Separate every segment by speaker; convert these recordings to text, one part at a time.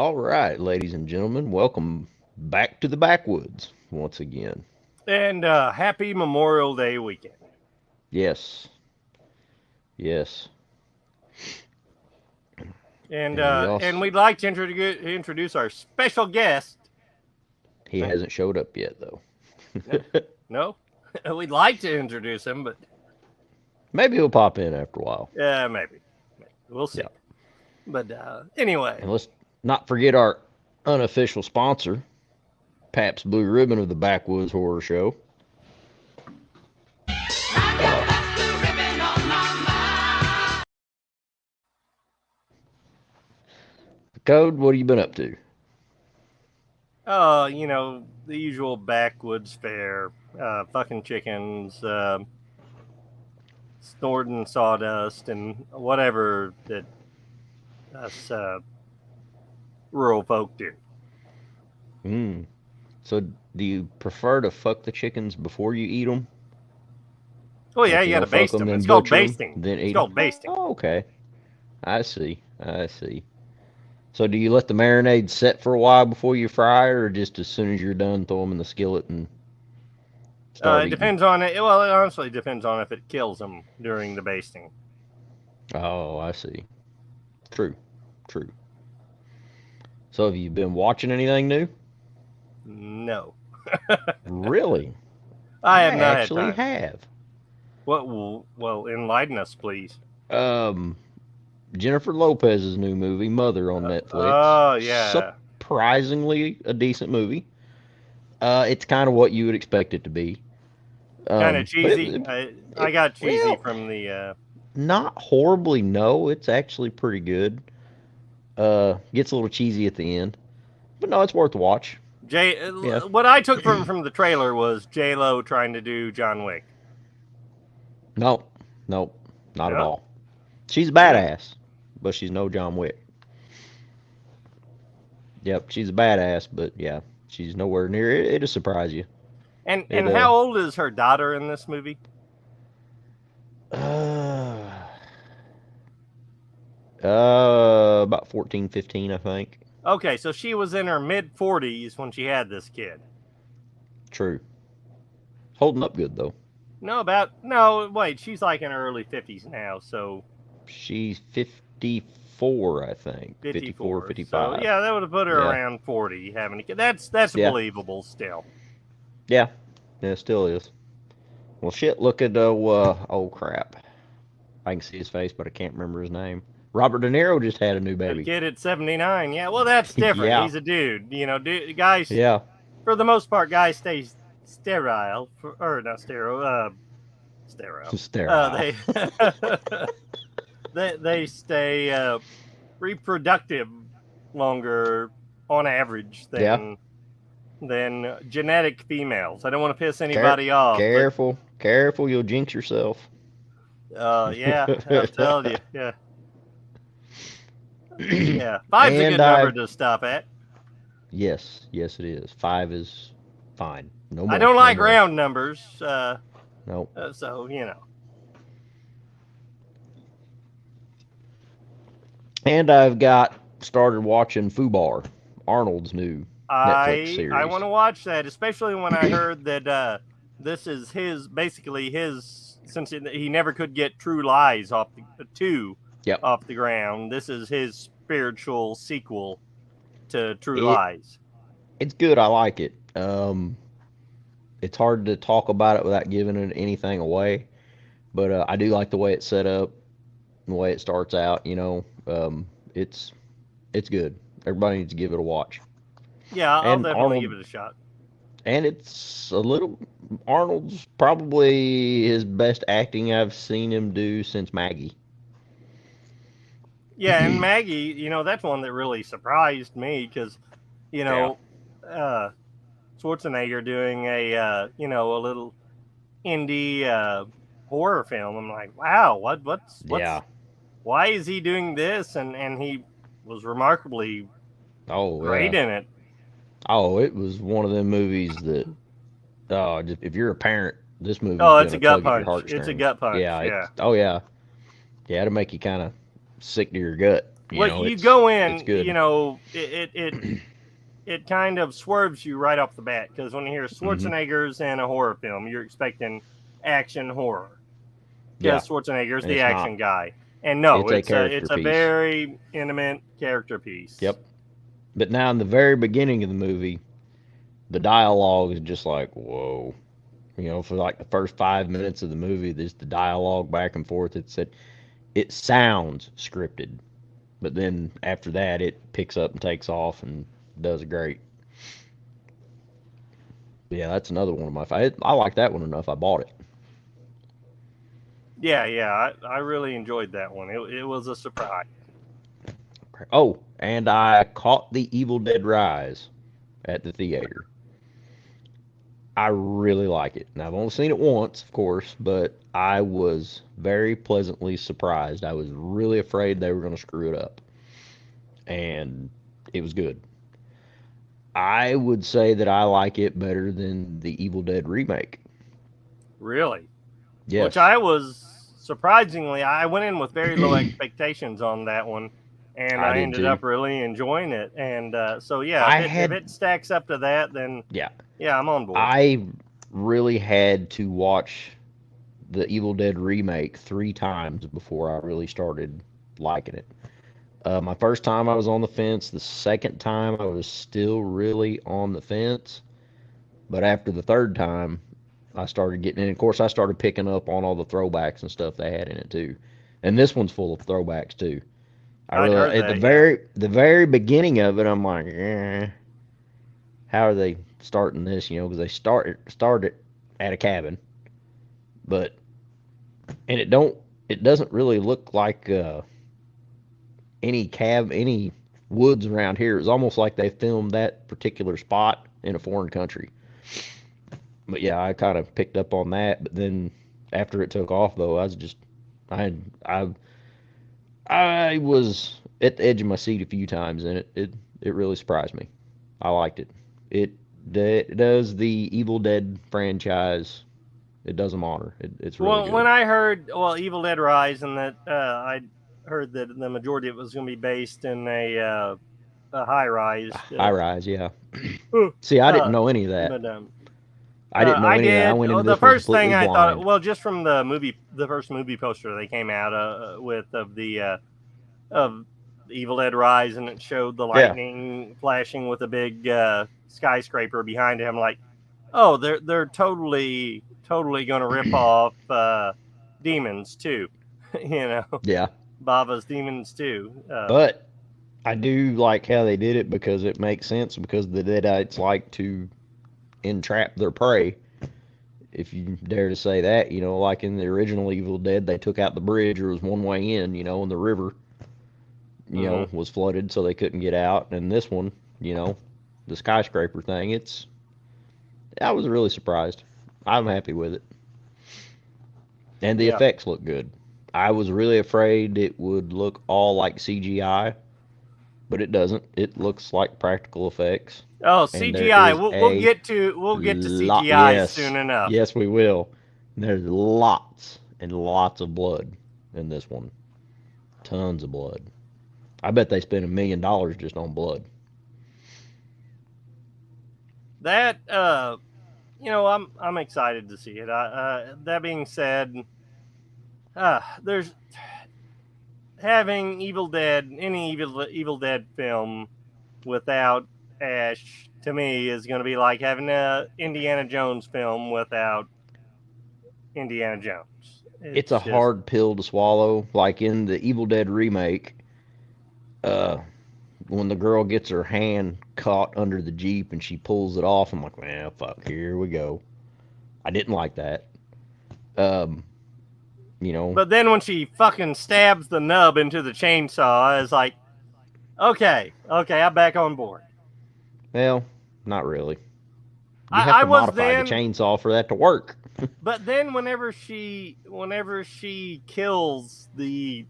Speaker 1: All right, ladies and gentlemen, welcome back to the Backwoods once again.
Speaker 2: And happy Memorial Day weekend.
Speaker 1: Yes, yes,
Speaker 2: And
Speaker 1: and we
Speaker 2: uh, and
Speaker 1: also
Speaker 2: we'd like to introduce our special guest.
Speaker 1: he
Speaker 2: Right?
Speaker 1: hasn't showed up yet though.
Speaker 2: No, we'd like to introduce him, but
Speaker 1: Maybe he'll pop in after a while.
Speaker 2: maybe. We'll see.
Speaker 1: Yeah,
Speaker 2: But anyway,
Speaker 1: and let's not forget our unofficial sponsor, Pap's Blue Ribbon of the Backwoods Horror Show. Uh, Code, what have you been up to?
Speaker 2: the usual backwoods fare, fucking chickens, snorting sawdust, and whatever that us rural folk do.
Speaker 1: Mm. So, do you prefer to fuck the chickens before you eat them?
Speaker 2: Oh yeah,
Speaker 1: Like
Speaker 2: you got to
Speaker 1: fuck
Speaker 2: baste
Speaker 1: them,
Speaker 2: them.
Speaker 1: then
Speaker 2: It's called
Speaker 1: butcher them,
Speaker 2: basting.
Speaker 1: then
Speaker 2: It's
Speaker 1: eat them?
Speaker 2: called basting.
Speaker 1: Oh, okay. I see. I see. So do you let the marinade set for a while before you fry it, or just as soon as you're done, throw them in the skillet and start
Speaker 2: It
Speaker 1: eating?
Speaker 2: depends on it. Well, it honestly depends on if it kills them during the basting.
Speaker 1: Oh, I see. True. True. So have you been watching anything new?
Speaker 2: No,
Speaker 1: Really?
Speaker 2: I
Speaker 1: I
Speaker 2: have not had
Speaker 1: actually
Speaker 2: time.
Speaker 1: have.
Speaker 2: What will enlighten us, please?
Speaker 1: Um, Jennifer Lopez's new movie, Mother, on Netflix.
Speaker 2: Oh yeah,
Speaker 1: Surprisingly, a decent movie. It's kind of what you would expect it to be.
Speaker 2: kind of
Speaker 1: But
Speaker 2: cheesy. I got cheesy
Speaker 1: well,
Speaker 2: from the.
Speaker 1: not horribly. No, it's actually pretty good. Gets a little cheesy at the end, but no, it's worth a watch. Yeah.
Speaker 2: What I took from the trailer was J Lo trying to do John Wick.
Speaker 1: No, no, not at
Speaker 2: No,
Speaker 1: all. She's a
Speaker 2: really.
Speaker 1: badass, but she's no John Wick. Yep, she's a badass, but yeah, she's nowhere near it. It'll surprise you.
Speaker 2: And
Speaker 1: It
Speaker 2: how old is her daughter in this movie?
Speaker 1: uh, about 14, 15, I think.
Speaker 2: Okay, so she was in her mid 40s when she had this kid.
Speaker 1: True. Holding up good though.
Speaker 2: No, wait, she's like in her early 50s now, so
Speaker 1: She's 54, I think. 54,
Speaker 2: 54. So
Speaker 1: 55.
Speaker 2: yeah, that would have put her
Speaker 1: Yeah.
Speaker 2: around 40 having a kid. That's
Speaker 1: Yeah.
Speaker 2: believable still.
Speaker 1: Yeah. Yeah, it still is. Well, shit, look at, oh crap. I can see his face, but I can't remember his name. Robert De Niro just had a new
Speaker 2: A
Speaker 1: baby.
Speaker 2: kid at 79. Yeah, well that's different.
Speaker 1: Yeah.
Speaker 2: He's a dude. Guys
Speaker 1: Yeah.
Speaker 2: for the most part guys stay sterile or not sterile, sterile.
Speaker 1: Sterile.
Speaker 2: They they stay reproductive longer on average
Speaker 1: Yeah.
Speaker 2: than genetic females. I don't want to piss
Speaker 1: Care-
Speaker 2: anybody off, but
Speaker 1: careful. Careful, you'll jinx yourself.
Speaker 2: yeah, I'm telling you, yeah, yeah. Five's a
Speaker 1: And
Speaker 2: good number
Speaker 1: I,
Speaker 2: to stop at.
Speaker 1: yes, yes, it is. 5 is fine. No
Speaker 2: I
Speaker 1: more.
Speaker 2: don't
Speaker 1: No
Speaker 2: like
Speaker 1: more.
Speaker 2: round numbers,
Speaker 1: No.
Speaker 2: so
Speaker 1: And I've got started watching Fubar, Arnold's new Netflix
Speaker 2: I
Speaker 1: series.
Speaker 2: want to watch that, especially when I heard that this is basically his, since he never could get True Lies
Speaker 1: Yep.
Speaker 2: off the ground. This is his spiritual sequel to True
Speaker 1: It
Speaker 2: Lies.
Speaker 1: it's good. I like it. It's hard to talk about it without giving it anything away, but I do like the way it's set up and the way it starts out. It's good. Everybody needs to give it a watch.
Speaker 2: Yeah, I'll
Speaker 1: And
Speaker 2: definitely give
Speaker 1: Arnold,
Speaker 2: it a shot.
Speaker 1: and it's a little. Arnold's probably his best acting I've seen him do since Maggie.
Speaker 2: Yeah, and Maggie, that's one that really surprised me because, you
Speaker 1: Yeah.
Speaker 2: know, uh, Schwarzenegger doing a little indie horror film. I'm like, wow, what's
Speaker 1: Yeah.
Speaker 2: why is he doing this? And he was remarkably
Speaker 1: Oh
Speaker 2: great
Speaker 1: yeah.
Speaker 2: in it.
Speaker 1: Oh, it was one of them movies that. Oh, just, if you're a parent, this movie's
Speaker 2: Oh, it's a
Speaker 1: gonna
Speaker 2: gut
Speaker 1: tug at your
Speaker 2: punch. It's a
Speaker 1: heartstrings.
Speaker 2: gut punch.
Speaker 1: Yeah.
Speaker 2: Yeah.
Speaker 1: Oh yeah. Yeah, it'll make you kind of sick to your gut. You
Speaker 2: Well,
Speaker 1: know,
Speaker 2: you go
Speaker 1: it's
Speaker 2: in,
Speaker 1: good.
Speaker 2: it kind of swerves you right off the bat, because when you hear
Speaker 1: Hmm.
Speaker 2: Schwarzenegger's in a horror film, you're expecting action horror
Speaker 1: Yeah,
Speaker 2: because Schwarzenegger's
Speaker 1: and
Speaker 2: the
Speaker 1: it's
Speaker 2: action
Speaker 1: not.
Speaker 2: guy. And no,
Speaker 1: It's a
Speaker 2: it's
Speaker 1: character
Speaker 2: a
Speaker 1: piece.
Speaker 2: very intimate character piece.
Speaker 1: Yep. But now in the very beginning of the movie, the dialogue is just like, whoa. You know, for like the first 5 minutes of the movie, there's the dialogue back and forth. It sounds scripted, but then after that, it picks up and takes off and does great. But yeah, that's another one of my. I like that one enough. I bought it.
Speaker 2: Yeah, yeah, I really enjoyed that one. It was a surprise.
Speaker 1: Oh, and I caught the Evil Dead Rise at the theater. I really like it. And I've only seen it once, of course, but I was very pleasantly surprised. I was really afraid they were going to screw it up, and it was good. I would say that I like it better than the Evil Dead remake.
Speaker 2: Really. Which
Speaker 1: Yes,
Speaker 2: I was surprisingly, I went in with very low expectations on that one, and
Speaker 1: I
Speaker 2: I
Speaker 1: did
Speaker 2: ended
Speaker 1: too.
Speaker 2: up really enjoying it. And so yeah,
Speaker 1: I
Speaker 2: if
Speaker 1: had,
Speaker 2: it stacks up to that, then
Speaker 1: yeah,
Speaker 2: yeah, I'm on board.
Speaker 1: I really had to watch the Evil Dead remake 3 times before I really started liking it. My first time I was on the fence. The second time I was still really on the fence. But after the third time, I started getting in. Of course, I started picking up on all the throwbacks and stuff they had in it too. And this one's full of throwbacks too. I
Speaker 2: I'd
Speaker 1: really
Speaker 2: heard
Speaker 1: at
Speaker 2: that, yeah.
Speaker 1: the very beginning of it, I'm like, how are they starting this? You know, because they started at a cabin, but and it doesn't really look like any woods around here. It's almost like they filmed that particular spot in a foreign country. But yeah, I kind of picked up on that. But then after it took off, though, I was just I I I was at the edge of my seat a few times, and it really surprised me. I liked it. It, it does the Evil Dead franchise. It does them honor. It's really
Speaker 2: Well, when
Speaker 1: good.
Speaker 2: I heard Evil Dead Rise, and that I heard that the majority of it was going to be based in a high rise.
Speaker 1: High rise, yeah. See, I didn't
Speaker 2: Uh,
Speaker 1: know any of that.
Speaker 2: but
Speaker 1: I didn't know
Speaker 2: I
Speaker 1: any of that. I
Speaker 2: did.
Speaker 1: went
Speaker 2: Oh,
Speaker 1: into
Speaker 2: the
Speaker 1: this one
Speaker 2: first
Speaker 1: completely
Speaker 2: thing I thought,
Speaker 1: blind.
Speaker 2: well, just from the first movie poster they came out with of Evil Dead Rise, and it showed the
Speaker 1: Yeah,
Speaker 2: lightning flashing with a big skyscraper behind him. Like, oh, they're totally going to rip off Demons too, you know,
Speaker 1: yeah.
Speaker 2: Bava's Demons too.
Speaker 1: But I do like how they did it because it makes sense because the Deadites like to entrap their prey. If you dare to say that, you know, like in the original Evil Dead, they took out the bridge. There was one way in, you know, and the river,
Speaker 2: Mm-hmm.
Speaker 1: was flooded, so they couldn't get out. And this one, you know, the skyscraper thing, I was really surprised. I'm happy with it, and the
Speaker 2: Yeah.
Speaker 1: effects look good. I was really afraid it would look all like CGI, but it doesn't. It looks like practical effects,
Speaker 2: Oh,
Speaker 1: and there
Speaker 2: CGI.
Speaker 1: is
Speaker 2: We'll
Speaker 1: a
Speaker 2: get to
Speaker 1: lot.
Speaker 2: CGI
Speaker 1: Yes,
Speaker 2: soon enough.
Speaker 1: yes, we will. There's lots and lots of blood in this one. Tons of blood. I bet they spent $1 million just on blood.
Speaker 2: That I'm excited to see it. That being said, there's having any Evil Dead film without Ash to me is going to be like having a Indiana Jones film without Indiana Jones.
Speaker 1: It's a
Speaker 2: It's just
Speaker 1: hard pill to swallow. Like in the Evil Dead remake, uh, when the girl gets her hand caught under the Jeep and she pulls it off, I'm like, well, fuck, here we go. I didn't like that. Um, you know,
Speaker 2: but then when she fucking stabs the nub into the chainsaw, it's like, okay, I'm back on board.
Speaker 1: well, not really. You have
Speaker 2: I
Speaker 1: to
Speaker 2: was
Speaker 1: modify the
Speaker 2: then,
Speaker 1: chainsaw for that to work.
Speaker 2: but then whenever she kills the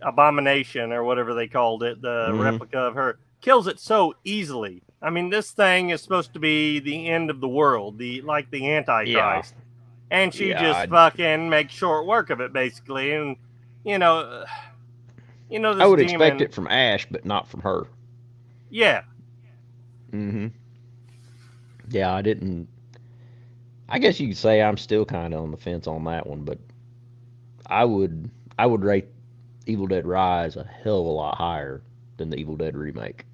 Speaker 2: abomination or whatever they called it, the
Speaker 1: Hmm.
Speaker 2: replica of her, kills it so easily. I mean, this thing is supposed to be the end of the world, the
Speaker 1: Yeah,
Speaker 2: Antichrist, and she
Speaker 1: yeah,
Speaker 2: just fucking makes short work of it, basically. And you know,
Speaker 1: I
Speaker 2: this
Speaker 1: would expect
Speaker 2: demon.
Speaker 1: it from Ash, but not from her.
Speaker 2: Yeah,
Speaker 1: Mm-hmm. Yeah, I didn't. I guess you could say I'm still kind of on the fence on that one, but I would I would rate Evil Dead Rise a hell of a lot higher than the Evil Dead remake.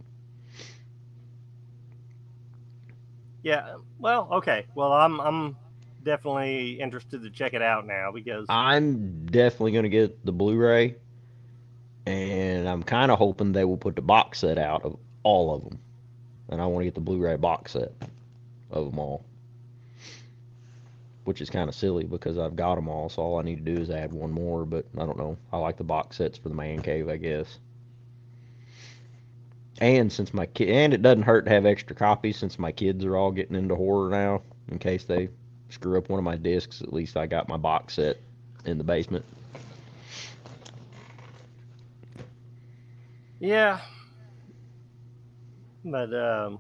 Speaker 2: yeah. Well, okay. Well, I'm definitely interested to check it out now because
Speaker 1: I'm definitely gonna get the Blu-ray, and I'm kind of hoping they will put the box set out of all of them, and I want to get the Blu-ray box set of them all, which is kind of silly because I've got them all, so all I need to do is add one more. But I don't know. I like the box sets for the man cave, I guess. And since my kid, and it doesn't hurt to have extra copies since my kids are all getting into horror now. In case they screw up one of my discs, at least I got my box set in the basement.
Speaker 2: yeah. But
Speaker 1: There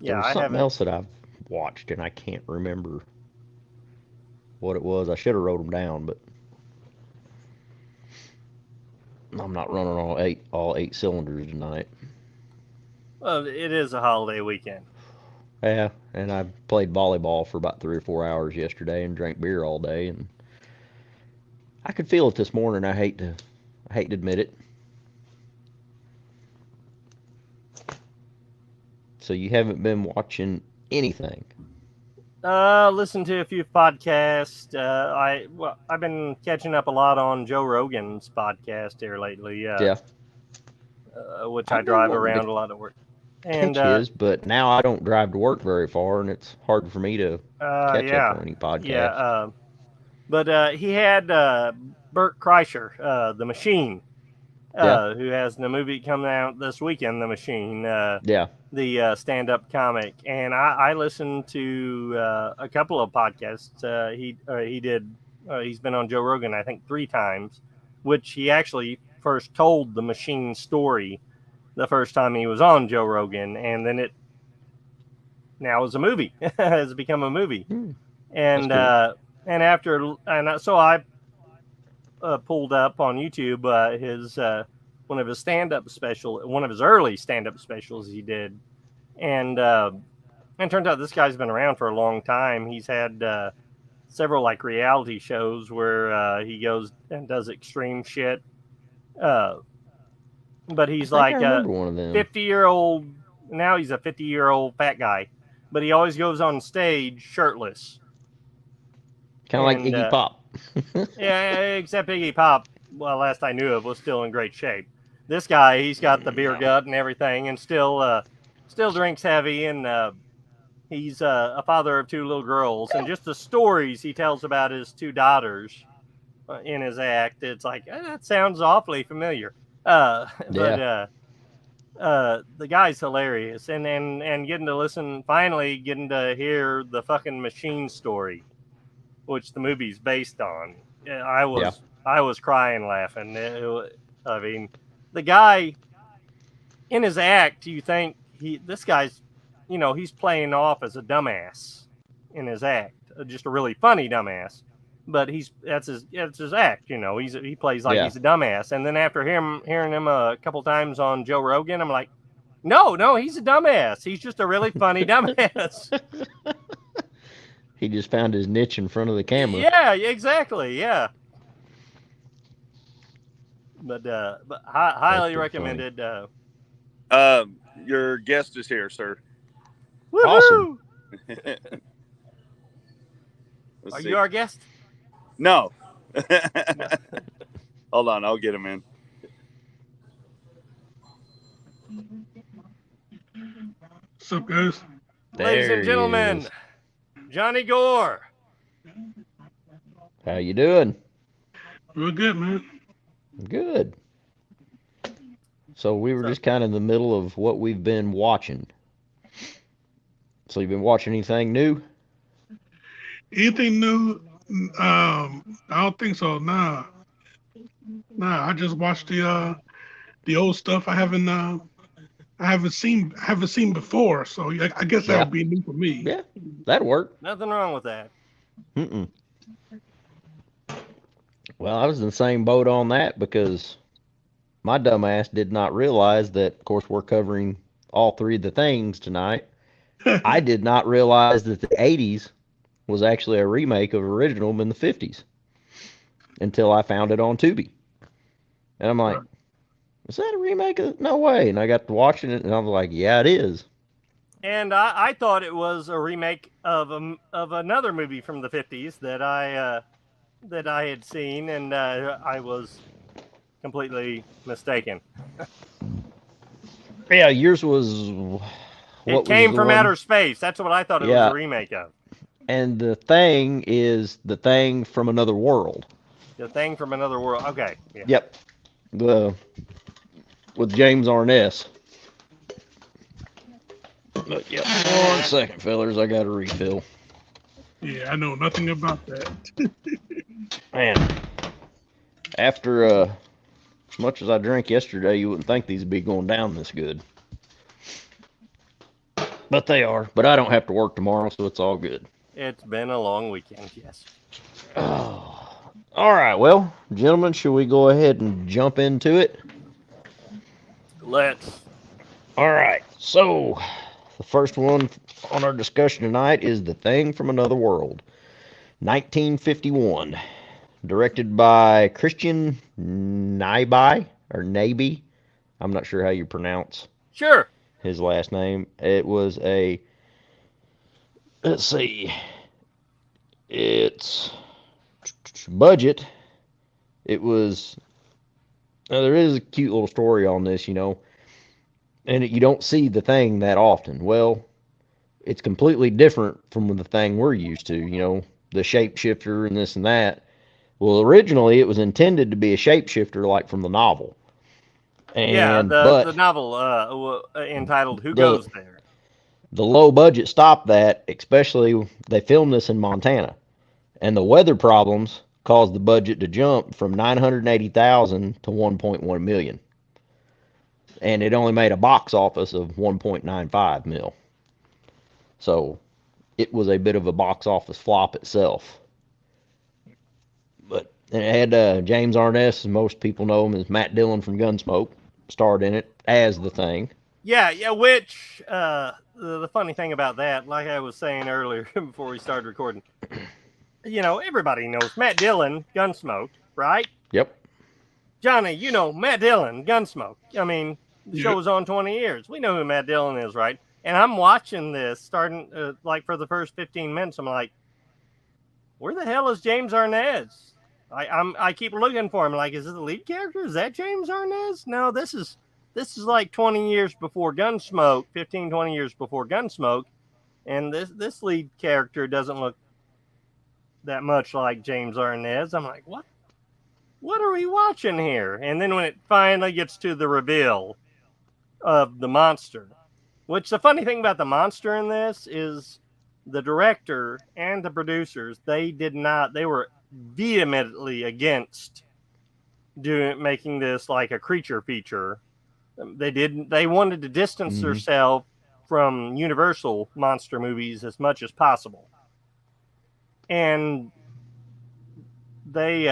Speaker 2: yeah,
Speaker 1: was
Speaker 2: I
Speaker 1: something
Speaker 2: haven't.
Speaker 1: else that I've watched and I can't remember what it was. I should have wrote them down, but I'm not running all eight cylinders tonight.
Speaker 2: Well, it is a holiday weekend.
Speaker 1: Yeah, and I played volleyball for about 3 or 4 hours yesterday and drank beer all day, and I could feel it this morning. I hate to admit it. So you haven't been watching anything?
Speaker 2: Listen to a few podcasts. I've been catching up a lot on Joe Rogan's podcast here lately.
Speaker 1: Yeah,
Speaker 2: Which I
Speaker 1: I've been
Speaker 2: drive
Speaker 1: wanting to
Speaker 2: around a lot at work. And
Speaker 1: catch his, but now I don't drive to work very far, and it's hard for me to catch up
Speaker 2: yeah,
Speaker 1: on any
Speaker 2: yeah.
Speaker 1: podcasts.
Speaker 2: But he had Bert Kreischer, the Machine,
Speaker 1: Yeah,
Speaker 2: who has the movie coming out this weekend, The Machine,
Speaker 1: yeah,
Speaker 2: the stand-up comic, and I listened to a couple of podcasts. He did. He's been on Joe Rogan, I think, 3 times, which he actually first told the Machine story the first time he was on Joe Rogan, and then it now is a movie. Has become a movie,
Speaker 1: hmm, that's
Speaker 2: and
Speaker 1: cool.
Speaker 2: so I pulled up on YouTube his one of his one of his early stand-up specials he did, and it turns out this guy's been around for a long time. He's had several like reality shows where he goes and does extreme shit. Uh, but
Speaker 1: I
Speaker 2: he's
Speaker 1: think I
Speaker 2: like a
Speaker 1: remember one of them.
Speaker 2: 50-year-old. Now he's a 50-year-old fat guy, but he always goes on stage shirtless.
Speaker 1: Kind of like
Speaker 2: And
Speaker 1: Iggy Pop.
Speaker 2: yeah, except Iggy Pop, well, last I knew of, was still in great shape. This guy, he's got the beer
Speaker 1: No.
Speaker 2: gut and everything, and still drinks heavy, and he's a father of 2 little girls, and just the stories he tells about his 2 daughters in his act, it's like that sounds awfully familiar. But
Speaker 1: Yeah,
Speaker 2: the guy's hilarious, and getting to listen, finally getting to hear the fucking Machine story, which the movie's based on. Yeah,
Speaker 1: yeah,
Speaker 2: I was crying laughing. I mean, the guy in his act, you think this guy's, he's playing off as a dumbass in his act, just a really funny dumbass. But that's his act. He plays like
Speaker 1: yeah.
Speaker 2: he's a dumbass. And then after hearing him a couple times on Joe Rogan, I'm like, no, he's a dumbass. He's just a really funny dumbass.
Speaker 1: He just found his niche in front of the camera.
Speaker 2: Yeah, exactly. Yeah. But
Speaker 1: That's
Speaker 2: highly
Speaker 1: pretty funny.
Speaker 2: recommended.
Speaker 3: Your guest is here, sir.
Speaker 1: Awesome.
Speaker 2: Woohoo!
Speaker 3: Let's
Speaker 2: Are
Speaker 3: see.
Speaker 2: you our guest?
Speaker 3: No. Hold on, I'll get him in.
Speaker 4: What's up, guys?
Speaker 2: Ladies
Speaker 1: There
Speaker 2: and
Speaker 1: he
Speaker 2: gentlemen,
Speaker 1: is.
Speaker 2: Johnny Gore.
Speaker 1: How you doing?
Speaker 4: Real good, man.
Speaker 1: Good. So we were
Speaker 2: So,
Speaker 1: just kind of in the middle of what we've been watching. So you've been watching anything new?
Speaker 4: Anything new? I don't think so. Nah. I just watched the old stuff. I haven't seen before. So I guess that
Speaker 1: Yeah.
Speaker 4: would be new for me.
Speaker 1: Yeah. That'd work.
Speaker 2: nothing wrong with that.
Speaker 1: Well, I was in the same boat on that because my dumbass did not realize that, of course, we're covering all three of the things tonight. I did not realize that the 80s was actually a remake of original in the 50s until I found it on Tubi. And I'm like, is that a remake of? No way. And I got to watching it, and I was like, yeah, it is.
Speaker 2: And I thought it was a remake of another movie from the 50s that I had seen, and I was completely mistaken.
Speaker 1: Yeah, yours was.
Speaker 2: It came from outer space. That's what I thought it was a remake of.
Speaker 1: And the thing is the thing from another world.
Speaker 2: The thing from another world. Okay. Yeah.
Speaker 1: Yep. With James Arness. But yeah, 1 second, fellers. I got a refill.
Speaker 4: Yeah, I know nothing about that.
Speaker 1: Man, after as much as I drank yesterday, you wouldn't think these would be going down this good. But they are. But I don't have to work tomorrow, so it's all good.
Speaker 2: It's been a long weekend, yes.
Speaker 1: Oh. All right, well, gentlemen, should we go ahead and jump into it?
Speaker 2: Let's.
Speaker 1: All right, so the first one on our discussion tonight is The Thing from Another World, 1951, directed by Christian Naby, or Naby. I'm not sure how you pronounce his last name. It was a, let's see, its budget, it was, now there is a cute little story on this, and you don't see the Thing that often. Well, it's completely different from the Thing we're used to, the shapeshifter and this and that. Well, originally it was intended to be a shapeshifter like from the novel. And,
Speaker 2: the novel entitled Who Goes There?
Speaker 1: The low budget stopped that, especially they filmed this in Montana. And the weather problems caused the budget to jump from $980,000 to $1.1 million. And it only made a box office of $1.95 million. So it was a bit of a box office flop itself. But it had James Arness, as most people know him as Matt Dillon from Gunsmoke, starred in it as the Thing.
Speaker 2: Yeah, which the funny thing about that, like I was saying earlier before we started recording, everybody knows Matt Dillon, Gunsmoke, right?
Speaker 1: Yep.
Speaker 2: Johnny, Matt Dillon, Gunsmoke. I mean, the show was on 20 years. We know who Matt Dillon is, right? And I'm watching this, starting for the first 15 minutes. I'm like, where the hell is James Arness? I keep looking for him. Like, is this the lead character? Is that James Arness? No, this is like 20 years before Gunsmoke, 15, 20 years before Gunsmoke, and this lead character doesn't look that much like James Arness. I'm like, what are we watching here? And then when it finally gets to the reveal of the monster, which the funny thing about the monster in this is the director and the producers, they were vehemently against making this like a creature feature. They wanted to distance themselves from Universal monster movies as much as possible. And they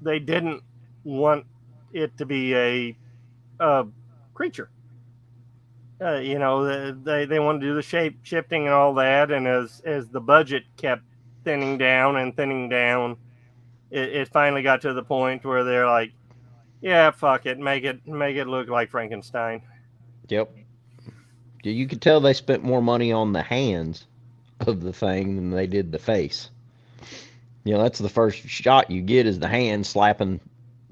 Speaker 2: didn't want it to be a creature. They wanted to do the shape shifting and all that, and as the budget kept thinning down, it finally got to the point where they're like, yeah, fuck it, make it look like Frankenstein.
Speaker 1: Yep. You could tell they spent more money on the hands of the Thing than they did the face. That's the first shot you get is the hand slapping,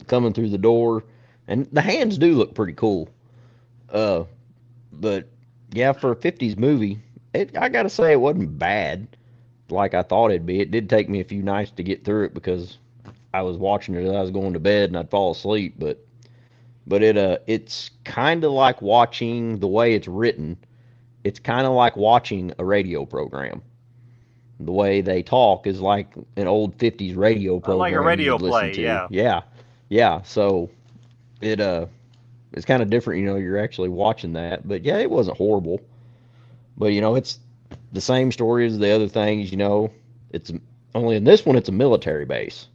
Speaker 1: coming through the door, and the hands do look pretty cool. But yeah, for a 50s movie, I gotta say it wasn't bad like I thought it'd be. It did take me a few nights to get through it because I was watching it as I was going to bed and I'd fall asleep. But it's kind of like watching the way it's written. It's kind of like watching a radio program. The way they talk is like an old 50s radio program.
Speaker 2: Like a radio play,
Speaker 1: Yeah. So it's kind of different, you're actually watching that. But yeah, it wasn't horrible. But it's the same story as the other things, it's only in this one it's a military base.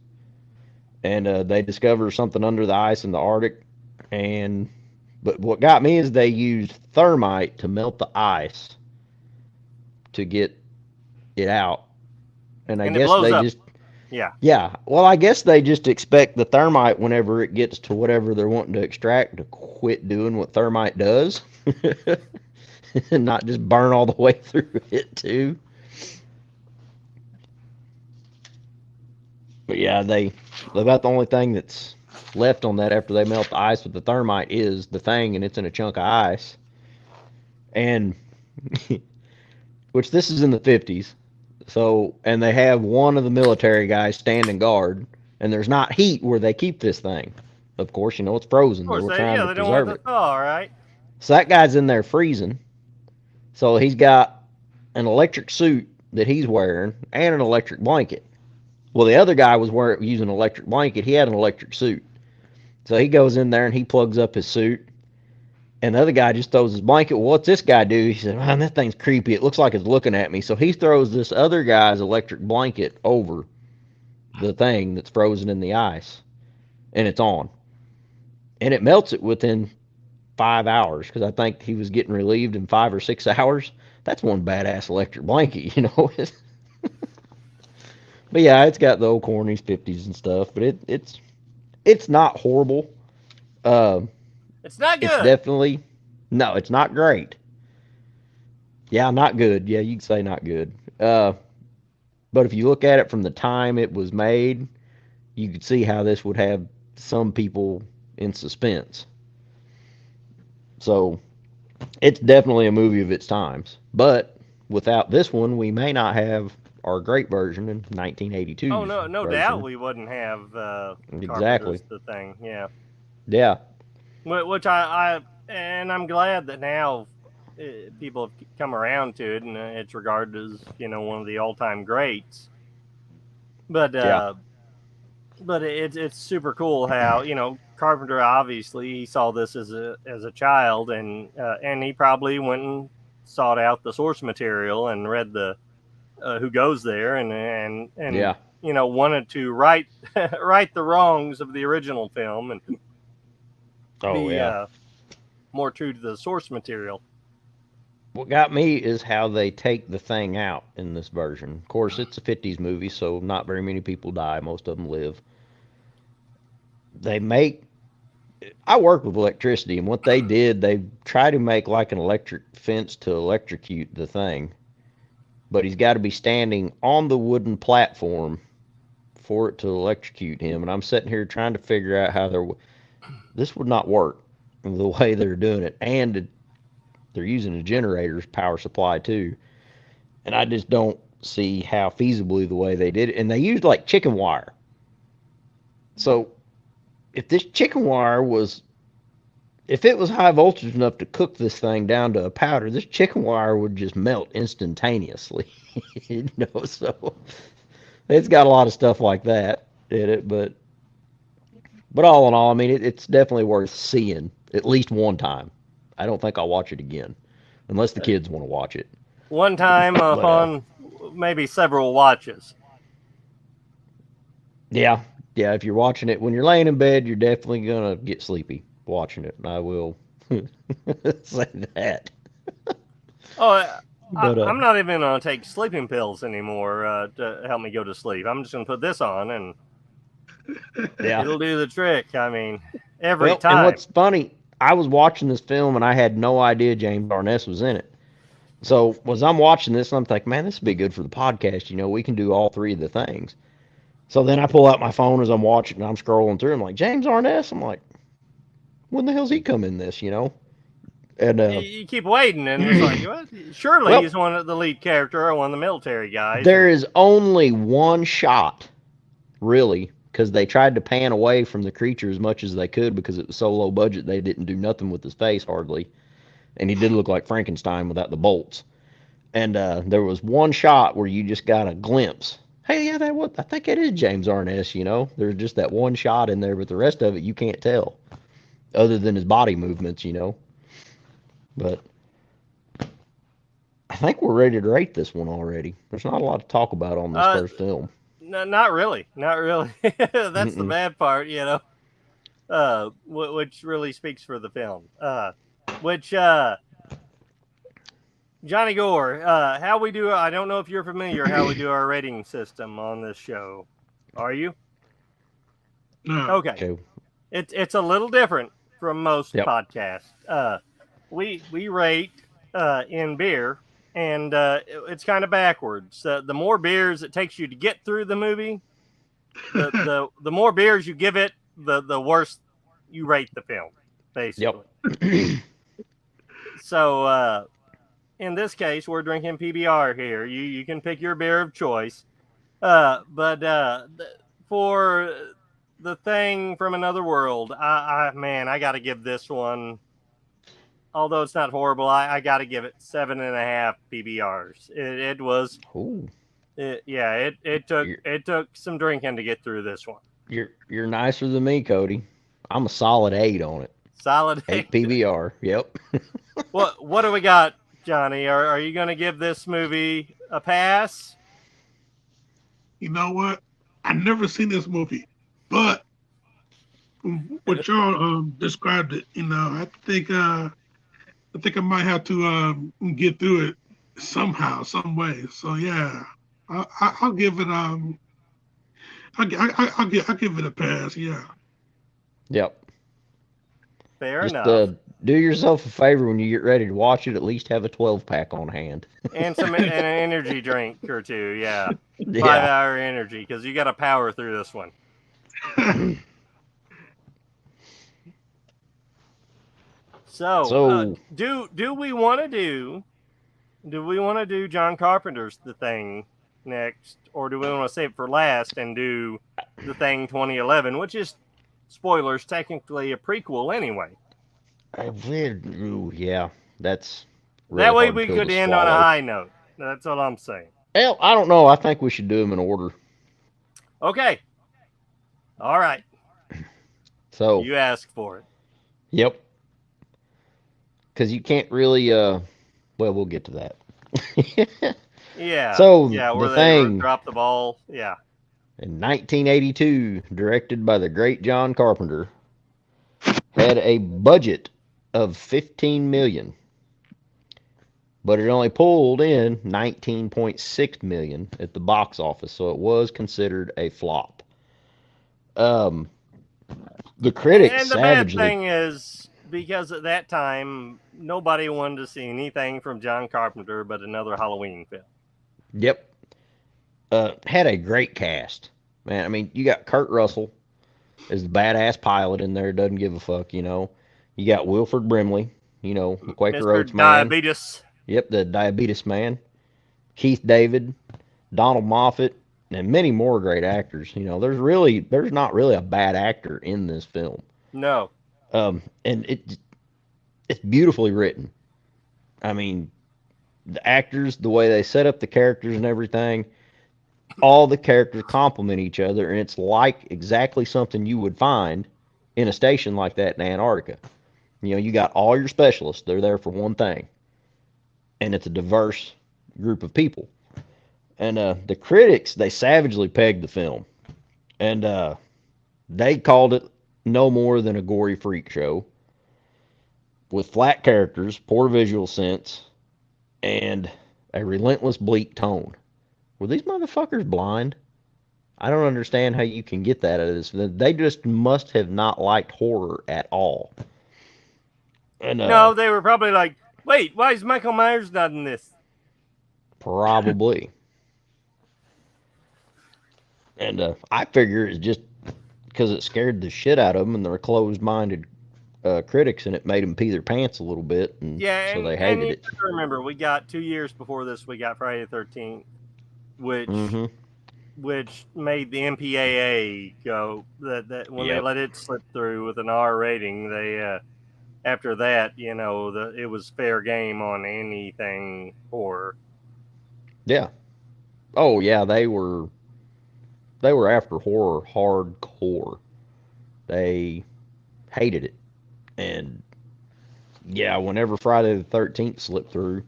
Speaker 1: and they discover something under the ice in the Arctic. But what got me is they used thermite to melt the ice to get it out, and I
Speaker 2: And it
Speaker 1: guess
Speaker 2: blows
Speaker 1: they
Speaker 2: up.
Speaker 1: just
Speaker 2: Yeah.
Speaker 1: yeah. Well, I guess they just expect the thermite whenever it gets to whatever they're wanting to extract to quit doing what thermite does, and not just burn all the way through it too. But yeah, they about the only thing that's left on that after they melt the ice with the thermite is the thing, and it's in a chunk of ice. And which this is in the 50s. So, and they have one of the military guys standing guard, and there's not heat where they keep this thing. Of course, you know it's
Speaker 2: Of
Speaker 1: frozen. They
Speaker 2: course,
Speaker 1: were
Speaker 2: they
Speaker 1: trying to
Speaker 2: they don't want
Speaker 1: preserve
Speaker 2: it to
Speaker 1: it.
Speaker 2: thaw, right?
Speaker 1: So that guy's in there freezing. So he's got an electric suit that he's wearing and an electric blanket. Well, the other guy was using an electric blanket. He had an electric suit. So he goes in there and he plugs up his suit. And the other guy just throws his blanket. Well, what's this guy do? He said, man, that thing's creepy. It looks like it's looking at me. So he throws this other guy's electric blanket over the thing that's frozen in the ice. And it's on. And it melts it within 5 hours because I think he was getting relieved in 5 or 6 hours. That's one badass electric blanket, you know. But yeah, it's got the old cornies, 50s and stuff. But it's not horrible. Uh,
Speaker 2: It's not
Speaker 1: it's
Speaker 2: good.
Speaker 1: definitely no, it's not great. Yeah, not good. Yeah, you can say not good. But if you look at it from the time it was made, you could see how this would have some people in suspense. So it's definitely a movie of its times. But without this one, we may not have our great version in 1982.
Speaker 2: Oh no doubt we wouldn't have
Speaker 1: Exactly.
Speaker 2: Carpenter's The Thing. Yeah.
Speaker 1: Yeah.
Speaker 2: Which and I'm glad that now people have come around to it, and it's regarded as one of the all-time greats. But
Speaker 1: Yeah.
Speaker 2: it's super cool how Carpenter obviously he saw this as a child, and he probably went and sought out the source material and read the Who Goes There, and
Speaker 1: Yeah.
Speaker 2: wanted to right right the wrongs of the original film and
Speaker 1: Oh,
Speaker 2: be
Speaker 1: yeah.
Speaker 2: more true to the source material.
Speaker 1: What got me is how they take the thing out in this version. Of course, it's a 50s movie, so not very many people die. Most of them live. They make. I work with electricity, and what they did, they try to make like an electric fence to electrocute the thing. But he's got to be standing on the wooden platform for it to electrocute him. And I'm sitting here trying to figure out how this would not work the way they're doing it. And they're using a generator's power supply too. And I just don't see how feasibly the way they did it. And they used like chicken wire. So if this chicken wire was, if it was high voltage enough to cook this thing down to a powder, this chicken wire would just melt instantaneously. So it's got a lot of stuff like that in it. But all in all, I mean, it's definitely worth seeing at least one time. I don't think I'll watch it again unless the kids want to watch it.
Speaker 2: One time
Speaker 1: But
Speaker 2: on maybe several watches.
Speaker 1: yeah, if you're watching it when you're laying in bed, you're definitely gonna get sleepy watching it. I will say that.
Speaker 2: Oh,
Speaker 1: But
Speaker 2: I'm not even going to take sleeping pills anymore to help me go to sleep. I'm just going to put this on, and
Speaker 1: yeah,
Speaker 2: it'll do the trick. I mean, every
Speaker 1: well,
Speaker 2: time.
Speaker 1: and what's funny, I was watching this film and I had no idea James Arness was in it. So as I'm watching this, I'm thinking, man, this would be good for the podcast. You know, we can do all three of the things. So then I pull out my phone as I'm watching and I'm scrolling through. I'm like, James Arness? I'm like, when the hell's he come in this, you know? And
Speaker 2: you keep waiting, and it's like, what? Surely
Speaker 1: well,
Speaker 2: he's one of the lead character or one of the military guys.
Speaker 1: There is only one shot, really, because they tried to pan away from the creature as much as they could because it was so low budget they didn't do nothing with his face hardly. And he did look like Frankenstein without the bolts. And there was one shot where you just got a glimpse. Hey, yeah, I think it is James Arness, you know. There's just that one shot in there, but the rest of it you can't tell, other than his body movements, you know. But I think we're ready to rate this one already. There's not a lot to talk about on this first film.
Speaker 2: No, not really. Not really. That's the
Speaker 1: Mm-mm.
Speaker 2: bad part, which really speaks for the film. Which Johnny Gore, how we do? I don't know if you're familiar how we do our rating system on this show. Are you?
Speaker 4: No.
Speaker 2: Okay.
Speaker 1: Okay.
Speaker 2: It's a little different from most
Speaker 1: Yep.
Speaker 2: podcasts. We rate in beer, and it's kind of backwards. The more beers it takes you to get through the movie, the more beers you give it, the worse you rate the film, basically.
Speaker 1: Yep.
Speaker 2: So in this case, we're drinking PBR here. You can pick your beer of choice, but for the thing from another world, I got to give this one. Although it's not horrible, I got to give it 7.5 PBRs. It was,
Speaker 1: Ooh,
Speaker 2: it took some drinking to get through this one.
Speaker 1: you're nicer than me, Cody. I'm a solid 8 on it.
Speaker 2: Solid
Speaker 1: 8 PBR. Yep.
Speaker 2: What do we got, Johnny? Are you going to give this movie a pass?
Speaker 4: You know what? I never seen this movie, but from what y'all described it, I think I might have to get through it somehow, some way. So yeah, I'll give it I'll give it a pass. Yeah.
Speaker 1: Yep.
Speaker 2: Fair
Speaker 1: Just
Speaker 2: enough.
Speaker 1: do yourself a favor when you get ready to watch it. At least have a 12-pack on hand.
Speaker 2: And an energy drink or two, yeah.
Speaker 1: Yeah.
Speaker 2: 5-hour energy, because you got to power through this one. So do we want to do John Carpenter's The Thing next, or do we want to save it for last and do The Thing 2011, which is, spoilers, technically a prequel anyway.
Speaker 1: Ooh, yeah, that's really
Speaker 2: That way
Speaker 1: hard
Speaker 2: we
Speaker 1: pill
Speaker 2: could
Speaker 1: to
Speaker 2: end on a
Speaker 1: swallow.
Speaker 2: high note. That's all I'm saying.
Speaker 1: Well, I don't know. I think we should do them in order.
Speaker 2: Okay. All right.
Speaker 1: So,
Speaker 2: You asked for it.
Speaker 1: yep. Because you can't really, well, we'll get to that.
Speaker 2: Yeah.
Speaker 1: So,
Speaker 2: yeah,
Speaker 1: The
Speaker 2: where they
Speaker 1: Thing,
Speaker 2: dropped the ball. Yeah.
Speaker 1: in 1982, directed by the great John Carpenter, had a budget of $15 million, but it only pulled in $19.6 million at the box office, so it was considered a flop. The critics
Speaker 2: And the bad
Speaker 1: savagely,
Speaker 2: thing is, because at that time, nobody wanted to see anything from John Carpenter but another Halloween film.
Speaker 1: yep, had a great cast. Man, I mean, you got Kurt Russell as the badass pilot in there, doesn't give a fuck, You got Wilford Brimley, the Quaker
Speaker 2: Mr.
Speaker 1: Oats man.
Speaker 2: Diabetes.
Speaker 1: Yep, the diabetes man. Keith David, Donald Moffat, and many more great actors. There's not really a bad actor in this film.
Speaker 2: No.
Speaker 1: And it's beautifully written. I mean, the actors, the way they set up the characters and everything, all the characters complement each other, and it's like exactly something you would find in a station like that in Antarctica. You got all your specialists, they're there for one thing, and it's a diverse group of people. And the critics, they savagely pegged the film, and they called it no more than a gory freak show with flat characters, poor visual sense, and a relentless bleak tone. Were these motherfuckers blind? I don't understand how you can get that out of this. They just must have not liked horror at all. And
Speaker 2: No, they were probably like, wait, why is Michael Myers not in this?
Speaker 1: Probably. And I figure it's just because it scared the shit out of them, and they're closed-minded critics, and it made them pee their pants a little bit, and
Speaker 2: Yeah,
Speaker 1: so they
Speaker 2: and
Speaker 1: hated
Speaker 2: you
Speaker 1: it.
Speaker 2: have to remember, we got 2 years before this, we got Friday the 13th, which made the MPAA go, that when they let it slip through with an R rating, they after that, it was fair game on anything horror.
Speaker 1: Yeah. Oh yeah, they were after horror hardcore. They hated it, and yeah, whenever Friday the 13th slipped through,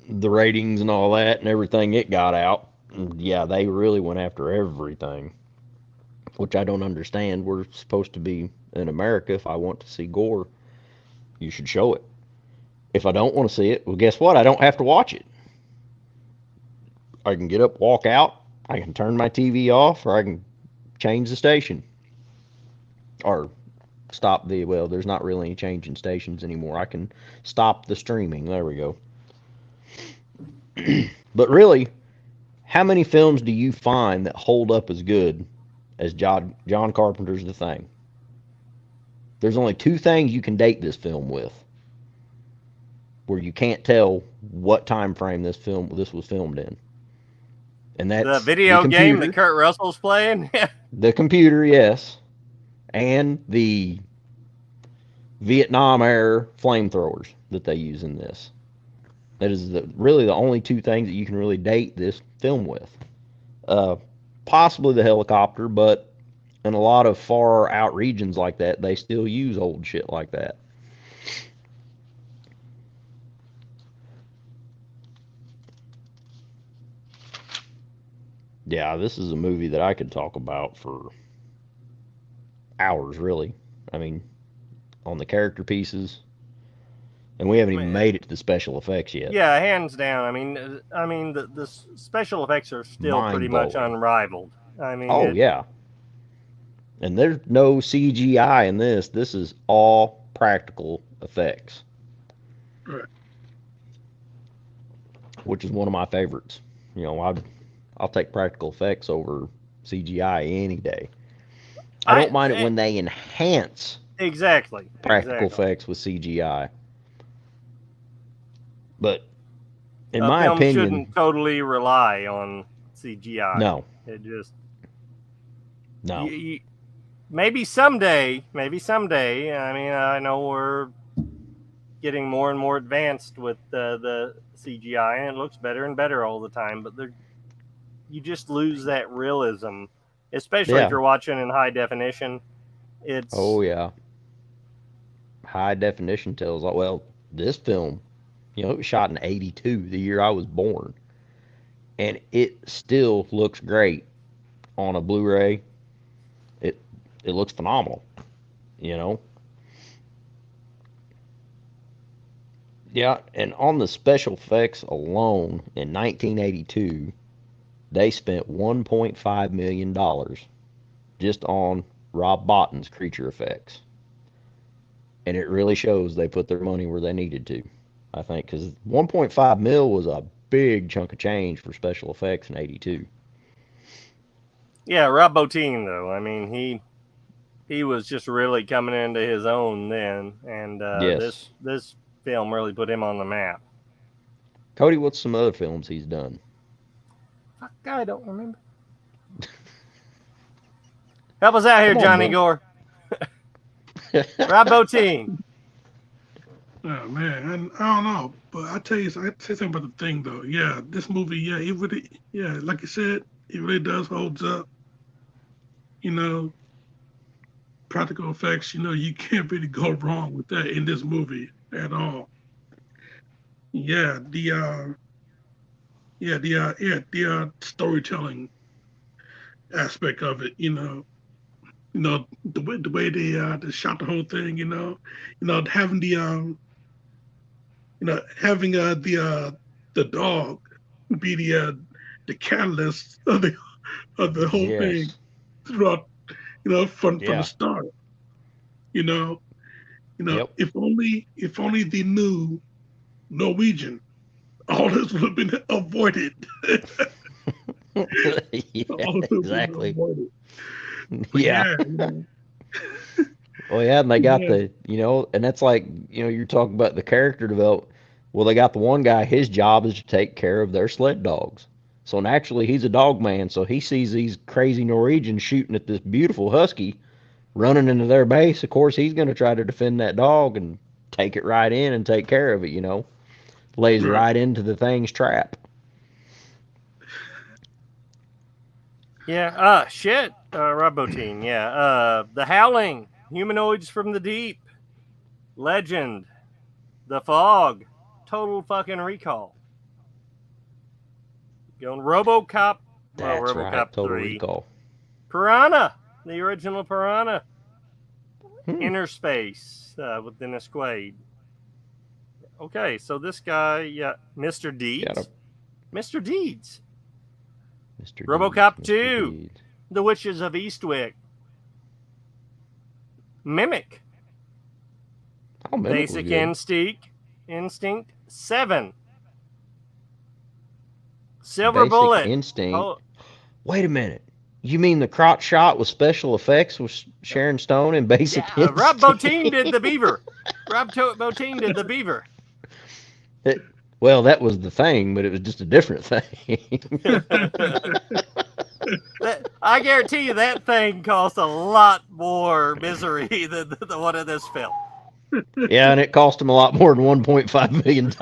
Speaker 1: the ratings and all that and everything it got out, Yeah, they really went after everything, which I don't understand. We're supposed to be in America. If I want to see gore, you should show it. If I don't want to see it, well, guess what? I don't have to watch it. I can get up, walk out, I can turn my TV off, or I can change the station. Or stop the, well, there's not really any changing stations anymore. I can stop the streaming. There we go. But really, how many films do you find that hold up as good as John Carpenter's The Thing? There's only two things you can date this film with, where you can't tell what time frame this was filmed in, and
Speaker 2: The
Speaker 1: that's the
Speaker 2: video game that
Speaker 1: computer,
Speaker 2: Kurt Russell's playing.
Speaker 1: the computer, yes, and the Vietnam era flamethrowers that they use in this. That is really the only two things that you can really date this film with. Uh, Possibly the helicopter, but in a lot of far out regions like that, they still use old shit like that. Yeah, this is a movie that I could talk about for hours, really. I mean, on the character pieces, and we haven't even made it to the special effects yet.
Speaker 2: Yeah, hands down. I mean, the special effects are still pretty much
Speaker 1: Mind-blowing.
Speaker 2: unrivaled. I mean,
Speaker 1: Oh yeah, and there's no CGI in this. This is all practical effects,
Speaker 4: Right.
Speaker 1: which is one of my favorites. You know, I'll take practical effects over CGI any day. I don't mind it when they enhance
Speaker 2: exactly
Speaker 1: practical effects with CGI. But in
Speaker 2: a
Speaker 1: my
Speaker 2: film
Speaker 1: opinion,
Speaker 2: shouldn't totally rely on CGI.
Speaker 1: no,
Speaker 2: It just
Speaker 1: no.
Speaker 2: maybe someday. I mean, I know we're getting more and more advanced with the CGI, and it looks better and better all the time. But you just lose that realism, especially if you're watching in high definition.
Speaker 1: Oh yeah, high definition tells. Well, this film, you know, it was shot in '82, the year I was born, and it still looks great on a Blu-ray. It looks phenomenal, you know. Yeah, and on the special effects alone in 1982, they spent $1.5 million just on Rob Bottin's creature effects. And it really shows they put their money where they needed to, I think, because 1.5 mil was a big chunk of change for special effects in '82.
Speaker 2: Yeah, Rob Bottin, though. I mean, he was just really coming into his own then, and
Speaker 1: Yes.
Speaker 2: this film really put him on the map.
Speaker 1: Cody, what's some other films he's done?
Speaker 2: Fuck, I don't remember. Help us out here,
Speaker 1: Come on,
Speaker 2: Johnny
Speaker 1: bro.
Speaker 2: Gore. Rob Bottin.
Speaker 4: Oh man, I don't know, but I tell you, I say something about The Thing though. Yeah, this movie, yeah, it really, yeah, like you said, it really does holds up. You know, practical effects. You know, you can't really go wrong with that in this movie at all. Yeah, the storytelling aspect of it. The way they shot the whole thing. Having having the dog be the catalyst of the whole thing
Speaker 1: Yes.
Speaker 4: throughout, from the
Speaker 1: Yeah.
Speaker 4: start. You know,
Speaker 1: Yep.
Speaker 4: if only they knew Norwegian, all this would have been avoided.
Speaker 1: Yeah,
Speaker 4: All this would have been
Speaker 1: exactly.
Speaker 4: avoided. But
Speaker 1: Yeah. Well, yeah, and they got
Speaker 4: yeah,
Speaker 1: the, and that's like, you're talking about the character development. Well, they got the one guy, his job is to take care of their sled dogs. So naturally, he's a dog man. So he sees these crazy Norwegians shooting at this beautiful husky running into their base. Of course, he's going to try to defend that dog and take it right in and take care of it. Lays
Speaker 4: right.
Speaker 1: right into the thing's trap.
Speaker 2: Yeah. Shit. Rob Bottin. Yeah. The Howling. Humanoids from the Deep. Legend. The Fog. Total fucking Recall. Going RoboCop Well,
Speaker 1: That's right.
Speaker 2: RoboCop
Speaker 1: Total
Speaker 2: 3.
Speaker 1: Recall.
Speaker 2: Piranha, the original Piranha.
Speaker 1: Hmm.
Speaker 2: Inner Space with Dennis Quaid. Okay, so this guy, yeah, Mr. Deeds. Mr. Deeds.
Speaker 1: Mr.
Speaker 2: RoboCop
Speaker 1: Deeds,
Speaker 2: 2.
Speaker 1: Mr. Deeds.
Speaker 2: The Witches of Eastwick. Mimic.
Speaker 1: Oh, Mimic was
Speaker 2: Basic
Speaker 1: good.
Speaker 2: Instinct 7. Silver
Speaker 1: Basic
Speaker 2: Bullet.
Speaker 1: Instinct.
Speaker 2: Oh,
Speaker 1: Wait a minute. You mean the crotch shot with special effects with Sharon Stone and Basic
Speaker 2: yeah,
Speaker 1: Instinct?
Speaker 2: Rob Bottin did the Beaver. Bottin did the Beaver.
Speaker 1: Well, that was the thing, but it was just a different thing.
Speaker 2: I guarantee you that thing cost a lot more misery than the one in this film.
Speaker 1: Yeah, and it cost him a lot more than $1.5 million.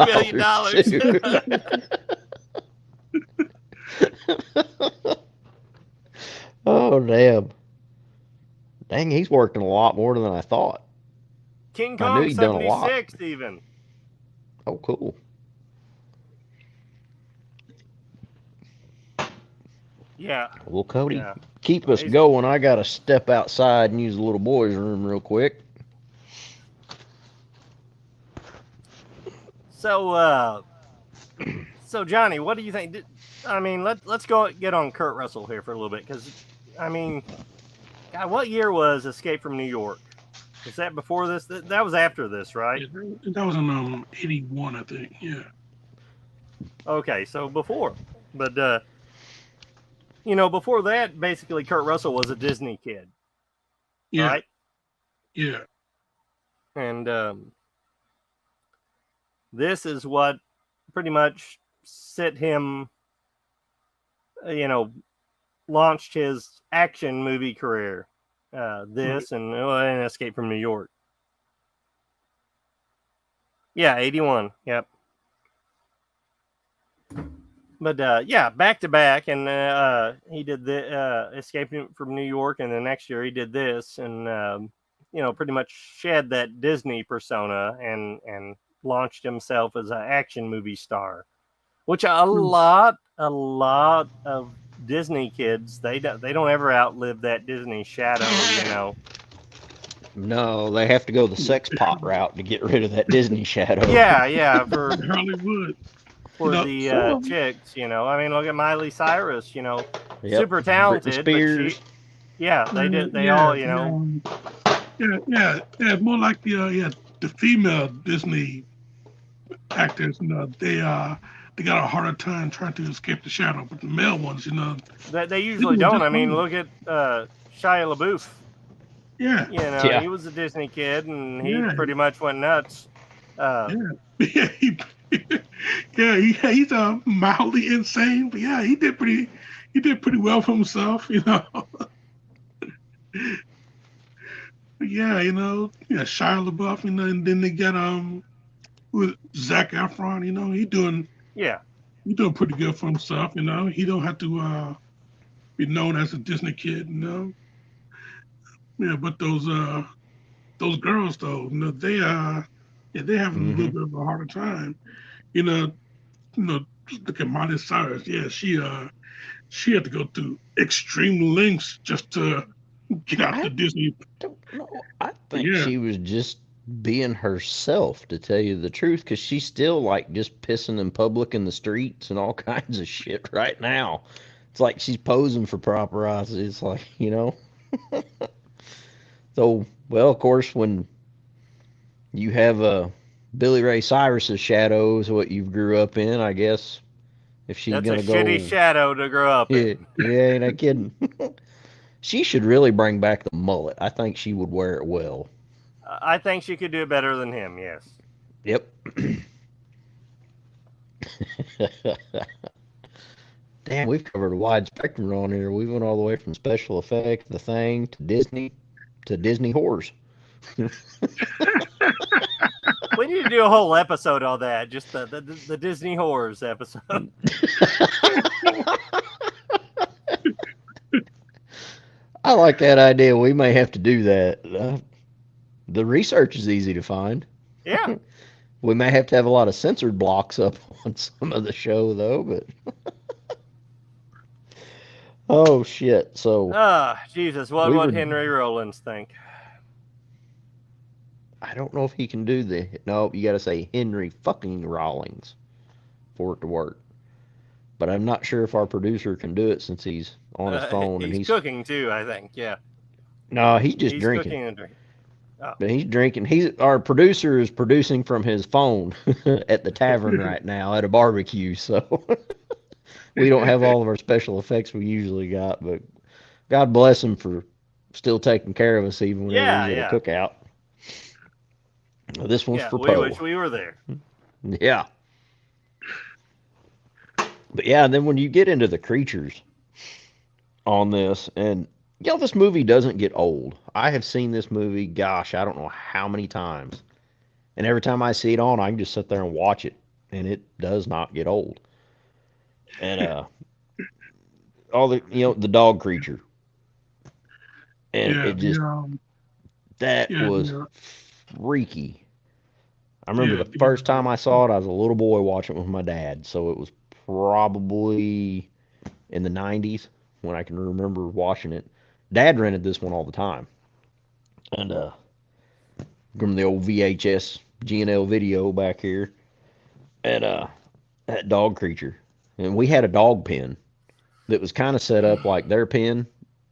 Speaker 1: Oh, damn. Dang, he's working a lot more than I thought.
Speaker 2: King
Speaker 1: I knew
Speaker 2: Kong
Speaker 1: he'd done a lot.
Speaker 2: 76 even.
Speaker 1: Oh, cool.
Speaker 2: Yeah.
Speaker 1: Well, Cody,
Speaker 2: Yeah.
Speaker 1: keep us going. I got to step outside and use the little boy's room real quick.
Speaker 2: So, Johnny, what do you think? I mean, let's go get on Kurt Russell here for a little bit, because, I mean, God, what year was Escape from New York? Was that before this? That was after this, right?
Speaker 4: Yeah, that was in 81, I think. Yeah.
Speaker 2: Okay, so before, but before that, basically, Kurt Russell was a Disney kid,
Speaker 4: Yeah.
Speaker 2: right?
Speaker 4: Yeah.
Speaker 2: And this is what pretty much set him, launched his action movie career. This and Escape from New York. Yeah, 81. Yep. But yeah, back to back, and he did the Escape from New York, and the next year he did this, and pretty much shed that Disney persona and launched himself as an action movie star, which a lot of Disney kids they don't ever outlive that Disney shadow.
Speaker 1: No, they have to go the sex pot route to get rid of that Disney shadow.
Speaker 2: Yeah, for
Speaker 4: Hollywood.
Speaker 2: the chicks, I mean, look at Miley Cyrus,
Speaker 1: Yep.
Speaker 2: super talented,
Speaker 1: Spears.
Speaker 2: but they did, they all,
Speaker 4: Yeah, more like the female Disney actors. They got a harder time trying to escape the shadow, but the male ones,
Speaker 2: that they usually don't. I mean, look at Shia LaBeouf.
Speaker 4: Yeah.
Speaker 1: Yeah.
Speaker 2: He was a Disney kid, and he pretty much went nuts.
Speaker 4: Yeah, he's mildly insane, but yeah, he did pretty well for himself, But yeah, Shia LaBeouf, and then they got with Zac Efron, he doing pretty good for himself, He don't have to be known as a Disney kid, Yeah, but those girls though, they they have a little bit of a harder time. Look at Miley Cyrus. Yeah, she had to go through extreme lengths just to get out the Disney.
Speaker 1: Don't know. I think she was just being herself, to tell you the truth, because she's still like just pissing in public in the streets and all kinds of shit right now. It's like she's posing for paparazzi. It's like, So, well, of course, when you have Billy Ray Cyrus's shadow is what you grew up in, I guess. If she's
Speaker 2: That's
Speaker 1: gonna
Speaker 2: a
Speaker 1: go,
Speaker 2: shitty shadow to grow up in.
Speaker 1: Yeah, ain't I kidding? She should really bring back the mullet. I think she would wear it well.
Speaker 2: I think she could do it better than him. Yes.
Speaker 1: Yep. Damn, we've covered a wide spectrum on here. We went all the way from special effects, The Thing, to Disney whores.
Speaker 2: We need to do a whole episode on that. Just the Disney horrors episode.
Speaker 1: I like that idea. We may have to do that. The research is easy to find.
Speaker 2: Yeah.
Speaker 1: We may have to have a lot of censored blocks up on some of the show, though. But Oh shit! So
Speaker 2: Jesus, what
Speaker 1: we
Speaker 2: would
Speaker 1: were.
Speaker 2: Henry Rollins think?
Speaker 1: I don't know if he can do the. No, you got to say Henry fucking Rawlings for it to work. But I'm not sure if our producer can do it since he's on his phone and
Speaker 2: He's
Speaker 1: he's.
Speaker 2: cooking too, I think. Yeah,
Speaker 1: No, he's just
Speaker 2: he's
Speaker 1: drinking.
Speaker 2: cooking and drinking. Oh.
Speaker 1: But he's drinking. Our producer is producing from his phone at the tavern right now at a barbecue. So we don't have all of our special effects we usually got. But God bless him for still taking care of us even whenever
Speaker 2: Yeah,
Speaker 1: he's at a
Speaker 2: yeah,
Speaker 1: cookout. This one's
Speaker 2: yeah.
Speaker 1: for
Speaker 2: We
Speaker 1: Poe.
Speaker 2: wish we were there.
Speaker 1: Yeah. But yeah, and then when you get into the creatures on this, and this movie doesn't get old. I have seen this movie, gosh, I don't know how many times. And every time I see it on, I can just sit there and watch it, and it does not get old. And all the the dog creature, and
Speaker 4: Yeah,
Speaker 1: it just that
Speaker 4: yeah,
Speaker 1: was
Speaker 4: yeah,
Speaker 1: freaky. I remember
Speaker 4: yeah,
Speaker 1: the first time I saw it, I was a little boy watching it with my dad, so it was probably in the '90s when I can remember watching it. Dad rented this one all the time, and from the old VHS GNL video back here, and that dog creature, and we had a dog pen that was kind of set up like their pen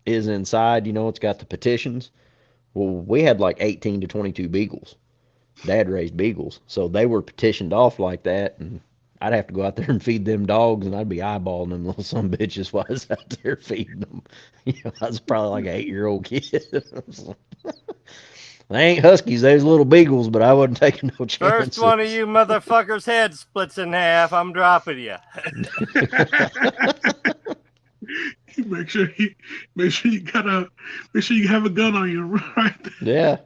Speaker 1: is inside. It's got the petitions. Well, we had like 18 to 22 beagles. Dad raised beagles, so they were petitioned off like that, and I'd have to go out there and feed them dogs, and I'd be eyeballing them little son bitches while I was out there feeding them. I was probably like an 8-year-old kid. They ain't huskies, they was little beagles, but I wasn't taking no chances.
Speaker 2: First one of you motherfuckers' head splits in half, I'm dropping you.
Speaker 4: make sure you have a gun on you right there.
Speaker 1: Yeah.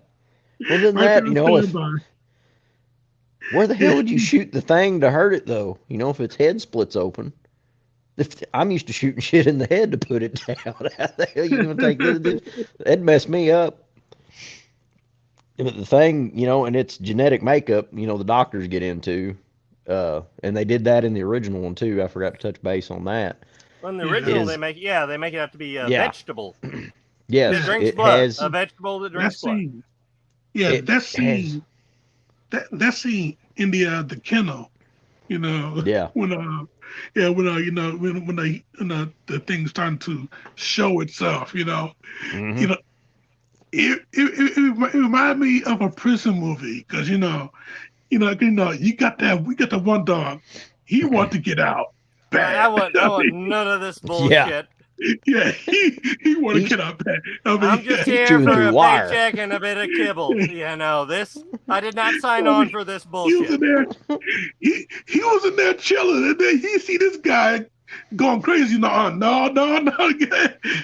Speaker 1: Well, then
Speaker 4: Right
Speaker 1: that,
Speaker 4: there,
Speaker 1: where the hell would you shoot the thing to hurt it, though? If its head splits open. I'm used to shooting shit in the head to put it down. How the hell you going to take this? That'd mess me up. But the thing, and it's genetic makeup, the doctors get into. And they did that in the original one, too. I forgot to touch base on that.
Speaker 2: Well, in the original, they make it out to be a vegetable.
Speaker 1: Yes,
Speaker 2: that drinks
Speaker 1: it
Speaker 2: blood.
Speaker 1: has
Speaker 2: A vegetable that drinks blood.
Speaker 4: That scene in the kennel,
Speaker 1: Yeah.
Speaker 4: when the thing's starting to show itself,
Speaker 1: Mm-hmm.
Speaker 4: It reminded me of a prison movie because we got the one dog, he wanted to get out bad.
Speaker 2: I want none of this bullshit.
Speaker 4: Yeah, he want to get out bad.
Speaker 2: I'm just here for a paycheck and a bit of kibble. This I did not sign on for this bullshit.
Speaker 4: He was in there, he was in there chilling, and then he see this guy going crazy. No.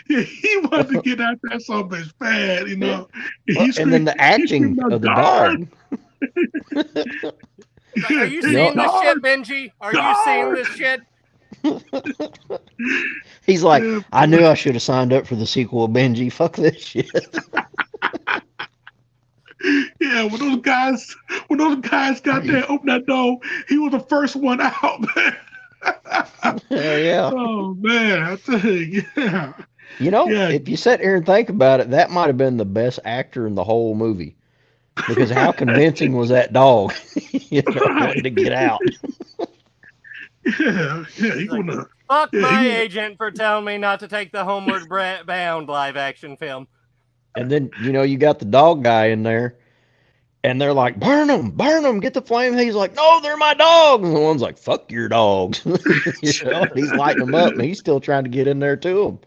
Speaker 4: Yeah, he wanted to get out that so much bad,
Speaker 1: and then the acting of the dog.
Speaker 2: Are you seeing this shit, Benji? Are you seeing this shit?
Speaker 1: He's like, I knew I should have signed up for the sequel of Benji. Fuck this shit.
Speaker 4: Yeah, when those guys got there, opened that door, he was the first one out, man.
Speaker 1: Hell yeah.
Speaker 4: Oh man, I tell you, yeah.
Speaker 1: If you sit here and think about it, that might have been the best actor in the whole movie. Because how convincing was that dog? Wanting to get out.
Speaker 4: Yeah, he wanna.
Speaker 2: Fuck my agent for telling me not to take the Homeward Bound live action film.
Speaker 1: And then, you got the dog guy in there, and they're like, burn them, get the flame. He's like, no, they're my dogs. And the one's like, fuck your dogs. He's lighting them up, and he's still trying to get in there to them.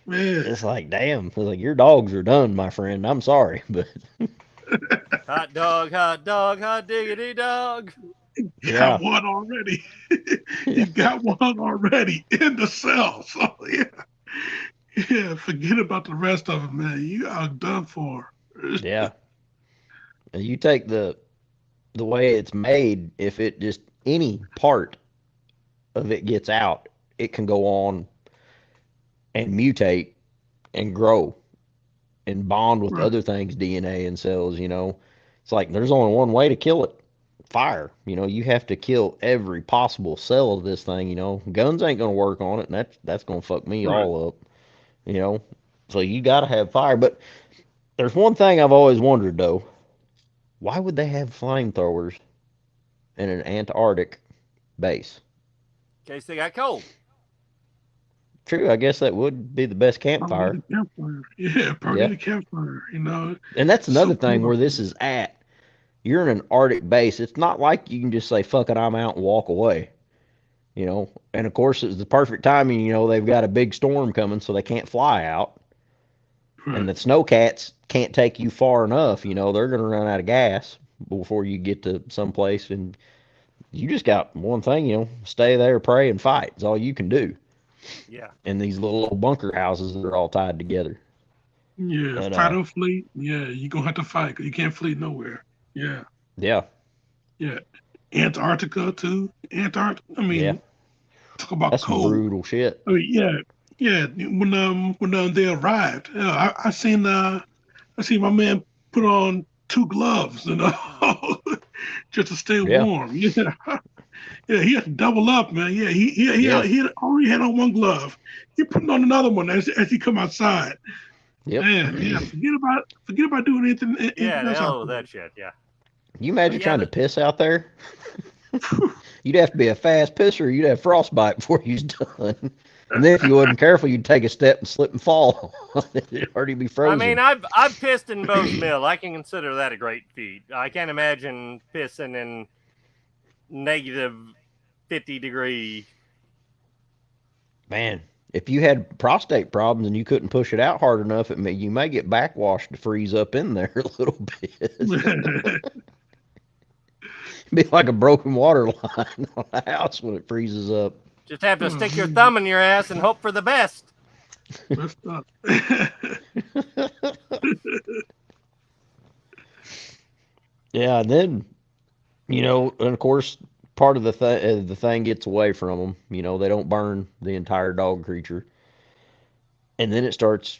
Speaker 4: Man.
Speaker 1: It's like, damn. It's like, your dogs are done, my friend. I'm sorry, but.
Speaker 2: Hot dog, hot diggity dog.
Speaker 4: You got one already. You got one already in the cell. So yeah, forget about the rest of them, man. You are done for.
Speaker 1: Yeah. And you take the way it's made, if it just any part of it gets out, it can go on and mutate and grow and bond with other things, DNA and cells, It's like there's only one way to kill it. fire. You know, you have to kill every possible cell of this thing. You know, guns ain't gonna work on it, and that's gonna fuck me
Speaker 4: Right.
Speaker 1: all up. You know, so you got to have fire. But there's one thing I've always wondered though: why would they have flamethrowers in an Antarctic base?
Speaker 2: In case they got cold.
Speaker 1: True, I guess that would be the best
Speaker 4: Probably
Speaker 1: campfire.
Speaker 4: the campfire. Yeah, probably
Speaker 1: Yeah,
Speaker 4: the campfire. You know,
Speaker 1: and that's
Speaker 4: so
Speaker 1: another thing
Speaker 4: cool
Speaker 1: where
Speaker 4: up
Speaker 1: this
Speaker 4: there.
Speaker 1: is at. You're in an Arctic base. It's not like you can just say "fuck it, I'm out" and walk away. You know, and of course it's the perfect timing. You know, they've got a big storm coming, so they can't fly out, and
Speaker 4: Right.
Speaker 1: the snowcats can't take you far enough. You know, they're gonna run out of gas before you get to someplace, and you just got one thing. You know, stay there, pray, and fight. Is all you can do
Speaker 2: Yeah.
Speaker 1: in these little bunker houses that are all tied together.
Speaker 4: Yeah,
Speaker 1: But
Speaker 4: fight or flee. Yeah, you're gonna have to fight 'cause you can't flee nowhere. Yeah,
Speaker 1: yeah,
Speaker 4: yeah. Antarctica too. Antarctica. I
Speaker 1: yeah,
Speaker 4: mean, talk about
Speaker 1: that's some
Speaker 4: cold.
Speaker 1: brutal shit.
Speaker 4: I mean, yeah, yeah. When they arrived, I seen my man put on two gloves, just to stay
Speaker 1: Yeah,
Speaker 4: warm. Yeah, yeah. He had to double up, man. Yeah,
Speaker 1: yeah,
Speaker 4: he had already had on one glove. He put on another one as he come outside.
Speaker 1: yep.
Speaker 4: Man, yeah. Forget about doing
Speaker 2: Yeah,
Speaker 4: anything
Speaker 2: the
Speaker 4: else out
Speaker 2: hell with
Speaker 4: there.
Speaker 2: that shit. Yeah.
Speaker 1: You
Speaker 2: But
Speaker 1: imagine
Speaker 2: yeah,
Speaker 1: trying to piss out there? You'd have to be a fast pisser. You'd have frostbite before you's done. And then if you wasn't careful, you'd take a step and slip and fall. It'd already be
Speaker 2: I mean,
Speaker 1: frozen.
Speaker 2: I've pissed in Bo's Mill. I can consider that a great feat. I can't imagine pissing in negative 50-degree.
Speaker 1: Man, if you had prostate problems and you couldn't push it out hard enough, you may get backwashed to freeze up in there a little bit. Be like a broken water line on a house when it freezes up.
Speaker 2: Just have to
Speaker 4: Oh,
Speaker 2: stick your thumb in your ass and hope for the best.
Speaker 4: messed up.
Speaker 1: Yeah, and then and of course, part of the thing gets away from them. You know, they don't burn the entire dog creature, and then it starts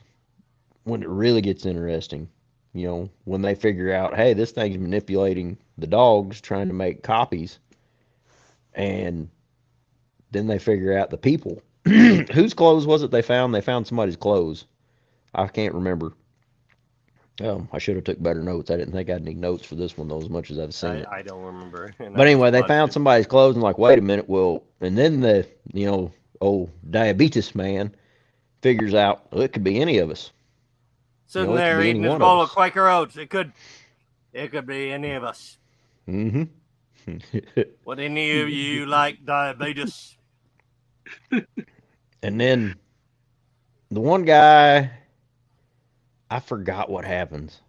Speaker 1: when it really gets interesting. You know, when they figure out, hey, this thing's manipulating the dogs, trying to make copies, and then they figure out the people. Whose clothes was it they found? They found somebody's clothes. I can't remember. I should have took better notes. I didn't think I'd need notes for this one though, as much as I've seen it.
Speaker 2: I don't remember. And
Speaker 1: But
Speaker 2: I just
Speaker 1: anyway, they
Speaker 2: watched
Speaker 1: found
Speaker 2: it.
Speaker 1: somebody's clothes and like, wait a minute, well, and then the old diabetes man figures out, well, it could be any of us.
Speaker 2: Sitting
Speaker 1: It could
Speaker 2: there
Speaker 1: be any
Speaker 2: eating his
Speaker 1: one of
Speaker 2: bowl of
Speaker 1: us.
Speaker 2: Quaker Oats. It could be any of us.
Speaker 1: Mm-hmm.
Speaker 2: Would any of you like diabetes?
Speaker 1: And then the one guy, I forgot what happens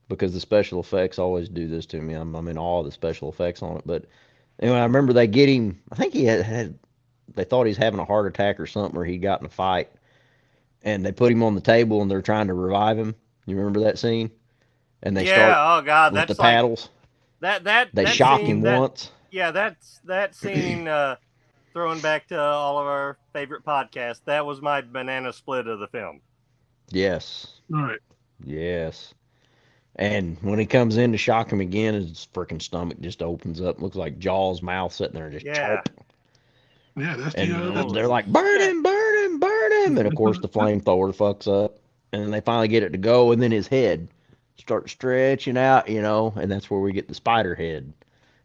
Speaker 1: because the special effects always do this to me. I'm in awe of the special effects on it. But anyway, I remember they get him. I think he had they thought he's having a heart attack or something, or he got in a fight, and they put him on the table and they're trying to revive him. You remember that scene? And they
Speaker 2: Yeah.
Speaker 1: start
Speaker 2: Oh God,
Speaker 1: with the
Speaker 2: that's like
Speaker 1: paddles. They
Speaker 2: that
Speaker 1: shock him
Speaker 2: scene.
Speaker 1: once.
Speaker 2: That scene. Throwing back to all of our favorite podcasts, that was my banana split of the film.
Speaker 1: Yes.
Speaker 4: All right.
Speaker 1: Yes. And when he comes in to shock him again, his freaking stomach just opens up. Looks like Jaws' mouth sitting there just
Speaker 2: Yeah.
Speaker 1: chomp.
Speaker 4: Yeah,
Speaker 1: And
Speaker 2: Holy
Speaker 1: they're like, burn
Speaker 2: shit.
Speaker 1: him, burn him, burn him. And of course, the flamethrower fucks up. And then they finally get it to go. And then his head starts stretching out, and that's where we get the spider head.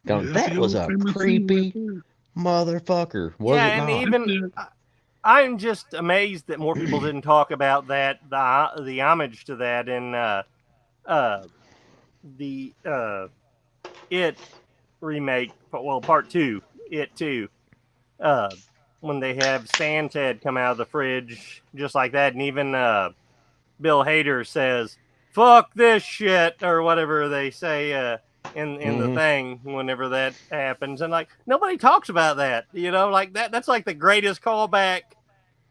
Speaker 4: Yeah, that's
Speaker 1: That
Speaker 4: the
Speaker 1: was
Speaker 4: old
Speaker 1: a
Speaker 4: famous scene right
Speaker 1: creepy
Speaker 4: there.
Speaker 1: motherfucker, was
Speaker 2: Yeah,
Speaker 1: it
Speaker 2: and
Speaker 1: not?
Speaker 2: even I'm just amazed that more people didn't talk about that the homage to that in the It remake, well, part 2, It 2. When they have Stan's head come out of the fridge just like that, and even Bill Hader says, "Fuck this shit," or whatever they say in the thing whenever that happens, and like nobody talks about that, like that's like the greatest callback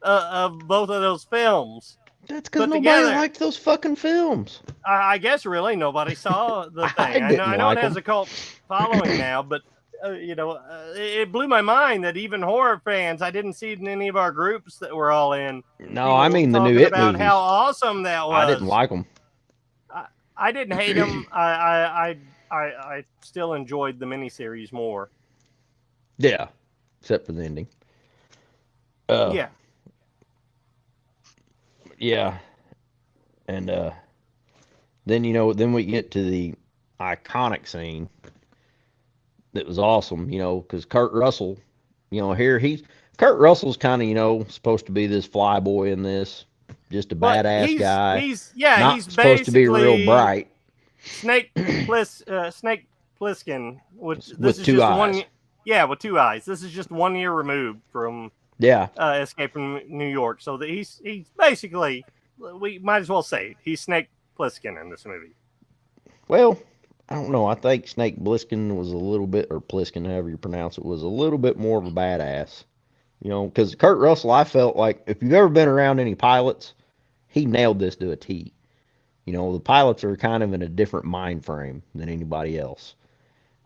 Speaker 2: of both of those films
Speaker 1: That's because
Speaker 2: put
Speaker 1: nobody
Speaker 2: together.
Speaker 1: liked those fucking films.
Speaker 2: I guess really nobody saw the
Speaker 1: I
Speaker 2: thing.
Speaker 1: didn't
Speaker 2: I know
Speaker 1: like
Speaker 2: it has
Speaker 1: them.
Speaker 2: a cult following now, but it blew my mind that even horror fans, I didn't see it in any of our groups that we're all in.
Speaker 1: No, I mean the new
Speaker 2: talking
Speaker 1: It
Speaker 2: about
Speaker 1: movies.
Speaker 2: how awesome that
Speaker 1: I didn't
Speaker 2: was.
Speaker 1: like them.
Speaker 2: I didn't hate them. I I still enjoyed the miniseries more.
Speaker 1: Yeah, except for the ending.
Speaker 2: Yeah.
Speaker 1: Yeah, and then then we get to the iconic scene that was awesome. Because Kurt Russell, here Kurt Russell's kind of supposed to be this fly boy in this, just a
Speaker 2: Well,
Speaker 1: badass guy,
Speaker 2: he's
Speaker 1: not supposed to be real
Speaker 2: basically
Speaker 1: bright
Speaker 2: Snake Plissken, which this
Speaker 1: with
Speaker 2: is
Speaker 1: two
Speaker 2: just
Speaker 1: eyes.
Speaker 2: with 2 eyes. This is just 1 year removed from
Speaker 1: Yeah,
Speaker 2: Escape from New York. So that he's basically, we might as well say it, he's Snake Plissken in this movie.
Speaker 1: well, I don't know. I think Snake Plissken was a little bit, or Plissken, however you pronounce it, was a little bit more of a badass. Because Kurt Russell, I felt like if you've ever been around any pilots, he nailed this to a T. The pilots are kind of in a different mind frame than anybody else.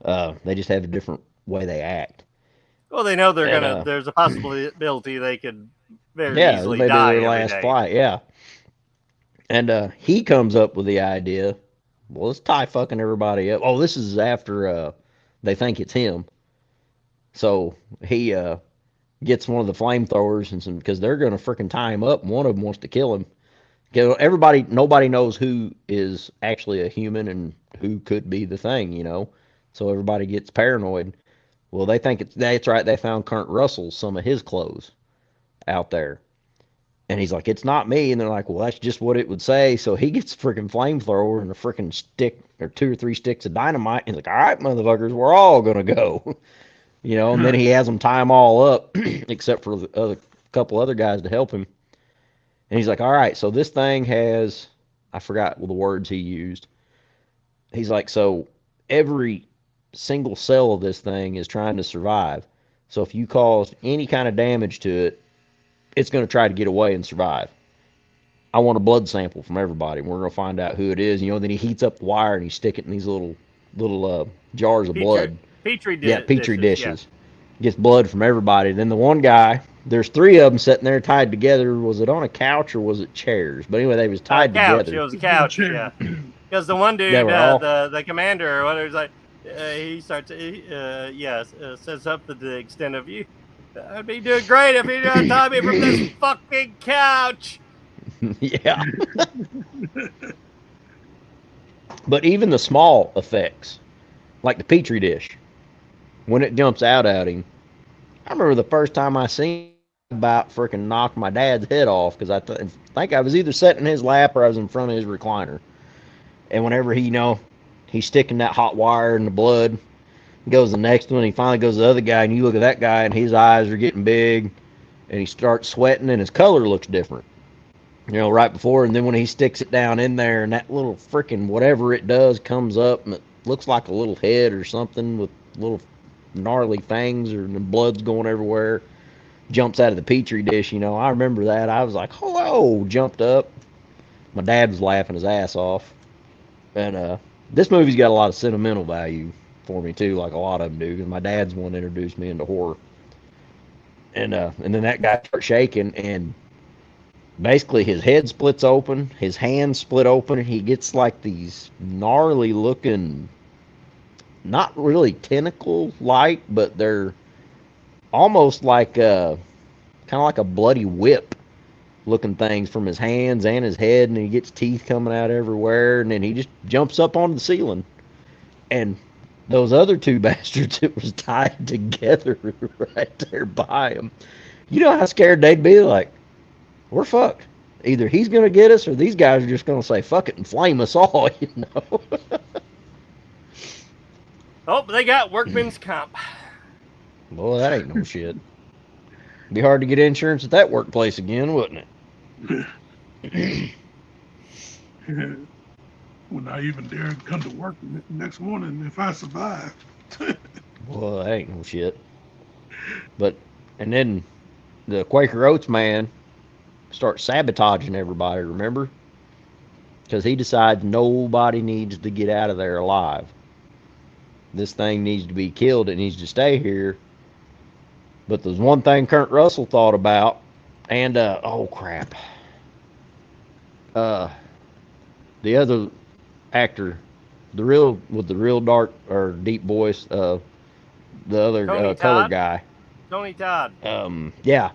Speaker 1: They just have a different way they act.
Speaker 2: Well, they know
Speaker 1: And
Speaker 2: there's a possibility they could very
Speaker 1: yeah,
Speaker 2: easily
Speaker 1: maybe
Speaker 2: die
Speaker 1: their
Speaker 2: every
Speaker 1: last
Speaker 2: day.
Speaker 1: flight. Yeah, and he comes up with the idea. Well, let's tie fucking everybody up. Oh, this is after they think it's him. So he gets one of the flamethrowers and some because they're gonna freaking tie him up. And one of them wants to kill him. Nobody knows who is actually a human and who could be the thing. So everybody gets paranoid. Well, they think that's right. They found Kurt Russell's some of his clothes out there. And he's like, it's not me. And they're like, well, that's just what it would say. So he gets a freaking flamethrower and a freaking stick or 2 or 3 sticks of dynamite. And he's like, all right, motherfuckers, we're all going to go. And then he has them tie them all up, except for the other couple other guys to help him. And he's like, all right, so this thing has, I forgot the words he used. He's like, so every single cell of this thing is trying to survive. So if you cause any kind of damage to it, it's going to try to get away and survive. I want a blood sample from everybody. We're going to find out who it is. Then he heats up the wire and he stick it in these little jars of blood.
Speaker 2: Petri
Speaker 1: dishes. Gets blood from everybody. Then the one guy, there's 3 of them sitting there tied together. Was it on a couch or was it chairs? But anyway, they was tied together.
Speaker 2: It was a couch, yeah. Because the one dude, the commander or whatever, was like, he starts, says up to the extent of, I'd be doing great if you don't tie me from this fucking couch.
Speaker 1: Yeah. But even the small effects, like the Petri dish, when it jumps out at him, I remember the first time I seen it, about freaking knocked my dad's head off because I think I was either sitting in his lap or I was in front of his recliner. And whenever he's sticking that hot wire in the blood, he goes to the next one, he finally goes to the other guy, and you look at that guy, and his eyes are getting big, and he starts sweating, and his color looks different. Right before, and then when he sticks it down in there, and that little freaking whatever it does comes up, and it looks like a little head or something with little gnarly fangs, or the blood's going everywhere, jumps out of the Petri dish. I remember that. I was like, hello, jumped up. My dad was laughing his ass off. And this movie's got a lot of sentimental value for me too, like a lot of them do, because my dad's one that introduced me into horror. And then that guy starts shaking, and basically his head splits open, his hands split open, and he gets like these gnarly looking, not really tentacle like, but they're almost like kind of like a bloody whip looking things from his hands and his head, and he gets teeth coming out everywhere, and then he just jumps up onto the ceiling. And those other 2 bastards, it was tied together right there by him. You know how scared they'd be? Like, we're fucked. Either he's going to get us or these guys are just going to say, fuck it, and flame us all,
Speaker 2: Oh, they got workman's comp.
Speaker 1: Boy, that ain't no shit. Be hard to get insurance at that workplace again, wouldn't
Speaker 4: it? When I even dare come to work the next morning if I survive.
Speaker 1: Well, that ain't no shit. But, and then the Quaker Oats man starts sabotaging everybody, remember? Because he decides nobody needs to get out of there alive. This thing needs to be killed. It needs to stay here. But there's one thing Kurt Russell thought about, and oh crap, the other actor the real dark or deep voice, the other
Speaker 2: Tony
Speaker 1: colored
Speaker 2: Todd.
Speaker 1: guy.
Speaker 2: Tony Todd.
Speaker 1: Yeah,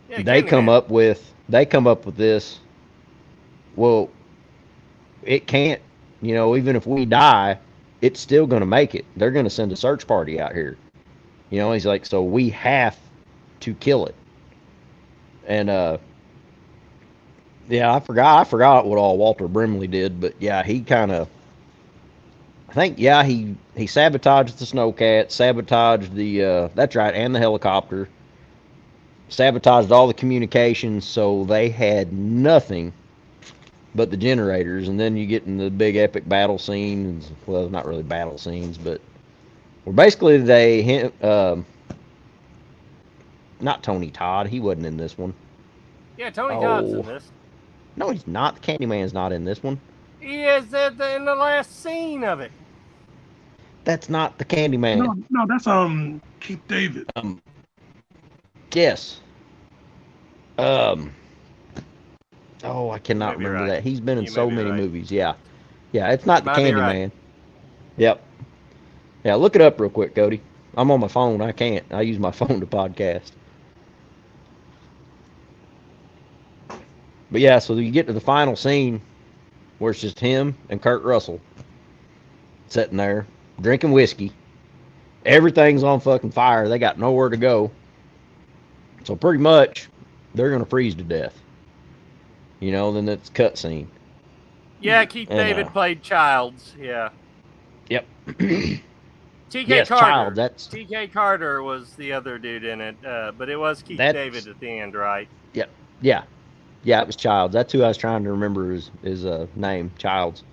Speaker 2: Yeah,
Speaker 1: they come
Speaker 2: Candyman.
Speaker 1: up with this. Well, it can't. Even if we die, it's still going to make it. They're going to send a search party out here. He's like, so we have to kill it. And yeah, I forgot what all Walter Brimley did, but yeah, he kind of, I think, yeah, he sabotaged the snowcat, sabotaged the that's right, and the helicopter, sabotaged all the communications, so they had nothing but the generators. And then you get in the big epic battle scenes. Well, not really battle scenes, but where basically not Tony Todd, he wasn't in this one.
Speaker 2: Yeah, Tony Todd's in
Speaker 1: Oh,
Speaker 2: this.
Speaker 1: no, he's not. The Candyman's not in this one.
Speaker 2: He is in the last scene of it.
Speaker 1: That's not the Candyman.
Speaker 4: No, that's Keith David.
Speaker 1: Yes. Um. Oh, I cannot
Speaker 2: may be
Speaker 1: remember
Speaker 2: right.
Speaker 1: that. He's been in
Speaker 2: You may
Speaker 1: so
Speaker 2: be
Speaker 1: many
Speaker 2: right.
Speaker 1: movies. Yeah. Yeah, it's not the
Speaker 2: Might be right.
Speaker 1: Candyman. Yep. Yeah, look it up real quick, Cody. I'm on my phone. I can't. I use my phone to podcast. But yeah, so you get to the final scene where it's just him and Kurt Russell sitting there drinking whiskey. Everything's on fucking fire. They got nowhere to go. So pretty much, they're gonna freeze to death. Then it's cutscene.
Speaker 2: Yeah, Keith
Speaker 1: And,
Speaker 2: David played Childs. Yeah.
Speaker 1: Yep.
Speaker 2: T.K.
Speaker 1: Yes,
Speaker 2: Carter.
Speaker 1: Child. That's
Speaker 2: T.K. Carter was the other dude in it, but it was Keith David at the end, right?
Speaker 1: Yep. Yeah. Yeah, it was Childs. That's who I was trying to remember his name, Childs.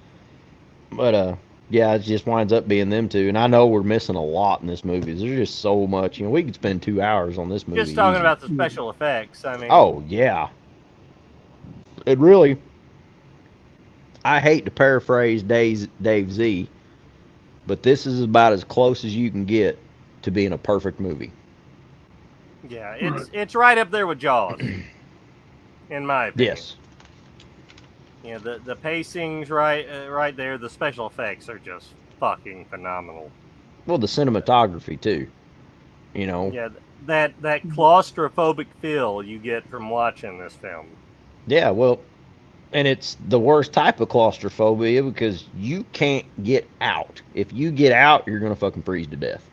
Speaker 1: But yeah, it just winds up being them two. And I know we're missing a lot in this movie. There's just so much. We could spend 2 hours on this movie.
Speaker 2: Just talking
Speaker 1: easy.
Speaker 2: about the special effects. I mean,
Speaker 1: Oh yeah. It really. I hate to paraphrase Dave Z, but this is about as close as you can get to being a perfect movie.
Speaker 2: yeah, it's right up there with Jaws, in my opinion.
Speaker 1: Yes.
Speaker 2: Yeah, the pacing's right there. The special effects are just fucking phenomenal.
Speaker 1: Well, the cinematography too.
Speaker 2: Yeah, that claustrophobic feel you get from watching this film.
Speaker 1: Yeah, well, and it's the worst type of claustrophobia because you can't get out. If you get out, you're gonna fucking freeze to death.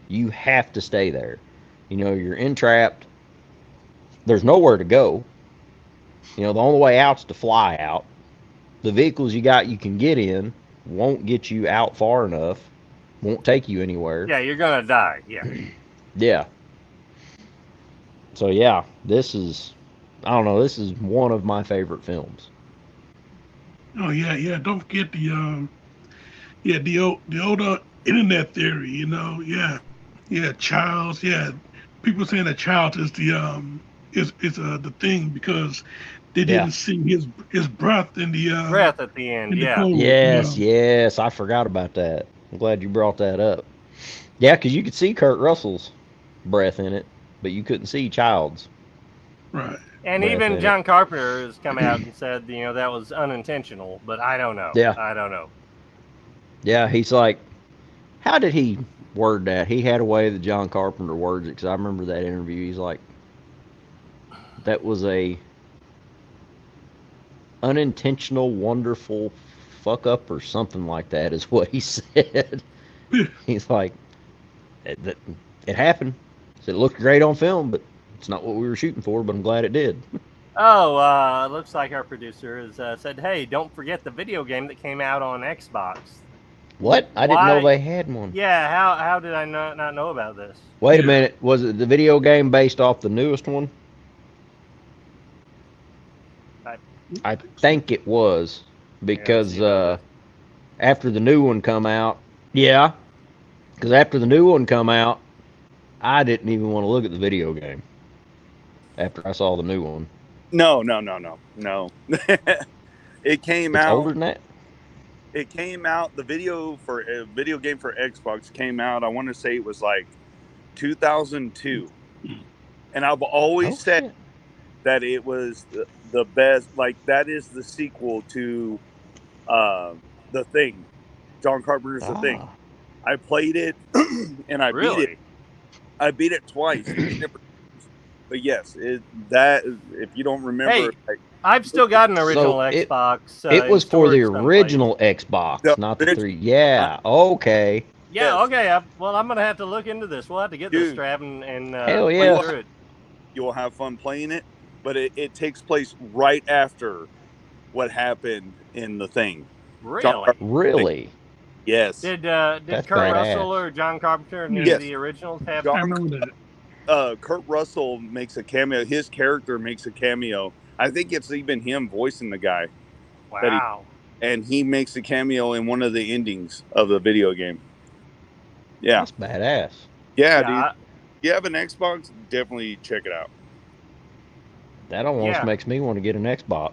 Speaker 1: You have to stay there. You're entrapped. There's nowhere to go. The only way out's to fly out. The vehicles you can get in won't get you out far enough. Won't take you anywhere.
Speaker 2: Yeah, you're gonna die. Yeah.
Speaker 1: Yeah. So yeah, this is, I don't know, this is one of my favorite films.
Speaker 4: Oh yeah. Don't forget the old internet theory. Yeah. Childs. Yeah, people saying that Childs is the thing because they didn't see his breath in the
Speaker 2: Breath at the end.
Speaker 4: in the
Speaker 2: Yeah.
Speaker 4: cold,
Speaker 1: Yes, I forgot about that. I'm glad you brought that up. Yeah, because you could see Kurt Russell's breath in it, but you couldn't see Child's.
Speaker 4: Right.
Speaker 2: And
Speaker 1: breath
Speaker 2: even
Speaker 1: in
Speaker 2: John Carpenter has come out and said, that was unintentional, but I don't know.
Speaker 1: Yeah.
Speaker 2: I don't know.
Speaker 1: Yeah, he's like, how did he word that? He had a way that John Carpenter words it, because I remember that interview. He's like, that was a unintentional, wonderful fuck up or something like that is what he said. He's like, it happened. He said it looked great on film, but it's not what we were shooting for, but I'm glad it did.
Speaker 2: Oh, looks like our producer has said, hey, don't forget the video game that came out on Xbox.
Speaker 1: What? I didn't know they had one.
Speaker 2: Yeah, how did I not know about this?
Speaker 1: Wait a minute. Was it the video game based off the newest one? I think it was, because after the new one come out, because after the new one come out, I didn't even want to look at the video game after I saw the new one.
Speaker 3: No. It came
Speaker 1: It's
Speaker 3: out
Speaker 1: older than that?
Speaker 3: It came out. The video game for Xbox came out. I want to say it was like 2002, and I've always said that it was the best. Like, that is the sequel to The Thing. John Carpenter's The Thing.
Speaker 1: Ah.
Speaker 3: I played it and I beat it. I beat it twice. 3 different times. But yes, if you don't remember,
Speaker 2: Hey, I've still got an original
Speaker 1: So
Speaker 2: Xbox.
Speaker 1: It was for the
Speaker 2: storage someplace.
Speaker 1: original Xbox, not the 3. Yeah, okay.
Speaker 2: Yeah,
Speaker 3: Yes.
Speaker 2: okay. Well, I'm gonna have to look into this. We'll have to get this,
Speaker 3: Dude.
Speaker 2: Trav, and
Speaker 1: Hell
Speaker 2: play
Speaker 1: yeah.
Speaker 2: through it.
Speaker 3: You'll have fun playing it, but it takes place right after what happened in The Thing.
Speaker 2: Really?
Speaker 1: Really?
Speaker 3: Yes.
Speaker 2: Did
Speaker 1: That's
Speaker 2: Kurt
Speaker 1: badass.
Speaker 2: Russell or John Carpenter and any of the originals have?
Speaker 4: I remember that.
Speaker 3: Kurt Russell makes a cameo. His character makes a cameo. I think it's even him voicing the guy.
Speaker 2: Wow.
Speaker 3: And he makes a cameo in one of the endings of the video game. Yeah.
Speaker 1: That's badass.
Speaker 3: Yeah, dude. If you have an Xbox, definitely check it out.
Speaker 1: That almost makes me want to get an Xbox.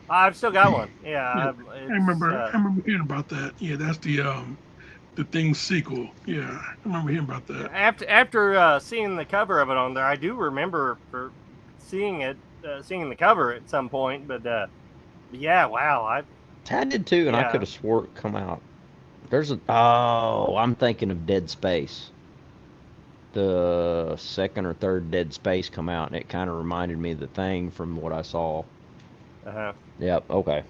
Speaker 2: I've still got one. Yeah,
Speaker 4: I remember hearing about that. Yeah, that's the Thing sequel. Yeah, I remember hearing about that.
Speaker 2: After seeing the cover of it on there, I do remember seeing the cover at some point. But yeah, wow,
Speaker 1: I did too, and I could have swore it come out. I'm thinking of Dead Space. The second or third Dead Space come out, and it kind of reminded me of The Thing from what I saw. Yep, okay.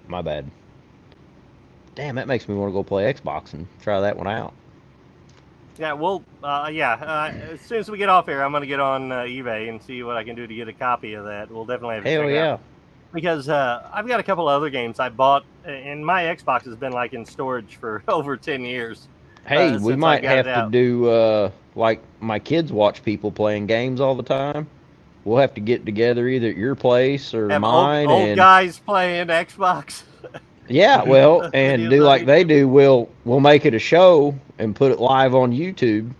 Speaker 1: My bad. Damn, that makes me want to go play Xbox and try that one out.
Speaker 2: Yeah, well, as soon as we get off here, I'm going to get on eBay and see what I can do to get a copy of that. We'll definitely have to check it out. Because I've got a couple other games I bought, and my Xbox has been like in storage for over 10 years.
Speaker 1: Hey, we might have to do, like my kids watch people playing games all the time. We'll have to get together either at your place or mine.
Speaker 2: Old guys playing Xbox.
Speaker 1: Yeah, well, and do like they do. We'll make it a show and put it live on YouTube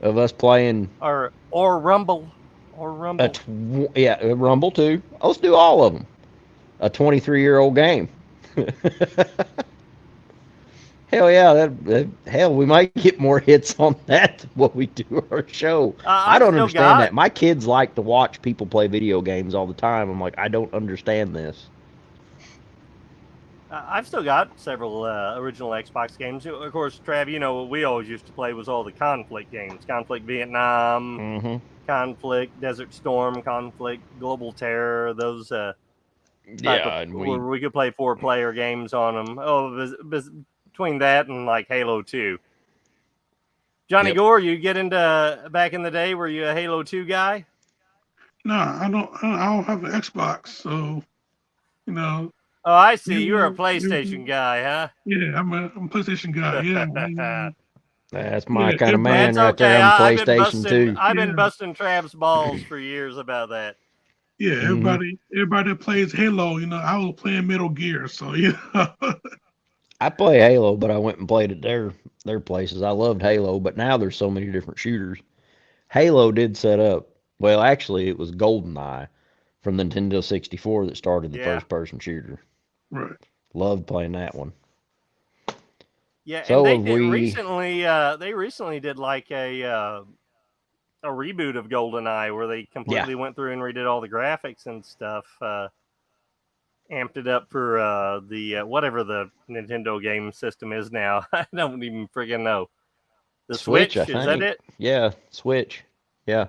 Speaker 1: of us playing.
Speaker 2: Or Rumble.
Speaker 1: Rumble too. Let's do all of them. A 23-year-old game. Hell yeah! Hell, we might get more hits on that than what we do our show. I don't understand that. My kids like to watch people play video games all the time. I'm like, I don't understand this.
Speaker 2: I've still got several original Xbox games. Of course, Trav, you know what we always used to play was all the Conflict games. Conflict Vietnam, Conflict Desert Storm, Conflict Global Terror. Those where we could play 4-player games on them. Between that and like Halo 2. Johnny Gore, you get into back in the day, were you a Halo 2 guy?
Speaker 4: No, I don't have an Xbox, so you know.
Speaker 2: Oh, I see. You're a PlayStation guy, huh?
Speaker 4: Yeah, I'm a PlayStation guy. Yeah.
Speaker 1: That's my kind of man right there. I'm PlayStation 2.
Speaker 2: I've been busting Trav's balls for years about that.
Speaker 4: Yeah, everybody that plays Halo, you know, I was playing Metal Gear, so
Speaker 1: I play Halo, but I went and played at their places. I loved Halo, but now there's so many different shooters. Halo did set up. Well, actually, it was GoldenEye from the Nintendo 64 that started the first-person shooter.
Speaker 4: Right.
Speaker 1: Loved playing that one.
Speaker 2: Yeah, so and they recently did like a reboot of GoldenEye where they completely went through and redid all the graphics and stuff. Amped it up for the whatever the Nintendo game system is now. I don't even freaking know. The Switch, is that it?
Speaker 1: Yeah, Switch. Yeah.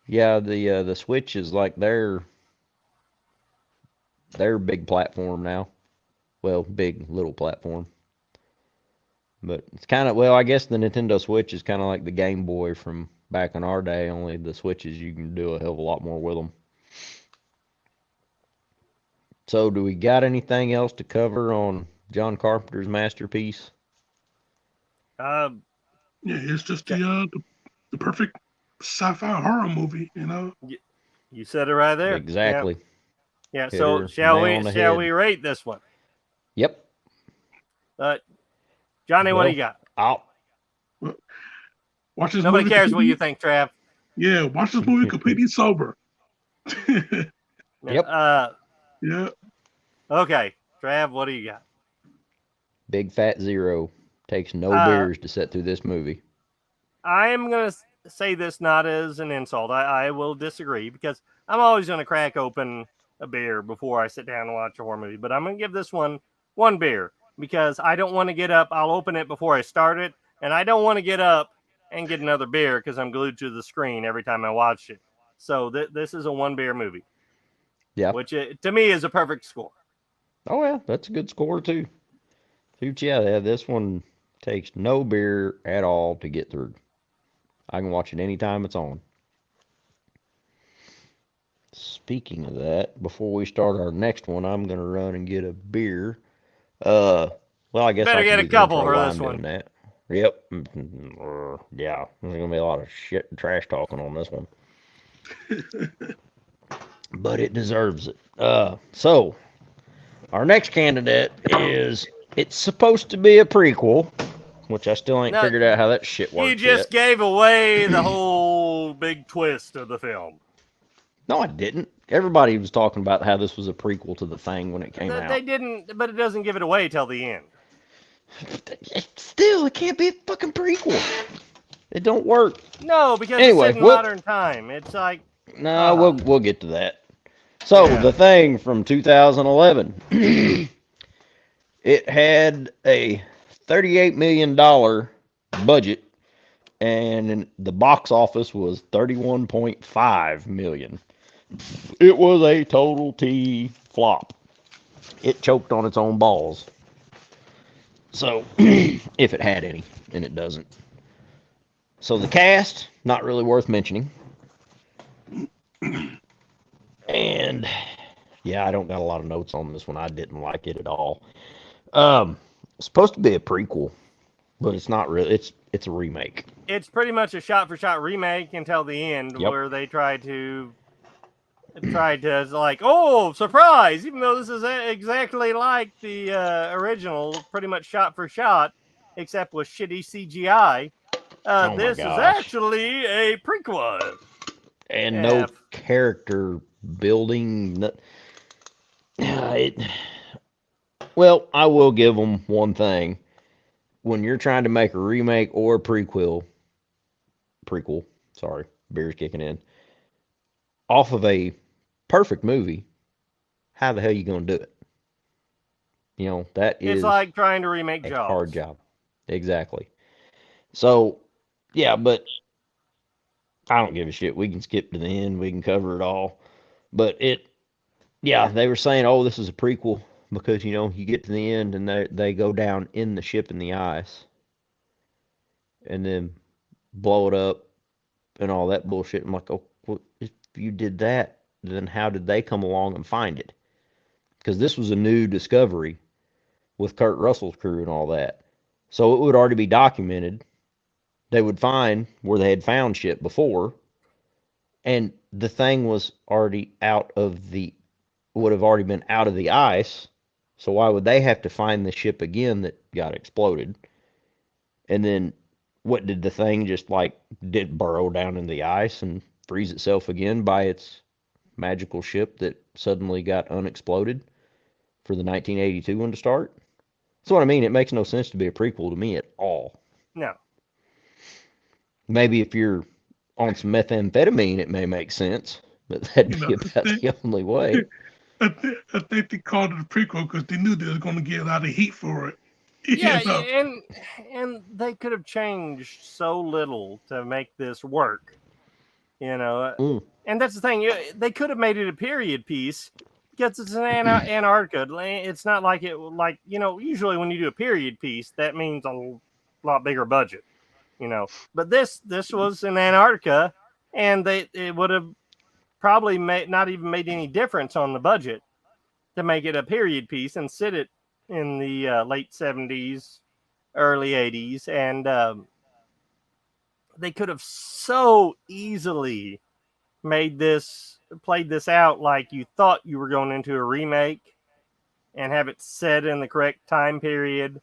Speaker 1: Yeah, the Switch is like their big platform now. Well, big little platform. But it's kind of, I guess the Nintendo Switch is kind of like the Game Boy from back in our day, only the Switches you can do a hell of a lot more with them. So, do we got anything else to cover on John Carpenter's masterpiece?
Speaker 4: Yeah, it's just the perfect sci-fi horror movie, you know.
Speaker 2: You said it right there.
Speaker 1: Exactly.
Speaker 2: Yeah. So, shall we rate this one?
Speaker 1: Yep.
Speaker 2: Johnny, what do you got?
Speaker 4: Watch this.
Speaker 2: Nobody cares what you think, Trav.
Speaker 4: Yeah, watch this movie completely sober.
Speaker 1: Yep.
Speaker 4: Yeah.
Speaker 2: Okay, Trav, what do you got?
Speaker 1: Big Fat Zero. Takes no beers to sit through this movie.
Speaker 2: I am going to say this not as an insult. I will disagree because I'm always going to crack open a beer before I sit down and watch a horror movie. But I'm going to give this one beer because I don't want to get up. I'll open it before I start it. And I don't want to get up and get another beer because I'm glued to the screen every time I watch it. So this is a one beer movie.
Speaker 1: Yeah.
Speaker 2: Which to me is a perfect score.
Speaker 1: Oh, yeah. That's a good score, too. Yeah, this one takes no beer at all to get through. I can watch it anytime it's on. Speaking of that, before we start our next one, I'm going to run and get a beer. Well, I guess
Speaker 2: Better
Speaker 1: I can
Speaker 2: get
Speaker 1: do
Speaker 2: a
Speaker 1: the
Speaker 2: couple
Speaker 1: intro
Speaker 2: for
Speaker 1: while
Speaker 2: this
Speaker 1: I'm
Speaker 2: one.
Speaker 1: doing that. Yep. Yeah, there's going to be a lot of shit and trash talking on this one. But it deserves it. So, our next candidate is, it's supposed to be a prequel, which I still ain't figured out how that shit works
Speaker 2: You just gave away the whole big twist of the film.
Speaker 1: No, I didn't. Everybody was talking about how this was a prequel to The Thing when it came out.
Speaker 2: They didn't, but it doesn't give it away till the end.
Speaker 1: Still, it can't be a fucking prequel. It don't work.
Speaker 2: No, because
Speaker 1: Anyway,
Speaker 2: it's set in modern time. It's like...
Speaker 1: No, we'll get to that. So, The Thing from 2011. It had a $38 million budget, and the box office was $31.5 million. It was a total T flop. It choked on its own balls. So, if it had any, and it doesn't. So the cast, not really worth mentioning. And yeah, I don't got a lot of notes on this one. I didn't like it at all. It's supposed to be a prequel, but it's not really. It's a remake.
Speaker 2: It's pretty much a shot-for-shot remake until the end, where they tried to like, oh, surprise! Even though this is exactly like the original, pretty much shot for shot, except with shitty CGI. This is actually a prequel.
Speaker 1: And no character building. Well, I will give them one thing. When you're trying to make a remake or a prequel, sorry, beer's kicking in, off of a perfect movie, how the hell are you going to do it? You know, that is...
Speaker 2: It's like trying to remake Jaws.
Speaker 1: A hard job. Exactly. So, yeah, but I don't give a shit. We can skip to the end. We can cover it all. But they were saying, oh, this is a prequel because, you know, you get to the end and they go down in the ship in the ice and then blow it up and all that bullshit. I'm like, oh, well, if you did that, then how did they come along and find it? Because this was a new discovery with Kurt Russell's crew and all that. So it would already be documented. They would find where they had found shit before, and the thing was already would have already been out of the ice. So why would they have to find the ship again that got exploded? And then what did the thing just did burrow down in the ice and freeze itself again by its magical ship that suddenly got unexploded for the 1982 one to start? That's what I mean. It makes no sense to be a prequel to me at all.
Speaker 2: No.
Speaker 1: Maybe if you're on some methamphetamine, it may make sense, but that'd be about the only way.
Speaker 4: I think they called it a prequel because they knew they were going to get a lot of heat for it.
Speaker 2: Yeah, and they could have changed so little to make this work, you know. And that's the thing. They could have made it a period piece because it's in Antarctica. It's not like usually when you do a period piece, that means a lot bigger budget, you know. But this was in Antarctica, and it would have probably not even made any difference on the budget to make it a period piece and sit it in the late 70s, early 80s, and they could have so easily played this out like you thought you were going into a remake and have it set in the correct time period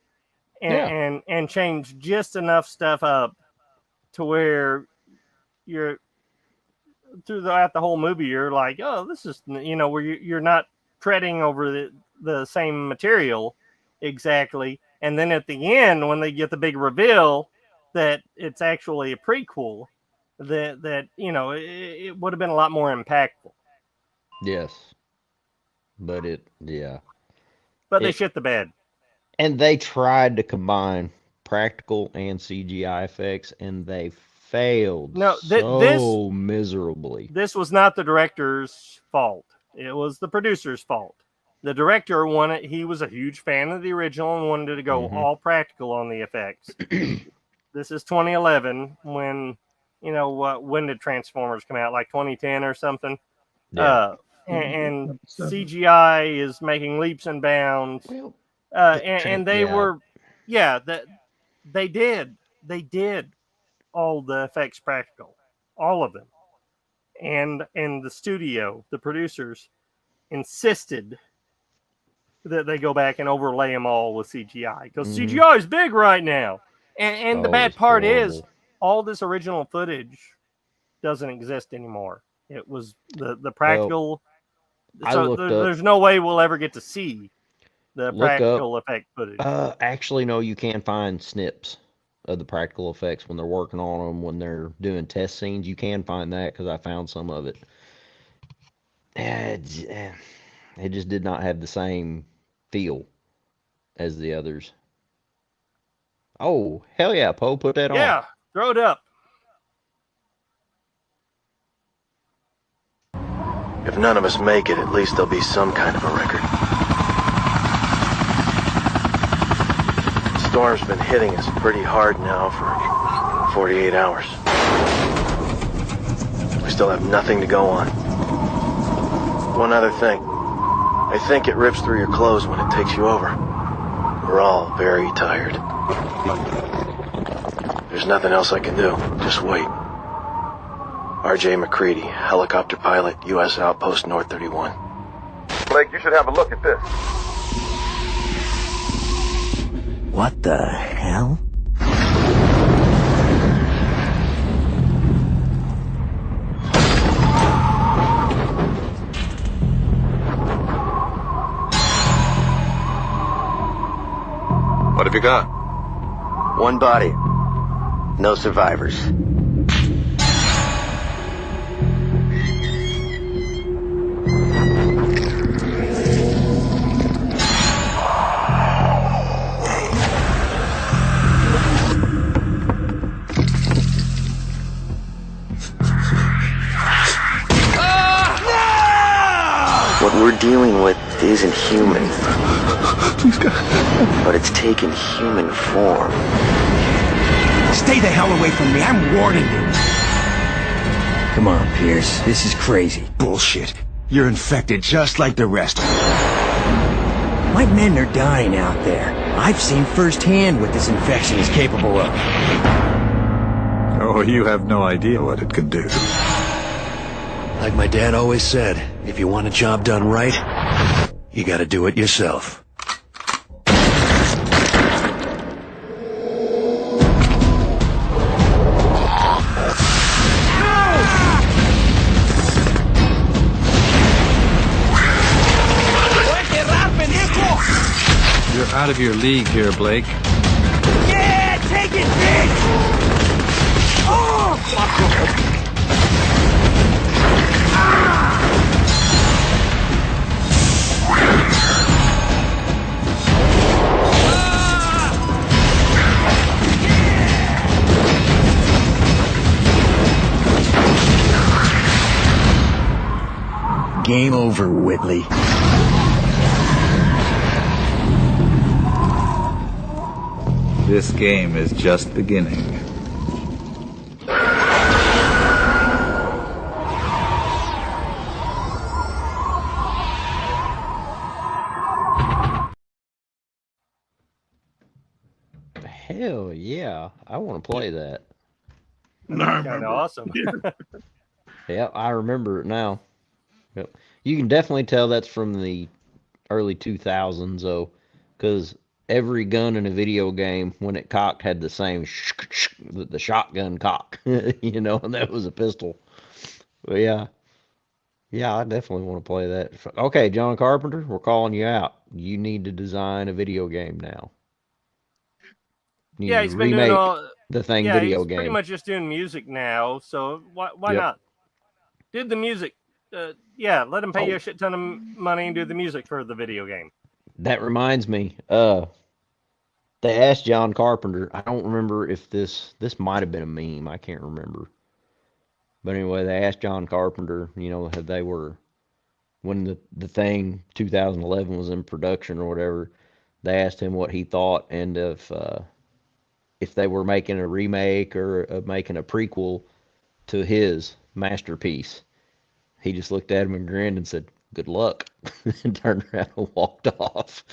Speaker 2: and change just enough stuff up to where you're throughout the whole movie you're like, oh, this is, you know, where you're not treading over the same material exactly. And then at the end, when they get the big reveal that it's actually a prequel, that you know, it would have been a lot more impactful.
Speaker 1: Yes. but yeah.
Speaker 2: But they shit the bed.
Speaker 1: And they tried to combine practical and CGI effects, and they failed so miserably.
Speaker 2: This was not the director's fault. It was the producer's fault. The director wanted, he was a huge fan of the original and wanted to go all practical on the effects. This is 2011 when, when did Transformers come out? Like 2010 or something?
Speaker 1: Yeah.
Speaker 2: And CGI is making leaps and bounds.
Speaker 1: Well,
Speaker 2: and they were, they did all the effects practical, all of them. And the studio, the producers, insisted that they go back and overlay them all with CGI because CGI is big right now. And the bad part is all this original footage doesn't exist anymore. It was the practical. So there's no way we'll ever get to see the practical effect footage.
Speaker 1: Actually, no, you can find snips of the practical effects when they're working on them, when they're doing test scenes. You can find that because I found some of it. It just did not have the same feel as the others. Oh, hell yeah, Poe, put that on.
Speaker 2: Yeah, throw it up.
Speaker 5: If none of us make it, at least there'll be some kind of a record. The storm's been hitting us pretty hard now for 48 hours. We still have nothing to go on. One other thing. I think it rips through your clothes when it takes you over. We're all very tired. There's nothing else I can do. Just wait. R.J. McCready, helicopter pilot, U.S. Outpost North 31.
Speaker 6: Blake, you should have a look at this.
Speaker 5: What the hell?
Speaker 6: What have you got?
Speaker 5: One body. No survivors. What we're dealing with isn't human. But it's taken human form.
Speaker 7: Stay the hell away from me, I'm warning you.
Speaker 5: Come on, Pierce. This is crazy.
Speaker 7: Bullshit. You're infected just like the rest. My men are dying out there. I've seen firsthand what this infection is capable of.
Speaker 6: Oh, you have no idea what it could do.
Speaker 5: Like my dad always said, if you want a job done right, you gotta do it yourself.
Speaker 6: You're out of your league here, Blake.
Speaker 7: Yeah, take it, bitch! Oh! Game over, Whitley.
Speaker 6: This game is just beginning.
Speaker 1: Hell yeah, I want to play that.
Speaker 2: Kind of awesome.
Speaker 1: Yeah, I remember it now. Yep. You can definitely tell that's from the early 2000s, though, because every gun in a video game, when it cocked, had the same the shotgun cock, and that was a pistol. But yeah, I definitely want to play that. Okay, John Carpenter, we're calling you out. You need to design a video game now.
Speaker 2: Yeah, he's been doing all
Speaker 1: the thing video
Speaker 2: he's
Speaker 1: game.
Speaker 2: pretty much just doing music now. So why not? Did the music Yeah, let him pay you
Speaker 1: Oh.
Speaker 2: a shit ton of money and do the music for the video game.
Speaker 1: That reminds me. They asked John Carpenter. I don't remember if this might have been a meme. I can't remember. But anyway, they asked John Carpenter. You know, if they were when the thing 2011 was in production or whatever. They asked him what he thought and if they were making a remake or making a prequel to his masterpiece. He just looked at him and grinned and said, "Good luck," and turned around and walked off.